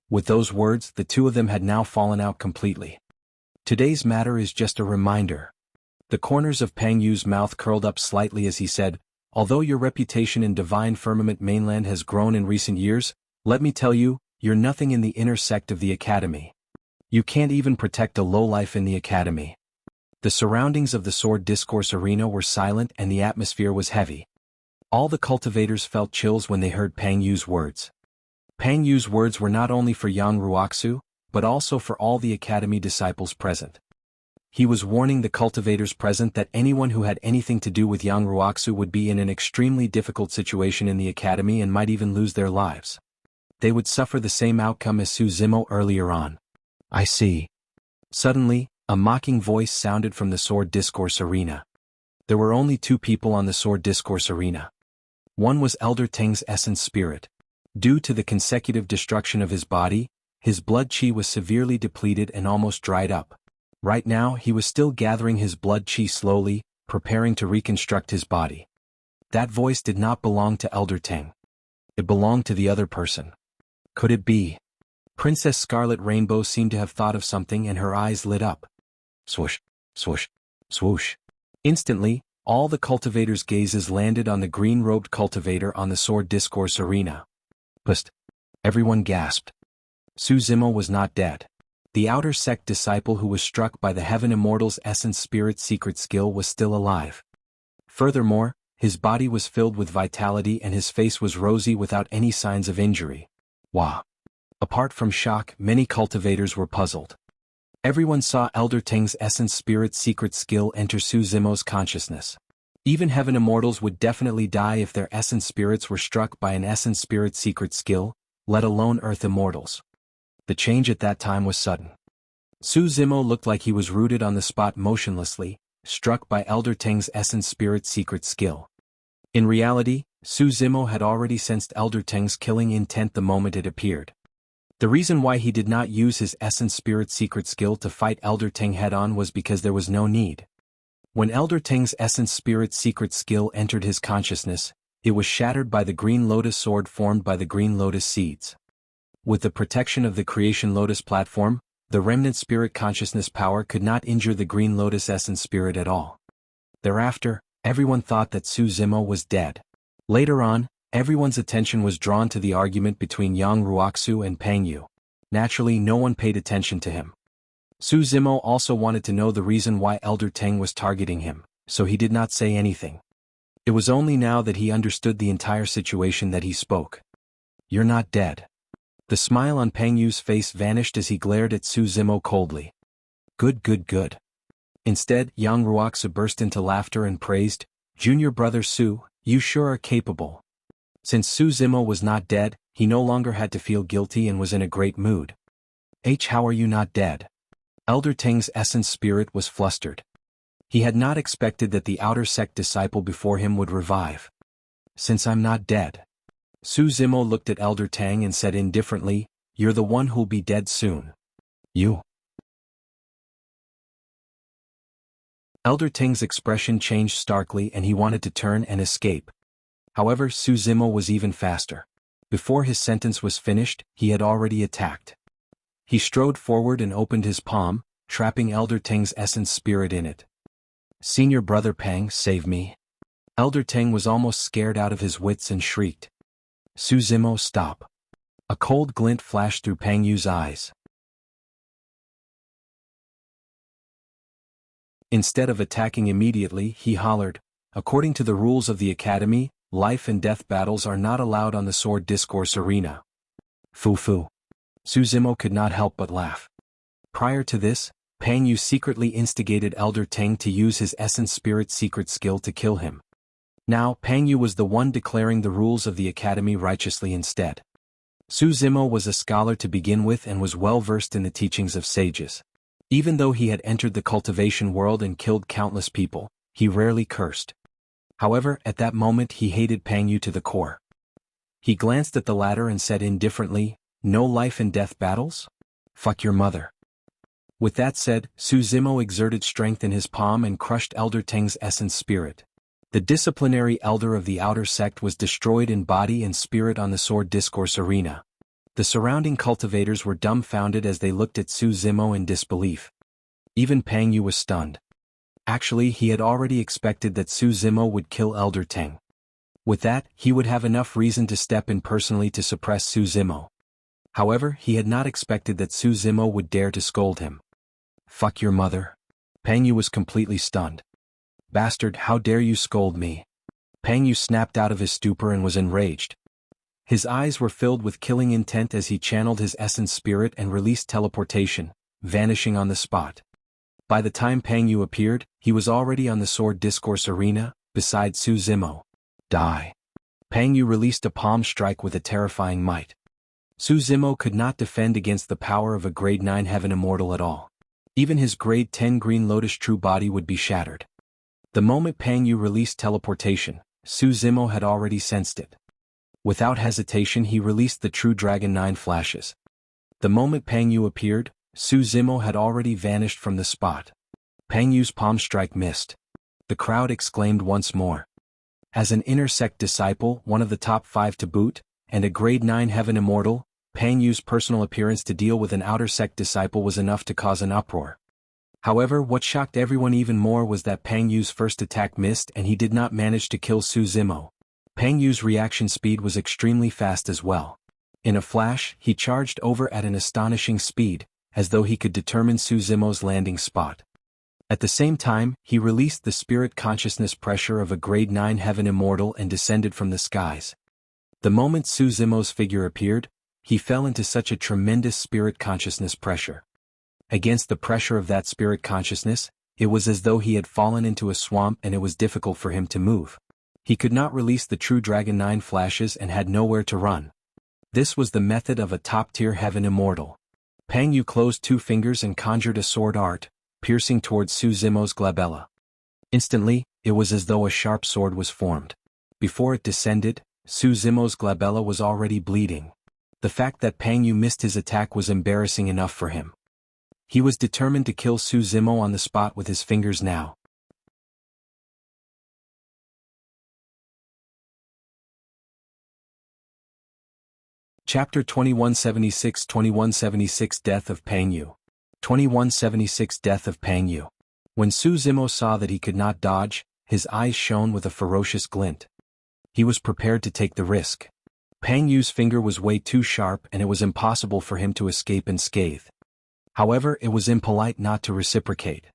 With those words, the two of them had now fallen out completely. Today's matter is just a reminder. The corners of Pang Yu's mouth curled up slightly as he said, "Although your reputation in Divine Firmament Mainland has grown in recent years, let me tell you, you're nothing in the inner sect of the academy. You can't even protect a lowlife in the academy." The surroundings of the Sword Discourse arena were silent and the atmosphere was heavy. All the cultivators felt chills when they heard Pang Yu's words. Pang Yu's words were not only for Yang Ruoxu, but also for all the academy disciples present. He was warning the cultivators present that anyone who had anything to do with Yang Ruoxu would be in an extremely difficult situation in the academy and might even lose their lives. They would suffer the same outcome as Su Zimo earlier on. I see. Suddenly, a mocking voice sounded from the Sword Discourse arena. There were only two people on the Sword Discourse arena. One was Elder Teng's essence spirit. Due to the consecutive destruction of his body, his blood chi was severely depleted and almost dried up. Right now he was still gathering his blood chi slowly, preparing to reconstruct his body. That voice did not belong to Elder Teng. It belonged to the other person. Could it be? Princess Scarlet Rainbow seemed to have thought of something and her eyes lit up. Swoosh, swoosh, swoosh. Instantly, all the cultivators' gazes landed on the green-robed cultivator on the Sword Discourse arena. Psst. Everyone gasped. Su Zimo was not dead. The outer sect disciple who was struck by the Heaven Immortal's essence spirit secret skill was still alive. Furthermore, his body was filled with vitality and his face was rosy without any signs of injury. Wow. Apart from shock, many cultivators were puzzled. Everyone saw Elder Teng's essence spirit secret skill enter Su Zimo's consciousness. Even Heaven Immortals would definitely die if their essence spirits were struck by an essence spirit secret skill, let alone Earth Immortals. The change at that time was sudden. Su Zimo looked like he was rooted on the spot motionlessly, struck by Elder Teng's essence spirit secret skill. In reality, Su Zimo had already sensed Elder Teng's killing intent the moment it appeared. The reason why he did not use his essence spirit secret skill to fight Elder Teng head-on was because there was no need. When Elder Teng's essence spirit secret skill entered his consciousness, it was shattered by the green lotus sword formed by the green lotus seeds. With the protection of the Creation Lotus platform, the remnant spirit consciousness power could not injure the green lotus essence spirit at all. Thereafter, everyone thought that Su Zimo was dead. Later on, everyone's attention was drawn to the argument between Yang Ruoxu and Pang Yu. Naturally, no one paid attention to him. Su Zimo also wanted to know the reason why Elder Teng was targeting him, so he did not say anything. It was only now that he understood the entire situation that he spoke. "You're not dead." The smile on Pang Yu's face vanished as he glared at Su Zimo coldly. Good, good, good. Instead, Yang Ruoxu burst into laughter and praised, "Junior brother Su, you sure are capable." Since Su Zimo was not dead, he no longer had to feel guilty and was in a great mood. "How are you not dead?" Elder Teng's essence spirit was flustered. He had not expected that the outer sect disciple before him would revive. Since I'm not dead. Su Zimo looked at Elder Teng and said indifferently, "You're the one who'll be dead soon." You. Elder Teng's expression changed starkly and he wanted to turn and escape. However, Su Zimo was even faster. Before his sentence was finished, he had already attacked. He strode forward and opened his palm, trapping Elder Teng's essence spirit in it. "Senior brother Pang, save me." Elder Teng was almost scared out of his wits and shrieked. "Su Zimo, stop." A cold glint flashed through Pang Yu's eyes. Instead of attacking immediately, he hollered, "According to the rules of the Academy, life and death battles are not allowed on the sword discourse arena." Fu. Su Zimo could not help but laugh. Prior to this, Pang Yu secretly instigated Elder Teng to use his essence spirit secret skill to kill him. Now, Pang Yu was the one declaring the rules of the Academy righteously instead. Su Zimo was a scholar to begin with and was well versed in the teachings of sages. Even though he had entered the cultivation world and killed countless people, he rarely cursed. However, at that moment he hated Pang Yu to the core. He glanced at the latter and said indifferently, "No life and death battles? Fuck your mother." With that said, Su Zimo exerted strength in his palm and crushed Elder Teng's essence spirit. The disciplinary elder of the outer sect was destroyed in body and spirit on the sword discourse arena. The surrounding cultivators were dumbfounded as they looked at Su Zimo in disbelief. Even Pang Yu was stunned. Actually, he had already expected that Su Zimo would kill Elder Teng. With that, he would have enough reason to step in personally to suppress Su Zimo. However, he had not expected that Su Zimo would dare to scold him. "Fuck your mother." Pang Yu was completely stunned. "Bastard, how dare you scold me?" Pang Yu snapped out of his stupor and was enraged. His eyes were filled with killing intent as he channeled his essence spirit and released teleportation, vanishing on the spot. By the time Pang Yu appeared, he was already on the sword discourse arena, beside Su Zimo. "Die." Pang Yu released a palm strike with a terrifying might. Su Zimo could not defend against the power of a grade 9 heaven immortal at all. Even his grade 10 green lotus true body would be shattered. The moment Pang Yu released teleportation, Su Zimo had already sensed it. Without hesitation he released the true Dragon 9 flashes. The moment Pang Yu appeared, Su Zimo had already vanished from the spot. Pang Yu's palm strike missed. The crowd exclaimed once more. As an inner sect disciple, one of the top 5 to boot, and a grade 9 heaven immortal, Pang Yu's personal appearance to deal with an outer sect disciple was enough to cause an uproar. However, what shocked everyone even more was that Pang Yu's first attack missed and he did not manage to kill Su Zimo. Pang Yu's reaction speed was extremely fast as well. In a flash, he charged over at an astonishing speed, as though he could determine Su Zimo's landing spot. At the same time, he released the spirit consciousness pressure of a grade 9 heaven immortal and descended from the skies. The moment Su Zimo's figure appeared, he fell into such a tremendous spirit consciousness pressure. Against the pressure of that spirit consciousness, it was as though he had fallen into a swamp and it was difficult for him to move. He could not release the true Dragon 9 flashes and had nowhere to run. This was the method of a top-tier heaven immortal. Pang Yu closed 2 fingers and conjured a sword art, piercing towards Su Zimo's glabella. Instantly, it was as though a sharp sword was formed. Before it descended, Su Zimo's glabella was already bleeding. The fact that Pang Yu missed his attack was embarrassing enough for him. He was determined to kill Su Zimo on the spot with his fingers now. Chapter 2176 Death of Pang Yu. 2176 Death of Pang Yu. When Su Zimo saw that he could not dodge, his eyes shone with a ferocious glint. He was prepared to take the risk. Pang Yu's finger was way too sharp and it was impossible for him to escape unscathed. However, it was impolite not to reciprocate.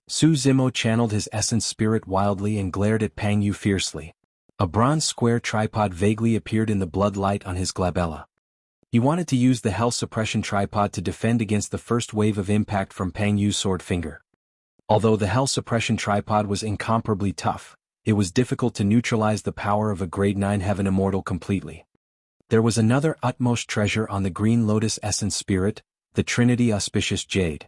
Su Zimo channeled his essence spirit wildly and glared at Pang Yu fiercely. A bronze square tripod vaguely appeared in the blood light on his glabella. He wanted to use the hell suppression tripod to defend against the first wave of impact from Pang Yu's sword finger. Although the hell suppression tripod was incomparably tough, it was difficult to neutralize the power of a grade 9 heaven immortal completely. There was another utmost treasure on the green lotus essence spirit, the Trinity Auspicious Jade.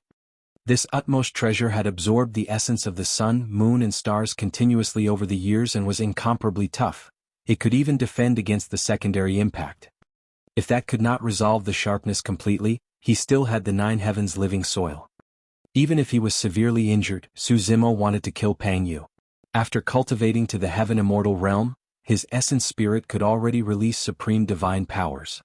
This utmost treasure had absorbed the essence of the sun, moon and stars continuously over the years and was incomparably tough. It could even defend against the secondary impact. If that could not resolve the sharpness completely, he still had the 9 heavens living soil. Even if he was severely injured, Su Zimo wanted to kill Pang Yu. After cultivating to the heaven immortal realm, his essence spirit could already release supreme divine powers.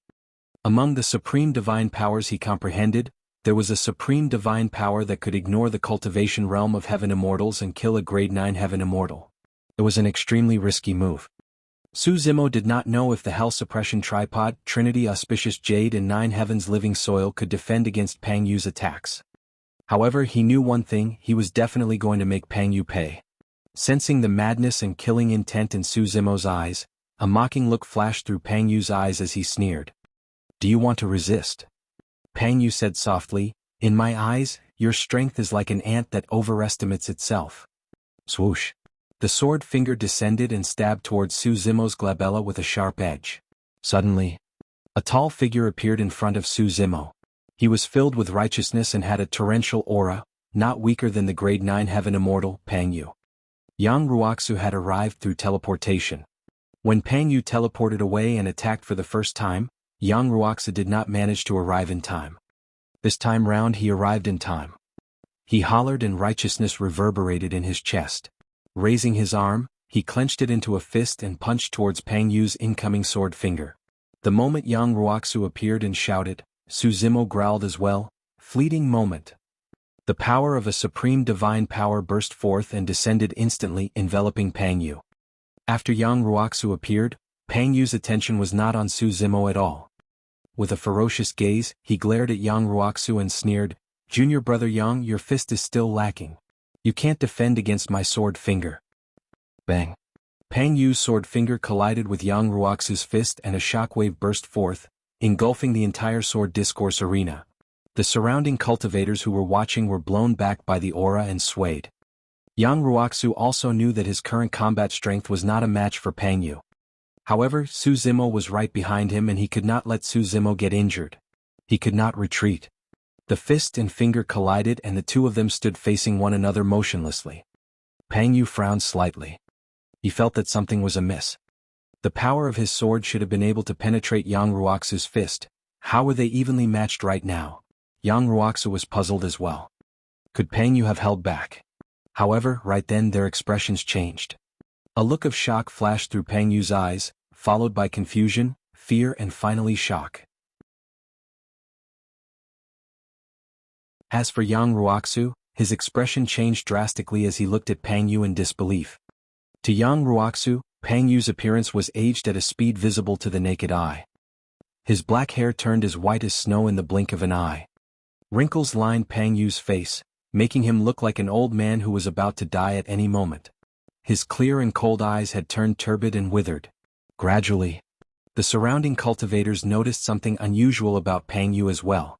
Among the supreme divine powers he comprehended, there was a supreme divine power that could ignore the cultivation realm of heaven immortals and kill a grade 9 heaven immortal. It was an extremely risky move. Su Zimo did not know if the Hell Suppression Tripod, Trinity Auspicious Jade and 9 Heavens Living Soil could defend against Pang Yu's attacks. However, he knew one thing: he was definitely going to make Pang Yu pay. Sensing the madness and killing intent in Su Zimo's eyes, a mocking look flashed through Pang Yu's eyes as he sneered. "Do you want to resist?" Pang Yu said softly, "In my eyes, your strength is like an ant that overestimates itself." Swoosh. The sword finger descended and stabbed towards Su Zimo's glabella with a sharp edge. Suddenly, a tall figure appeared in front of Su Zimo. He was filled with righteousness and had a torrential aura, not weaker than the grade 9 heaven immortal, Pang Yu. Yang Ruoxu had arrived through teleportation. When Pang Yu teleported away and attacked for the first time, Yang Ruoxu did not manage to arrive in time. This time round he arrived in time. He hollered and righteousness reverberated in his chest. Raising his arm, he clenched it into a fist and punched towards Pang Yu's incoming sword finger. The moment Yang Ruoxu appeared and shouted, Su Zimo growled as well. Fleeting moment. The power of a supreme divine power burst forth and descended instantly, enveloping Pang Yu. After Yang Ruoxu appeared, Pang Yu's attention was not on Su Zimo at all. With a ferocious gaze, he glared at Yang Ruoxu and sneered, "Junior brother Yang, your fist is still lacking. You can't defend against my sword finger." Bang. Pang Yu's sword finger collided with Yang Ruoxu's fist and a shockwave burst forth, engulfing the entire sword discourse arena. The surrounding cultivators who were watching were blown back by the aura and swayed. Yang Ruoxu also knew that his current combat strength was not a match for Pang Yu. However, Su Zimo was right behind him and he could not let Su Zimo get injured. He could not retreat. The fist and finger collided and the two of them stood facing one another motionlessly. Pang Yu frowned slightly. He felt that something was amiss. The power of his sword should have been able to penetrate Yang Ruoxu's fist. How were they evenly matched right now? Yang Ruoxu was puzzled as well. Could Pang Yu have held back? However, right then their expressions changed. A look of shock flashed through Pang Yu's eyes, followed by confusion, fear and finally shock. As for Yang Ruoxu, his expression changed drastically as he looked at Pang Yu in disbelief. To Yang Ruoxu, Pang Yu's appearance was aged at a speed visible to the naked eye. His black hair turned as white as snow in the blink of an eye. Wrinkles lined Pang Yu's face, making him look like an old man who was about to die at any moment. His clear and cold eyes had turned turbid and withered. Gradually, the surrounding cultivators noticed something unusual about Pang Yu as well.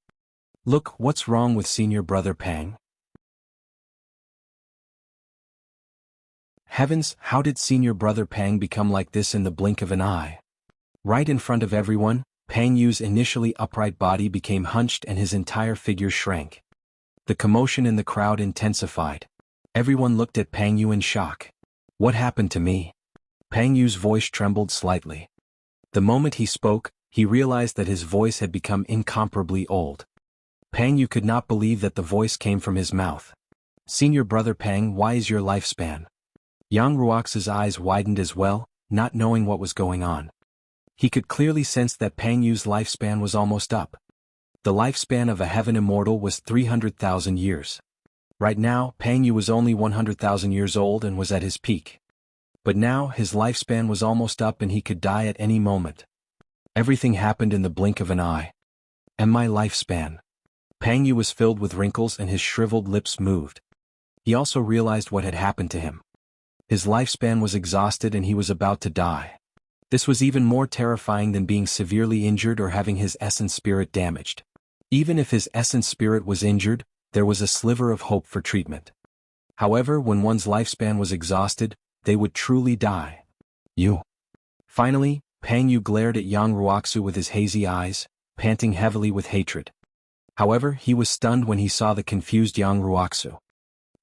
"Look, what's wrong with senior brother Pang?" Heavens, how did senior brother Pang become like this in the blink of an eye? Right in front of everyone, Pang Yu's initially upright body became hunched and his entire figure shrank. The commotion in the crowd intensified. Everyone looked at Pang Yu in shock. "What happened to me?" Pang Yu's voice trembled slightly. The moment he spoke, he realized that his voice had become incomparably old. Pang Yu could not believe that the voice came from his mouth. "Senior brother Pang, why is your lifespan?" Yang Ruoxu's eyes widened as well, not knowing what was going on. He could clearly sense that Pang Yu's lifespan was almost up. The lifespan of a heaven immortal was 300,000 years. Right now, Pang Yu was only 100,000 years old and was at his peak. But now, his lifespan was almost up and he could die at any moment. Everything happened in the blink of an eye. And my lifespan. Pang Yu was filled with wrinkles and his shriveled lips moved. He also realized what had happened to him. His lifespan was exhausted and he was about to die. This was even more terrifying than being severely injured or having his essence spirit damaged. Even if his essence spirit was injured, there was a sliver of hope for treatment. However, when one's lifespan was exhausted, they would truly die. "You." Finally, Pang Yu glared at Yang Ruoxu with his hazy eyes, panting heavily with hatred. However, he was stunned when he saw the confused Yang Ruoxu.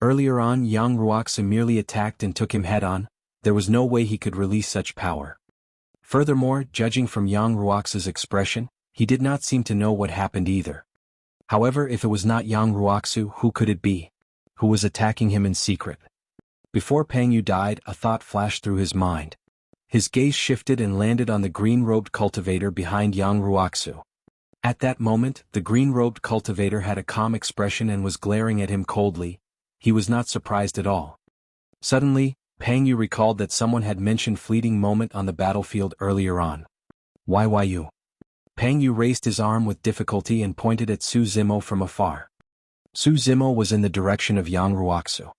Earlier on, Yang Ruoxu merely attacked and took him head-on. There was no way he could release such power. Furthermore, judging from Yang Ruoxu's expression, he did not seem to know what happened either. However, if it was not Yang Ruoxu, who could it be? Who was attacking him in secret? Before Pang Yu died, a thought flashed through his mind. His gaze shifted and landed on the green-robed cultivator behind Yang Ruoxu. At that moment, the green-robed cultivator had a calm expression and was glaring at him coldly. He was not surprised at all. Suddenly, Pang Yu recalled that someone had mentioned fleeting moment on the battlefield earlier on. Why you? Pang Yu raised his arm with difficulty and pointed at Su Zimo from afar. Su Zimo was in the direction of Yang Ruoxu.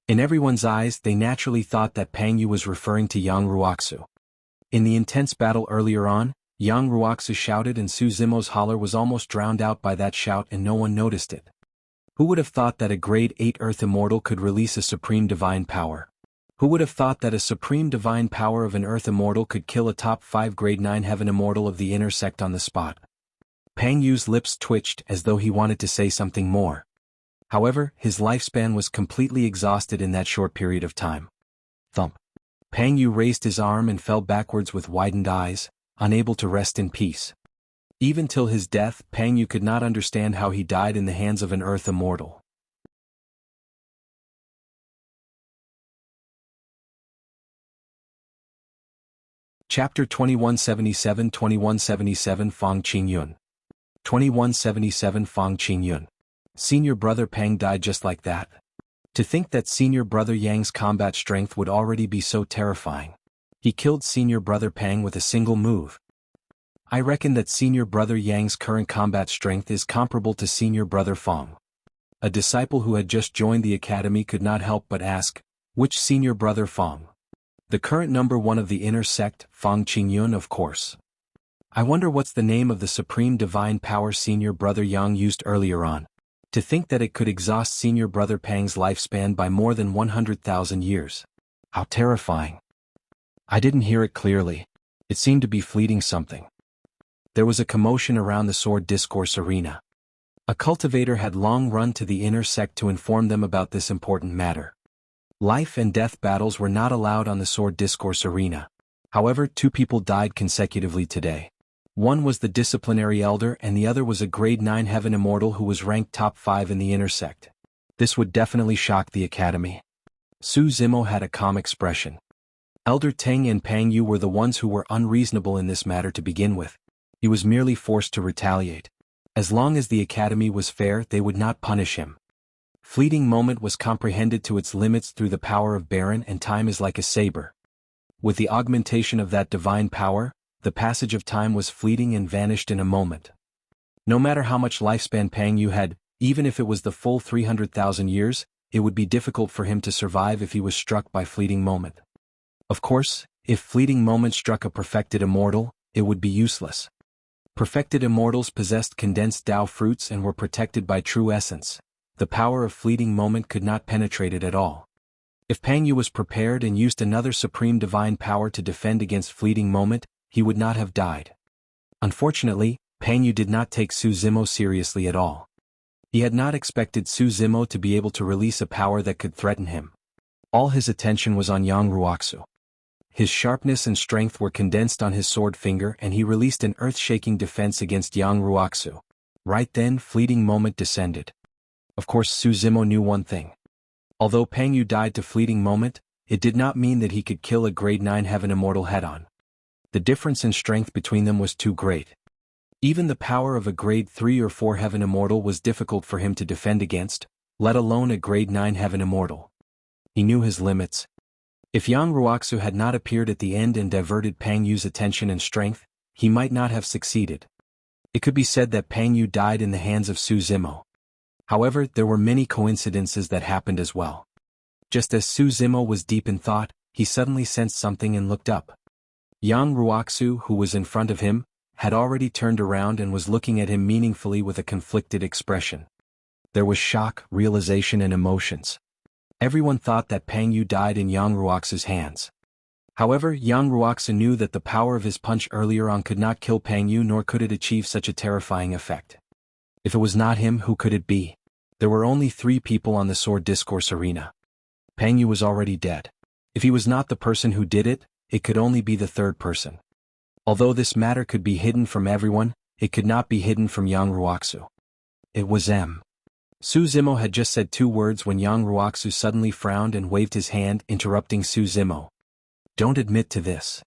In everyone's eyes, they naturally thought that Pang Yu was referring to Yang Ruoxu. In the intense battle earlier on, Yang Ruoxu shouted and Su Zimo's holler was almost drowned out by that shout and no one noticed it. Who would have thought that a grade 8 Earth Immortal could release a supreme divine power? Who would have thought that a supreme divine power of an Earth Immortal could kill a top 5 grade 9 Heaven Immortal of the inner sect on the spot? Pang Yu's lips twitched as though he wanted to say something more. However, his lifespan was completely exhausted in that short period of time. Thump. Pang Yu raised his arm and fell backwards with widened eyes, unable to rest in peace. Even till his death, Pang Yu could not understand how he died in the hands of an Earth Immortal. Chapter 2177-2177 Fang Qingyun. 2177 Fang Qingyun. Senior brother Pang died just like that. To think that senior brother Yang's combat strength would already be so terrifying. He killed senior brother Pang with a single move. I reckon that senior brother Yang's current combat strength is comparable to senior brother Fang. A disciple who had just joined the academy could not help but ask, which senior brother Fang? The current number 1 of the inner sect, Fang Qingyun, of course. I wonder what's the name of the supreme divine power senior brother Yang used earlier on. To think that it could exhaust senior brother Pang's lifespan by more than 100,000 years. How terrifying. I didn't hear it clearly. It seemed to be fleeting something. There was a commotion around the sword discourse arena. A cultivator had long run to the inner sect to inform them about this important matter. Life and death battles were not allowed on the sword discourse arena. However, 2 people died consecutively today. One was the disciplinary elder and the other was a grade 9 Heaven Immortal who was ranked top 5 in the inner sect. This would definitely shock the academy. Su Zimo had a calm expression. Elder Teng and Pang Yu were the ones who were unreasonable in this matter to begin with. He was merely forced to retaliate. As long as the academy was fair, they would not punish him. Fleeting moment was comprehended to its limits through the power of Baron, and time is like a saber. With the augmentation of that divine power, the passage of time was fleeting and vanished in a moment. No matter how much lifespan Pang Yu had, even if it was the full 300,000 years, it would be difficult for him to survive if he was struck by fleeting moment. Of course, if fleeting moment struck a perfected immortal, it would be useless. Perfected immortals possessed condensed Tao fruits and were protected by true essence. The power of fleeting moment could not penetrate it at all. If Pang Yu was prepared and used another supreme divine power to defend against fleeting moment, he would not have died. Unfortunately, Pang Yu did not take Su Zimo seriously at all. He had not expected Su Zimo to be able to release a power that could threaten him. All his attention was on Yang Ruoxu. His sharpness and strength were condensed on his sword finger and he released an earth-shaking defense against Yang Ruoxu. Right then, fleeting moment descended. Of course, Su Zimo knew one thing. Although Pang Yu died to fleeting moment, it did not mean that he could kill a grade 9 Heaven Immortal head-on. The difference in strength between them was too great. Even the power of a grade 3 or 4 Heaven Immortal was difficult for him to defend against, let alone a grade 9 Heaven Immortal. He knew his limits. If Yang Ruoxu had not appeared at the end and diverted Pang Yu's attention and strength, he might not have succeeded. It could be said that Pang Yu died in the hands of Su Zimo. However, there were many coincidences that happened as well. Just as Su Zimo was deep in thought, he suddenly sensed something and looked up. Yang Ruoxu, who was in front of him, had already turned around and was looking at him meaningfully with a conflicted expression. There was shock, realization and emotions. Everyone thought that Pang Yu died in Yang Ruoxu's hands. However, Yang Ruoxu knew that the power of his punch earlier on could not kill Pang Yu, nor could it achieve such a terrifying effect. If it was not him, who could it be? There were only 3 people on the sword discourse arena. Pang Yu was already dead. If he was not the person who did it, it could only be the third person. Although this matter could be hidden from everyone, it could not be hidden from Yang Ruoxu. It was M. Su Zimo had just said 2 words when Yang Ruoxu suddenly frowned and waved his hand, interrupting Su Zimo. Don't admit to this.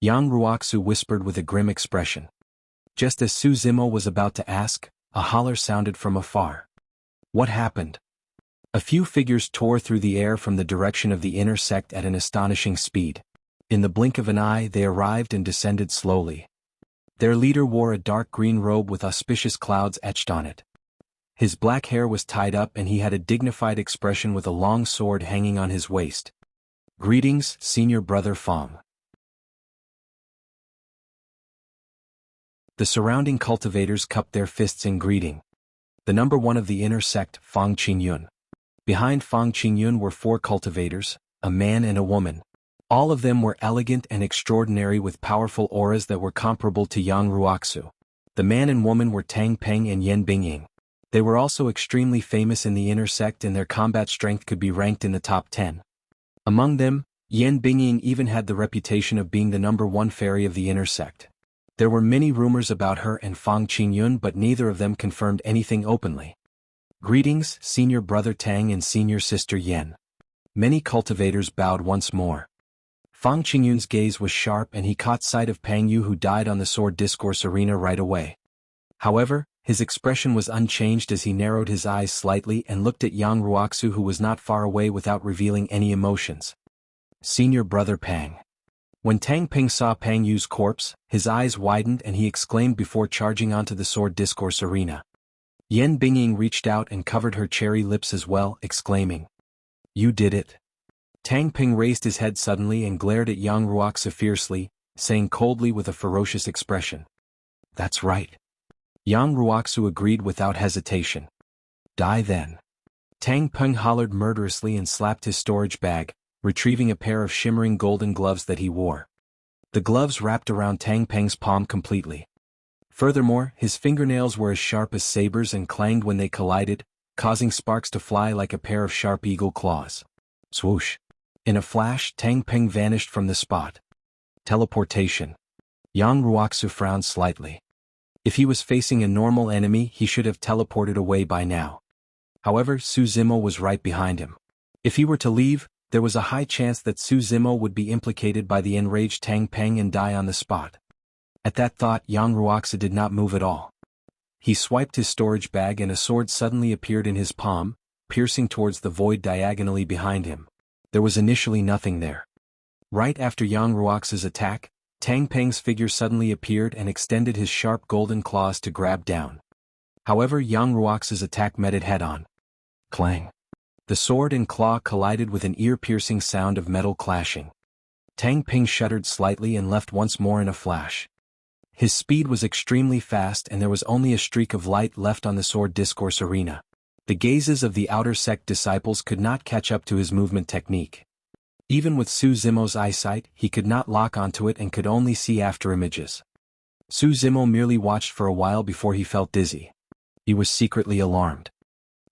Yang Ruoxu whispered with a grim expression. Just as Su Zimo was about to ask, a holler sounded from afar. What happened? A few figures tore through the air from the direction of the inner sect at an astonishing speed. In the blink of an eye they arrived and descended slowly. Their leader wore a dark green robe with auspicious clouds etched on it. His black hair was tied up and he had a dignified expression with a long sword hanging on his waist. Greetings, Senior Brother Fang. The surrounding cultivators cupped their fists in greeting. The number 1 of the inner sect, Fang Qingyun. Behind Fang Qingyun were 4 cultivators, a man and a woman. All of them were elegant and extraordinary with powerful auras that were comparable to Yang Ruoxu. The man and woman were Tang Peng and Yan Bingying. They were also extremely famous in the inner sect and their combat strength could be ranked in the top 10. Among them, Yan Bingying even had the reputation of being the number 1 fairy of the inner sect. There were many rumors about her and Fang Qingyun, but neither of them confirmed anything openly. Greetings, Senior Brother Tang and Senior Sister Yan. Many cultivators bowed once more. Fang Qingyun's gaze was sharp and he caught sight of Pang Yu, who died on the sword discourse arena right away. However, his expression was unchanged as he narrowed his eyes slightly and looked at Yang Ruoxu, who was not far away, without revealing any emotions. Senior Brother Pang. When Tang Peng saw Pang Yu's corpse, his eyes widened and he exclaimed before charging onto the sword discourse arena. Yan Bingying reached out and covered her cherry lips as well, exclaiming, "You did it." Tang Peng raised his head suddenly and glared at Yang Ruoxu fiercely, saying coldly with a ferocious expression, "That's right." Yang Ruoxu agreed without hesitation. "Die then." Tang Peng hollered murderously and slapped his storage bag, retrieving a pair of shimmering golden gloves that he wore. The gloves wrapped around Tang Peng's palm completely. Furthermore, his fingernails were as sharp as sabers and clanged when they collided, causing sparks to fly like a pair of sharp eagle claws. Swoosh! In a flash, Tang Peng vanished from the spot. Teleportation. Yang Ruoxu frowned slightly. If he was facing a normal enemy, he should have teleported away by now. However, Su Zimo was right behind him. If he were to leave, there was a high chance that Su Zimo would be implicated by the enraged Tang Peng and die on the spot. At that thought, Yang Ruoxu did not move at all. He swiped his storage bag and a sword suddenly appeared in his palm, piercing towards the void diagonally behind him. There was initially nothing there. Right after Yang Ruoxu's attack, Tang Peng's figure suddenly appeared and extended his sharp golden claws to grab down. However, Yang Ruoxu's attack met it head-on. Clang! The sword and claw collided with an ear-piercing sound of metal clashing. Tang Peng shuddered slightly and left once more in a flash. His speed was extremely fast and there was only a streak of light left on the sword discourse arena. The gazes of the outer sect disciples could not catch up to his movement technique. Even with Su Zimo's eyesight, he could not lock onto it and could only see after images. Su Zimo merely watched for a while before he felt dizzy. He was secretly alarmed.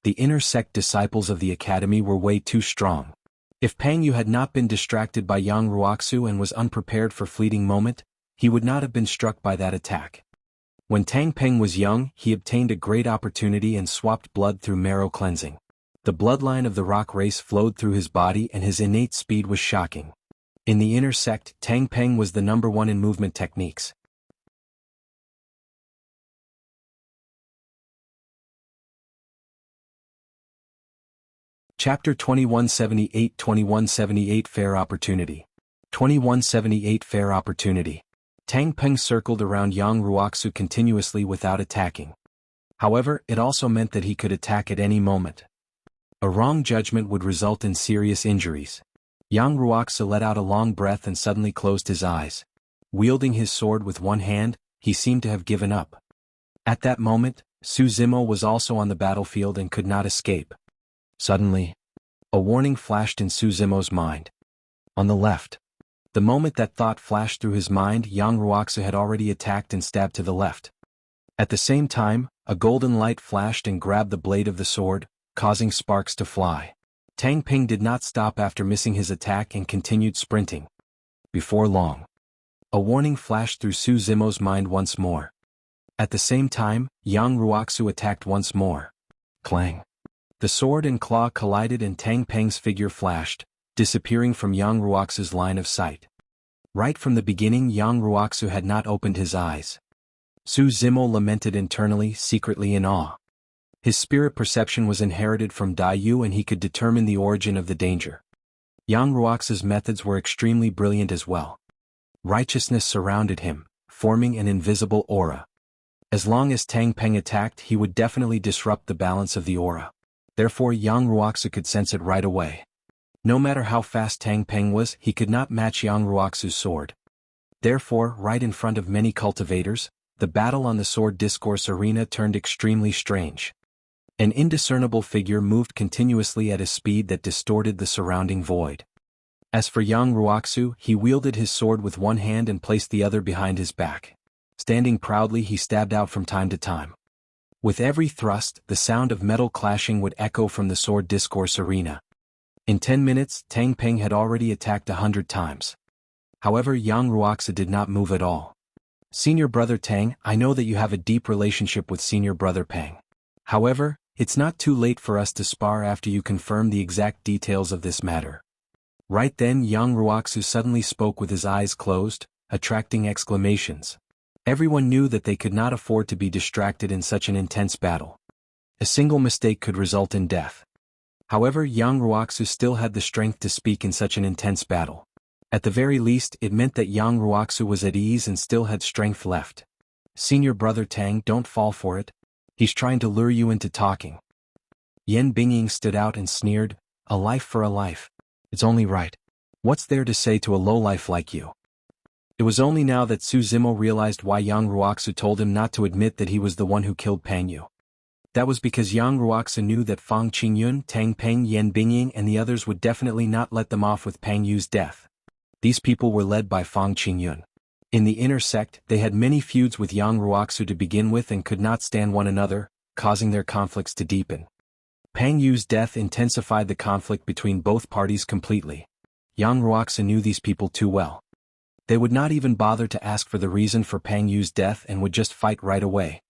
The inner sect disciples of the academy were way too strong. If Pang Yu had not been distracted by Yang Ruoxu and was unprepared for fleeting moment, he would not have been struck by that attack. When Tang Peng was young, he obtained a great opportunity and swapped blood through marrow cleansing. The bloodline of the rock race flowed through his body and his innate speed was shocking. In the inner sect, Tang Peng was the number 1 in movement techniques. Chapter 2178 Fair Opportunity. 2178 Fair Opportunity. Tang Peng circled around Yang Ruoxu continuously without attacking. However, it also meant that he could attack at any moment. A wrong judgment would result in serious injuries. Yang Ruoxu let out a long breath and suddenly closed his eyes. Wielding his sword with one hand, he seemed to have given up. At that moment, Su Zimo was also on the battlefield and could not escape. Suddenly, a warning flashed in Su Zimo's mind. On the left. The moment that thought flashed through his mind, Yang Ruoxu had already attacked and stabbed to the left. At the same time, a golden light flashed and grabbed the blade of the sword, causing sparks to fly. Tang Ping did not stop after missing his attack and continued sprinting. Before long, a warning flashed through Su Zimo's mind once more. At the same time, Yang Ruoxu attacked once more. Clang. The sword and claw collided and Tang Peng's figure flashed, disappearing from Yang Ruoxu's line of sight. Right from the beginning, Yang Ruoxu had not opened his eyes. Su Zimo lamented internally, secretly in awe. His spirit perception was inherited from Dai Yu and he could determine the origin of the danger. Yang Ruoxu's methods were extremely brilliant as well. Righteousness surrounded him, forming an invisible aura. As long as Tang Peng attacked, he would definitely disrupt the balance of the aura. Therefore Yang Ruoxu could sense it right away. No matter how fast Tang Peng was, he could not match Yang Ruoxu's sword. Therefore, right in front of many cultivators, the battle on the sword discourse arena turned extremely strange. An indiscernible figure moved continuously at a speed that distorted the surrounding void. As for Yang Ruoxu, he wielded his sword with one hand and placed the other behind his back. Standing proudly, he stabbed out from time to time. With every thrust, the sound of metal clashing would echo from the sword discourse arena. In 10 minutes, Tang Peng had already attacked 100 times. However, Yang Ruoxu did not move at all. Senior Brother Tang, I know that you have a deep relationship with Senior Brother Peng. However, it's not too late for us to spar after you confirm the exact details of this matter. Right then Yang Ruoxu suddenly spoke with his eyes closed, attracting exclamations. Everyone knew that they could not afford to be distracted in such an intense battle. A single mistake could result in death. However, Yang Ruoxu still had the strength to speak in such an intense battle. At the very least, it meant that Yang Ruoxu was at ease and still had strength left. Senior Brother Tang, don't fall for it. He's trying to lure you into talking. Yan Bingying stood out and sneered, a life for a life. It's only right. What's there to say to a lowlife like you? It was only now that Su Zimo realized why Yang Ruoxu told him not to admit that he was the one who killed Pang Yu. That was because Yang Ruoxu knew that Fang Qingyun, Tang Peng, Yan Bingying and the others would definitely not let them off with Pang Yu's death. These people were led by Fang Qingyun. In the inner sect, they had many feuds with Yang Ruoxu to begin with and could not stand one another, causing their conflicts to deepen. Pang Yu's death intensified the conflict between both parties completely. Yang Ruoxu knew these people too well. They would not even bother to ask for the reason for Pang Yu's death and would just fight right away.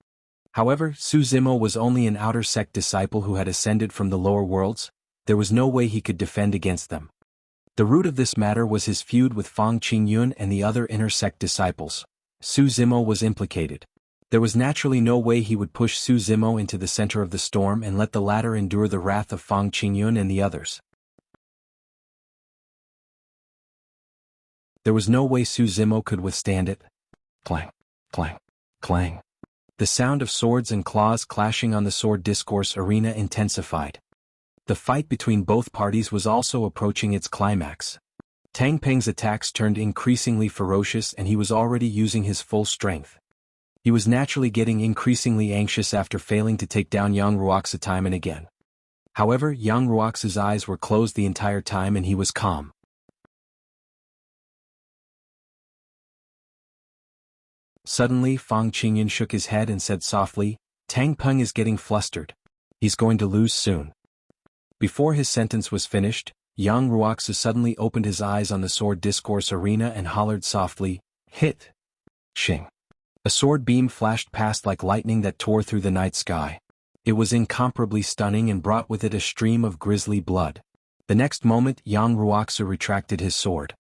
However, Su Zimo was only an outer sect disciple who had ascended from the lower worlds. There was no way he could defend against them. The root of this matter was his feud with Fang Qingyun and the other inner sect disciples. Su Zimo was implicated. There was naturally no way he would push Su Zimo into the center of the storm and let the latter endure the wrath of Fang Qingyun and the others. There was no way Su Zimo could withstand it. Clang, clang, clang. The sound of swords and claws clashing on the sword discourse arena intensified. The fight between both parties was also approaching its climax. Tang Peng's attacks turned increasingly ferocious and he was already using his full strength. He was naturally getting increasingly anxious after failing to take down Yang Ruoxu time and again. However, Yang Ruoxu's eyes were closed the entire time and he was calm. Suddenly Fang Qingyun shook his head and said softly, Tang Peng is getting flustered. He's going to lose soon. Before his sentence was finished, Yang Ruoxu suddenly opened his eyes on the sword discourse arena and hollered softly, hit! Shing! A sword beam flashed past like lightning that tore through the night sky. It was incomparably stunning and brought with it a stream of grisly blood. The next moment Yang Ruoxu retracted his sword.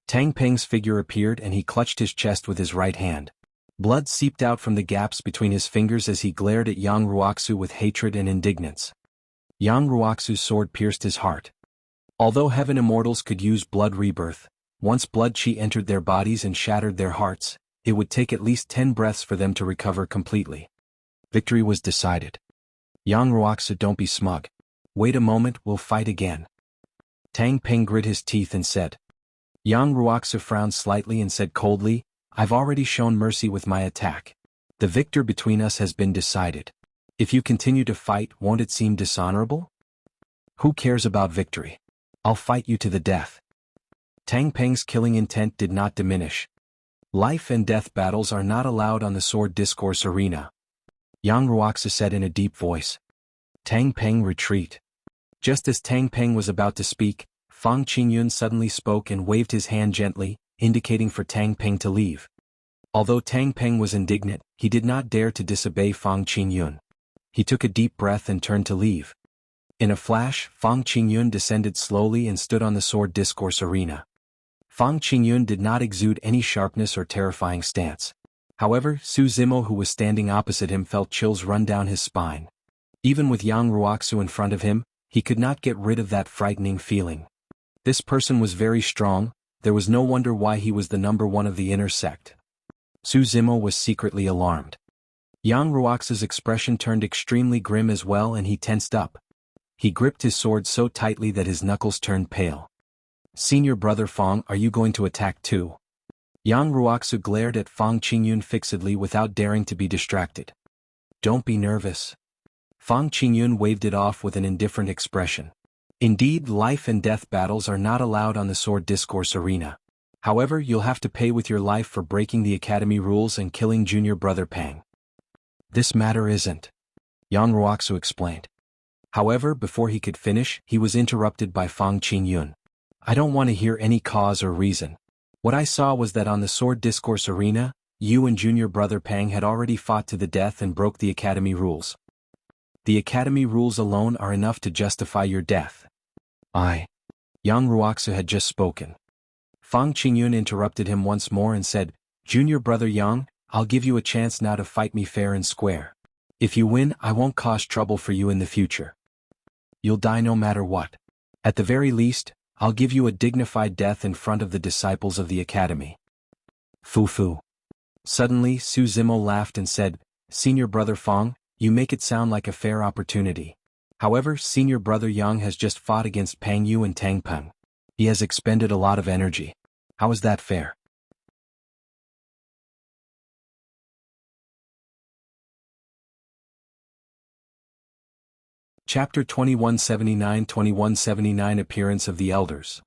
Tang Peng's figure appeared and he clutched his chest with his right hand. Blood seeped out from the gaps between his fingers as he glared at Yang Ruoxu with hatred and indignance. Yang Ruoxu's sword pierced his heart. Although heaven immortals could use blood rebirth, once blood chi entered their bodies and shattered their hearts, it would take at least 10 breaths for them to recover completely. Victory was decided. Yang Ruoxu, don't be smug. Wait a moment, we'll fight again. Tang Peng grit his teeth and said. Yang Ruoxu frowned slightly and said coldly, I've already shown mercy with my attack. The victor between us has been decided. If you continue to fight, won't it seem dishonorable? Who cares about victory? I'll fight you to the death. Tang Peng's killing intent did not diminish. Life and death battles are not allowed on the sword discourse arena, Yang Ruoxia said in a deep voice. Tang Peng, retreat. Just as Tang Peng was about to speak, Fang Qingyun suddenly spoke and waved his hand gently, indicating for Tang Peng to leave. Although Tang Peng was indignant, he did not dare to disobey Fang Qingyun. He took a deep breath and turned to leave. In a flash, Fang Qingyun descended slowly and stood on the sword discourse arena. Fang Qingyun did not exude any sharpness or terrifying stance. However, Su Zimo, who was standing opposite him, felt chills run down his spine. Even with Yang Ruoxia in front of him, he could not get rid of that frightening feeling. This person was very strong. There was no wonder why he was the number one of the inner sect. Su Zimo was secretly alarmed. Yang Ruoxia's expression turned extremely grim as well, and he tensed up. He gripped his sword so tightly that his knuckles turned pale. Senior brother Fang, are you going to attack too? Yang Ruoxia glared at Fang Qingyun fixedly without daring to be distracted. Don't be nervous. Fang Qingyun waved it off with an indifferent expression. Indeed, life and death battles are not allowed on the sword discourse arena. However, you'll have to pay with your life for breaking the academy rules and killing junior brother Pang. This matter isn't, Yang Ruoxia explained. However, before he could finish, he was interrupted by Fang Qingyun. I don't want to hear any cause or reason. What I saw was that on the sword discourse arena, you and junior brother Pang had already fought to the death and broke the academy rules. The academy rules alone are enough to justify your death. Yang Ruoxia had just spoken. Fang Qingyun interrupted him once more and said, Junior brother Yang, I'll give you a chance now to fight me fair and square. If you win, I won't cause trouble for you in the future. You'll die no matter what. At the very least, I'll give you a dignified death in front of the disciples of the academy. Fu. Suddenly, Su Zimo laughed and said, Senior brother Fang, you make it sound like a fair opportunity. However, senior brother Yang has just fought against Pang Yu and Tang Peng. He has expended a lot of energy. How is that fair? Chapter 2179 Appearance of the Elders.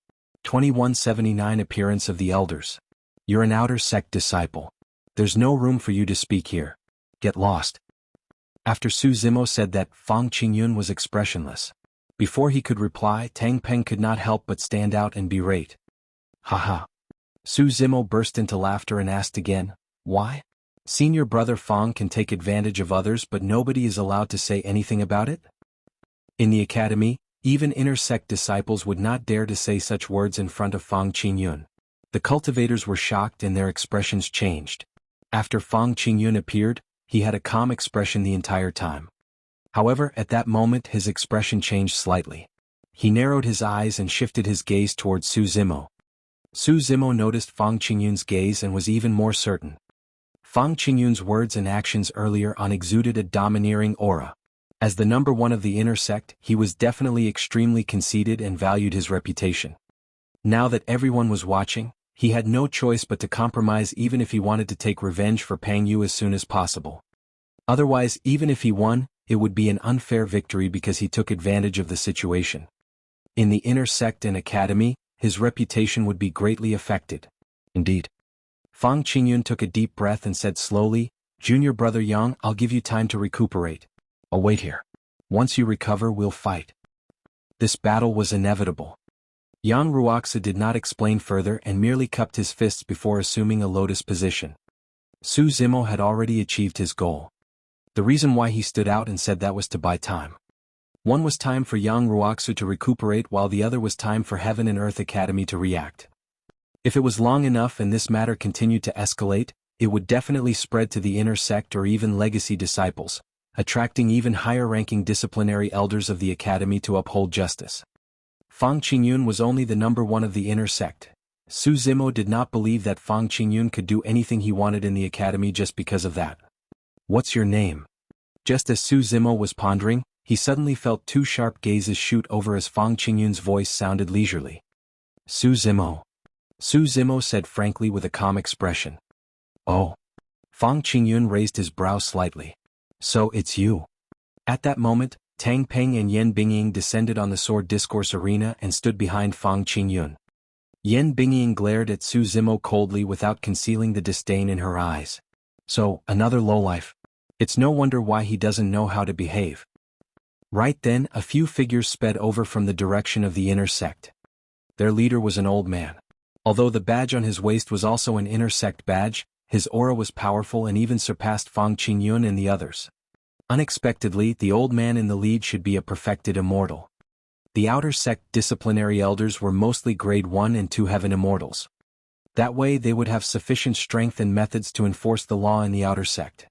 2179 Appearance of the Elders. You're an outer sect disciple. There's no room for you to speak here. Get lost. After Su Zimo said that, Fang Qingyun was expressionless. Before he could reply, Tang Peng could not help but stand out and berate. Haha. Su Zimo burst into laughter and asked again, why? Senior brother Fang can take advantage of others, but nobody is allowed to say anything about it? In the academy, even inner sect disciples would not dare to say such words in front of Fang Qingyun. The cultivators were shocked and their expressions changed. After Fang Qingyun appeared, he had a calm expression the entire time. However, at that moment his expression changed slightly. He narrowed his eyes and shifted his gaze towards Su Zimo. Su Zimo noticed Fang Qingyun's gaze and was even more certain. Fang Qingyun's words and actions earlier on exuded a domineering aura. As the number one of the inner sect, he was definitely extremely conceited and valued his reputation. Now that everyone was watching, he had no choice but to compromise, even if he wanted to take revenge for Pang Yu as soon as possible. Otherwise, even if he won, it would be an unfair victory because he took advantage of the situation. In the inner sect and academy, his reputation would be greatly affected. Indeed. Fang Qingyun took a deep breath and said slowly, Junior brother Yang, I'll give you time to recuperate. I'll wait here. Once you recover, we'll fight. This battle was inevitable. Yang Ruoxia did not explain further and merely cupped his fists before assuming a lotus position. Su Zimo had already achieved his goal. The reason why he stood out and said that was to buy time. One was time for Yang Ruoxia to recuperate, while the other was time for Heaven and Earth Academy to react. If it was long enough and this matter continued to escalate, it would definitely spread to the inner sect or even legacy disciples, attracting even higher-ranking disciplinary elders of the academy to uphold justice. Fang Qingyun was only the number one of the inner sect. Su Zimo did not believe that Fang Qingyun could do anything he wanted in the academy just because of that. What's your name? Just as Su Zimo was pondering, he suddenly felt two sharp gazes shoot over as Fang Qingyun's voice sounded leisurely. Su Zimo. Su Zimo said frankly with a calm expression. Oh. Fang Qingyun raised his brow slightly. So it's you. At that moment, Tang Peng and Yan Bingying descended on the sword discourse arena and stood behind Fang Qingyun. Yan Bingying glared at Su Zimo coldly without concealing the disdain in her eyes. So, another lowlife. It's no wonder why he doesn't know how to behave. Right then, a few figures sped over from the direction of the inner sect. Their leader was an old man. Although the badge on his waist was also an inner sect badge, his aura was powerful and even surpassed Fang Qingyun and the others. Unexpectedly, the old man in the lead should be a perfected immortal. The outer sect disciplinary elders were mostly grade 1 and 2 heaven immortals. That way they would have sufficient strength and methods to enforce the law in the outer sect.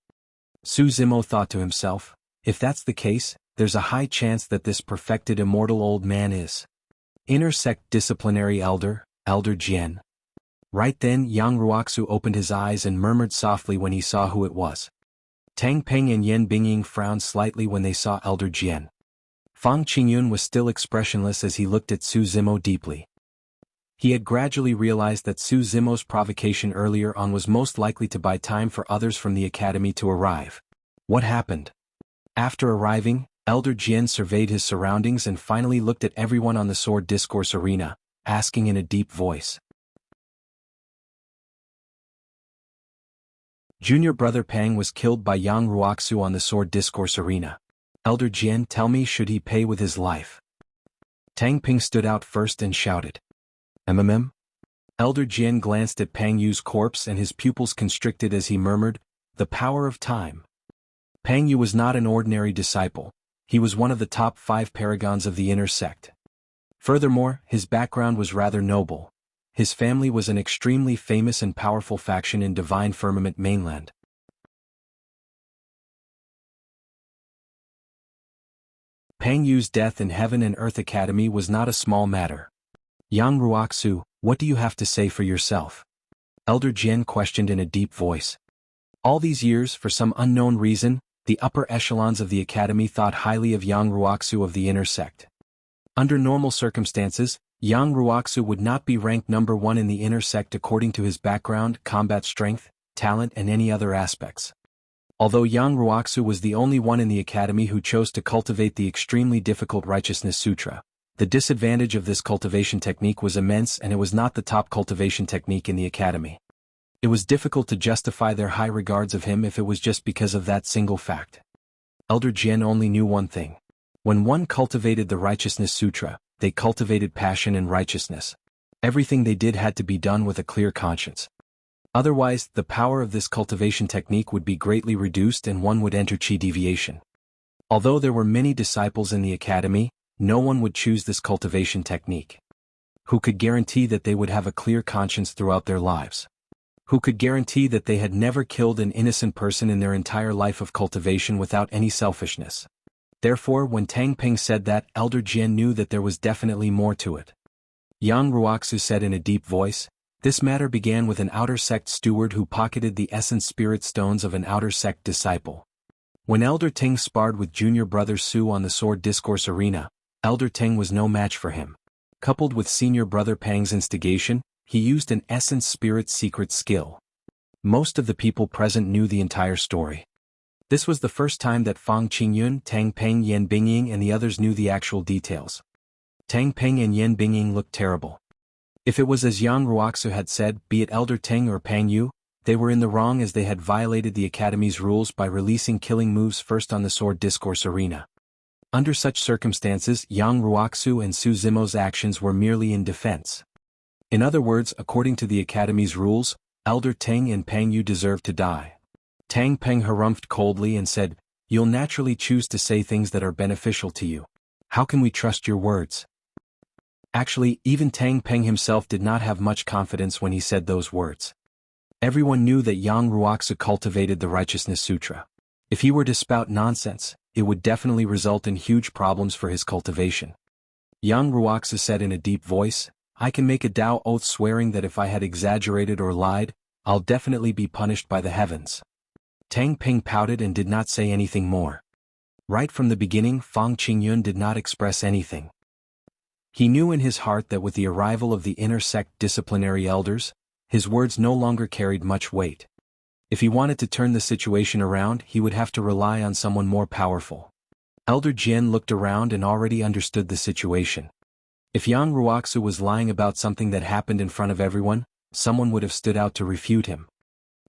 Su Zimo thought to himself, if that's the case, there's a high chance that this perfected immortal old man is inner sect disciplinary elder, Elder Jian. Right then Yang Ruoxu opened his eyes and murmured softly when he saw who it was. Tang Peng and Yan Bingying frowned slightly when they saw Elder Jian. Fang Qingyun was still expressionless as he looked at Su Zimo deeply. He had gradually realized that Su Zimo's provocation earlier on was most likely to buy time for others from the academy to arrive. What happened? After arriving, Elder Jian surveyed his surroundings and finally looked at everyone on the sword discourse arena, asking in a deep voice. Junior brother Pang was killed by Yang Ruoxu on the sword discourse arena. Elder Jian, tell me, should he pay with his life? Tang Ping stood out first and shouted. MMM? Elder Jian glanced at Pang Yu's corpse and his pupils constricted as he murmured, the power of time. Pang Yu was not an ordinary disciple. He was one of the top 5 paragons of the inner sect. Furthermore, his background was rather noble. His family was an extremely famous and powerful faction in Divine Firmament mainland. Pang Yu's death in Heaven and Earth Academy was not a small matter. Yang Ruoxu, what do you have to say for yourself? Elder Jian questioned in a deep voice. All these years, for some unknown reason, the upper echelons of the academy thought highly of Yang Ruoxu of the inner sect. Under normal circumstances, Yang Ruoxu would not be ranked number 1 in the inner sect according to his background, combat strength, talent and any other aspects. Although Yang Ruoxu was the only one in the academy who chose to cultivate the extremely difficult Righteousness Sutra, the disadvantage of this cultivation technique was immense and it was not the top cultivation technique in the academy. It was difficult to justify their high regards of him if it was just because of that single fact. Elder Jian only knew one thing. When one cultivated the Righteousness Sutra, they cultivated passion and righteousness. Everything they did had to be done with a clear conscience. Otherwise, the power of this cultivation technique would be greatly reduced and one would enter chi deviation. Although there were many disciples in the academy, no one would choose this cultivation technique. Who could guarantee that they would have a clear conscience throughout their lives? Who could guarantee that they had never killed an innocent person in their entire life of cultivation without any selfishness? Therefore, when Tang Ping said that, Elder Jian knew that there was definitely more to it. Yang Ruoxu said in a deep voice, this matter began with an outer sect steward who pocketed the essence spirit stones of an outer sect disciple. When Elder Ting sparred with junior brother Su on the sword discourse arena, Elder Ting was no match for him. Coupled with senior brother Pang's instigation, he used an essence spirit secret skill. Most of the people present knew the entire story. This was the first time that Fang Qingyun, Tang Peng, Yan Bingying and the others knew the actual details. Tang Peng and Yan Bingying looked terrible. If it was as Yang Ruoxu had said, be it Elder Ting or Pang Yu, they were in the wrong as they had violated the academy's rules by releasing killing moves first on the sword discourse arena. Under such circumstances, Yang Ruoxu and Su Zimo's actions were merely in defense. In other words, according to the academy's rules, Elder Ting and Pang Yu deserved to die. Tang Peng harumphed coldly and said, you'll naturally choose to say things that are beneficial to you. How can we trust your words? Actually, even Tang Peng himself did not have much confidence when he said those words. Everyone knew that Yang Ruoxu cultivated the Righteousness Sutra. If he were to spout nonsense, it would definitely result in huge problems for his cultivation. Yang Ruoxu said in a deep voice, I can make a Tao oath swearing that if I had exaggerated or lied, I'll definitely be punished by the heavens. Tang Ping pouted and did not say anything more. Right from the beginning, Fang Qingyun did not express anything. He knew in his heart that with the arrival of the inner sect disciplinary elders, his words no longer carried much weight. If he wanted to turn the situation around, he would have to rely on someone more powerful. Elder Jian looked around and already understood the situation. If Yang Ruoxu was lying about something that happened in front of everyone, someone would have stood out to refute him.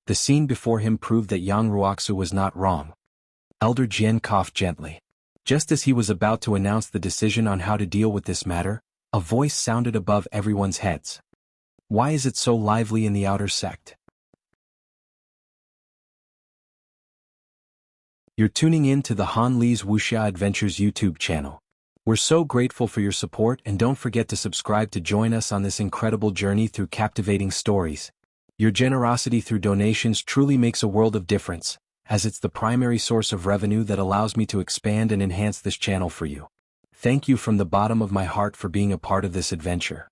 The scene before him proved that Yang Ruoxu was not wrong. Elder Jian coughed gently. Just as he was about to announce the decision on how to deal with this matter, a voice sounded above everyone's heads. Why is it so lively in the outer sect? You're tuning in to the Han Li's Wuxia Adventures YouTube channel. We're so grateful for your support, and don't forget to subscribe to join us on this incredible journey through captivating stories. Your generosity through donations truly makes a world of difference, as it's the primary source of revenue that allows me to expand and enhance this channel for you. Thank you from the bottom of my heart for being a part of this adventure.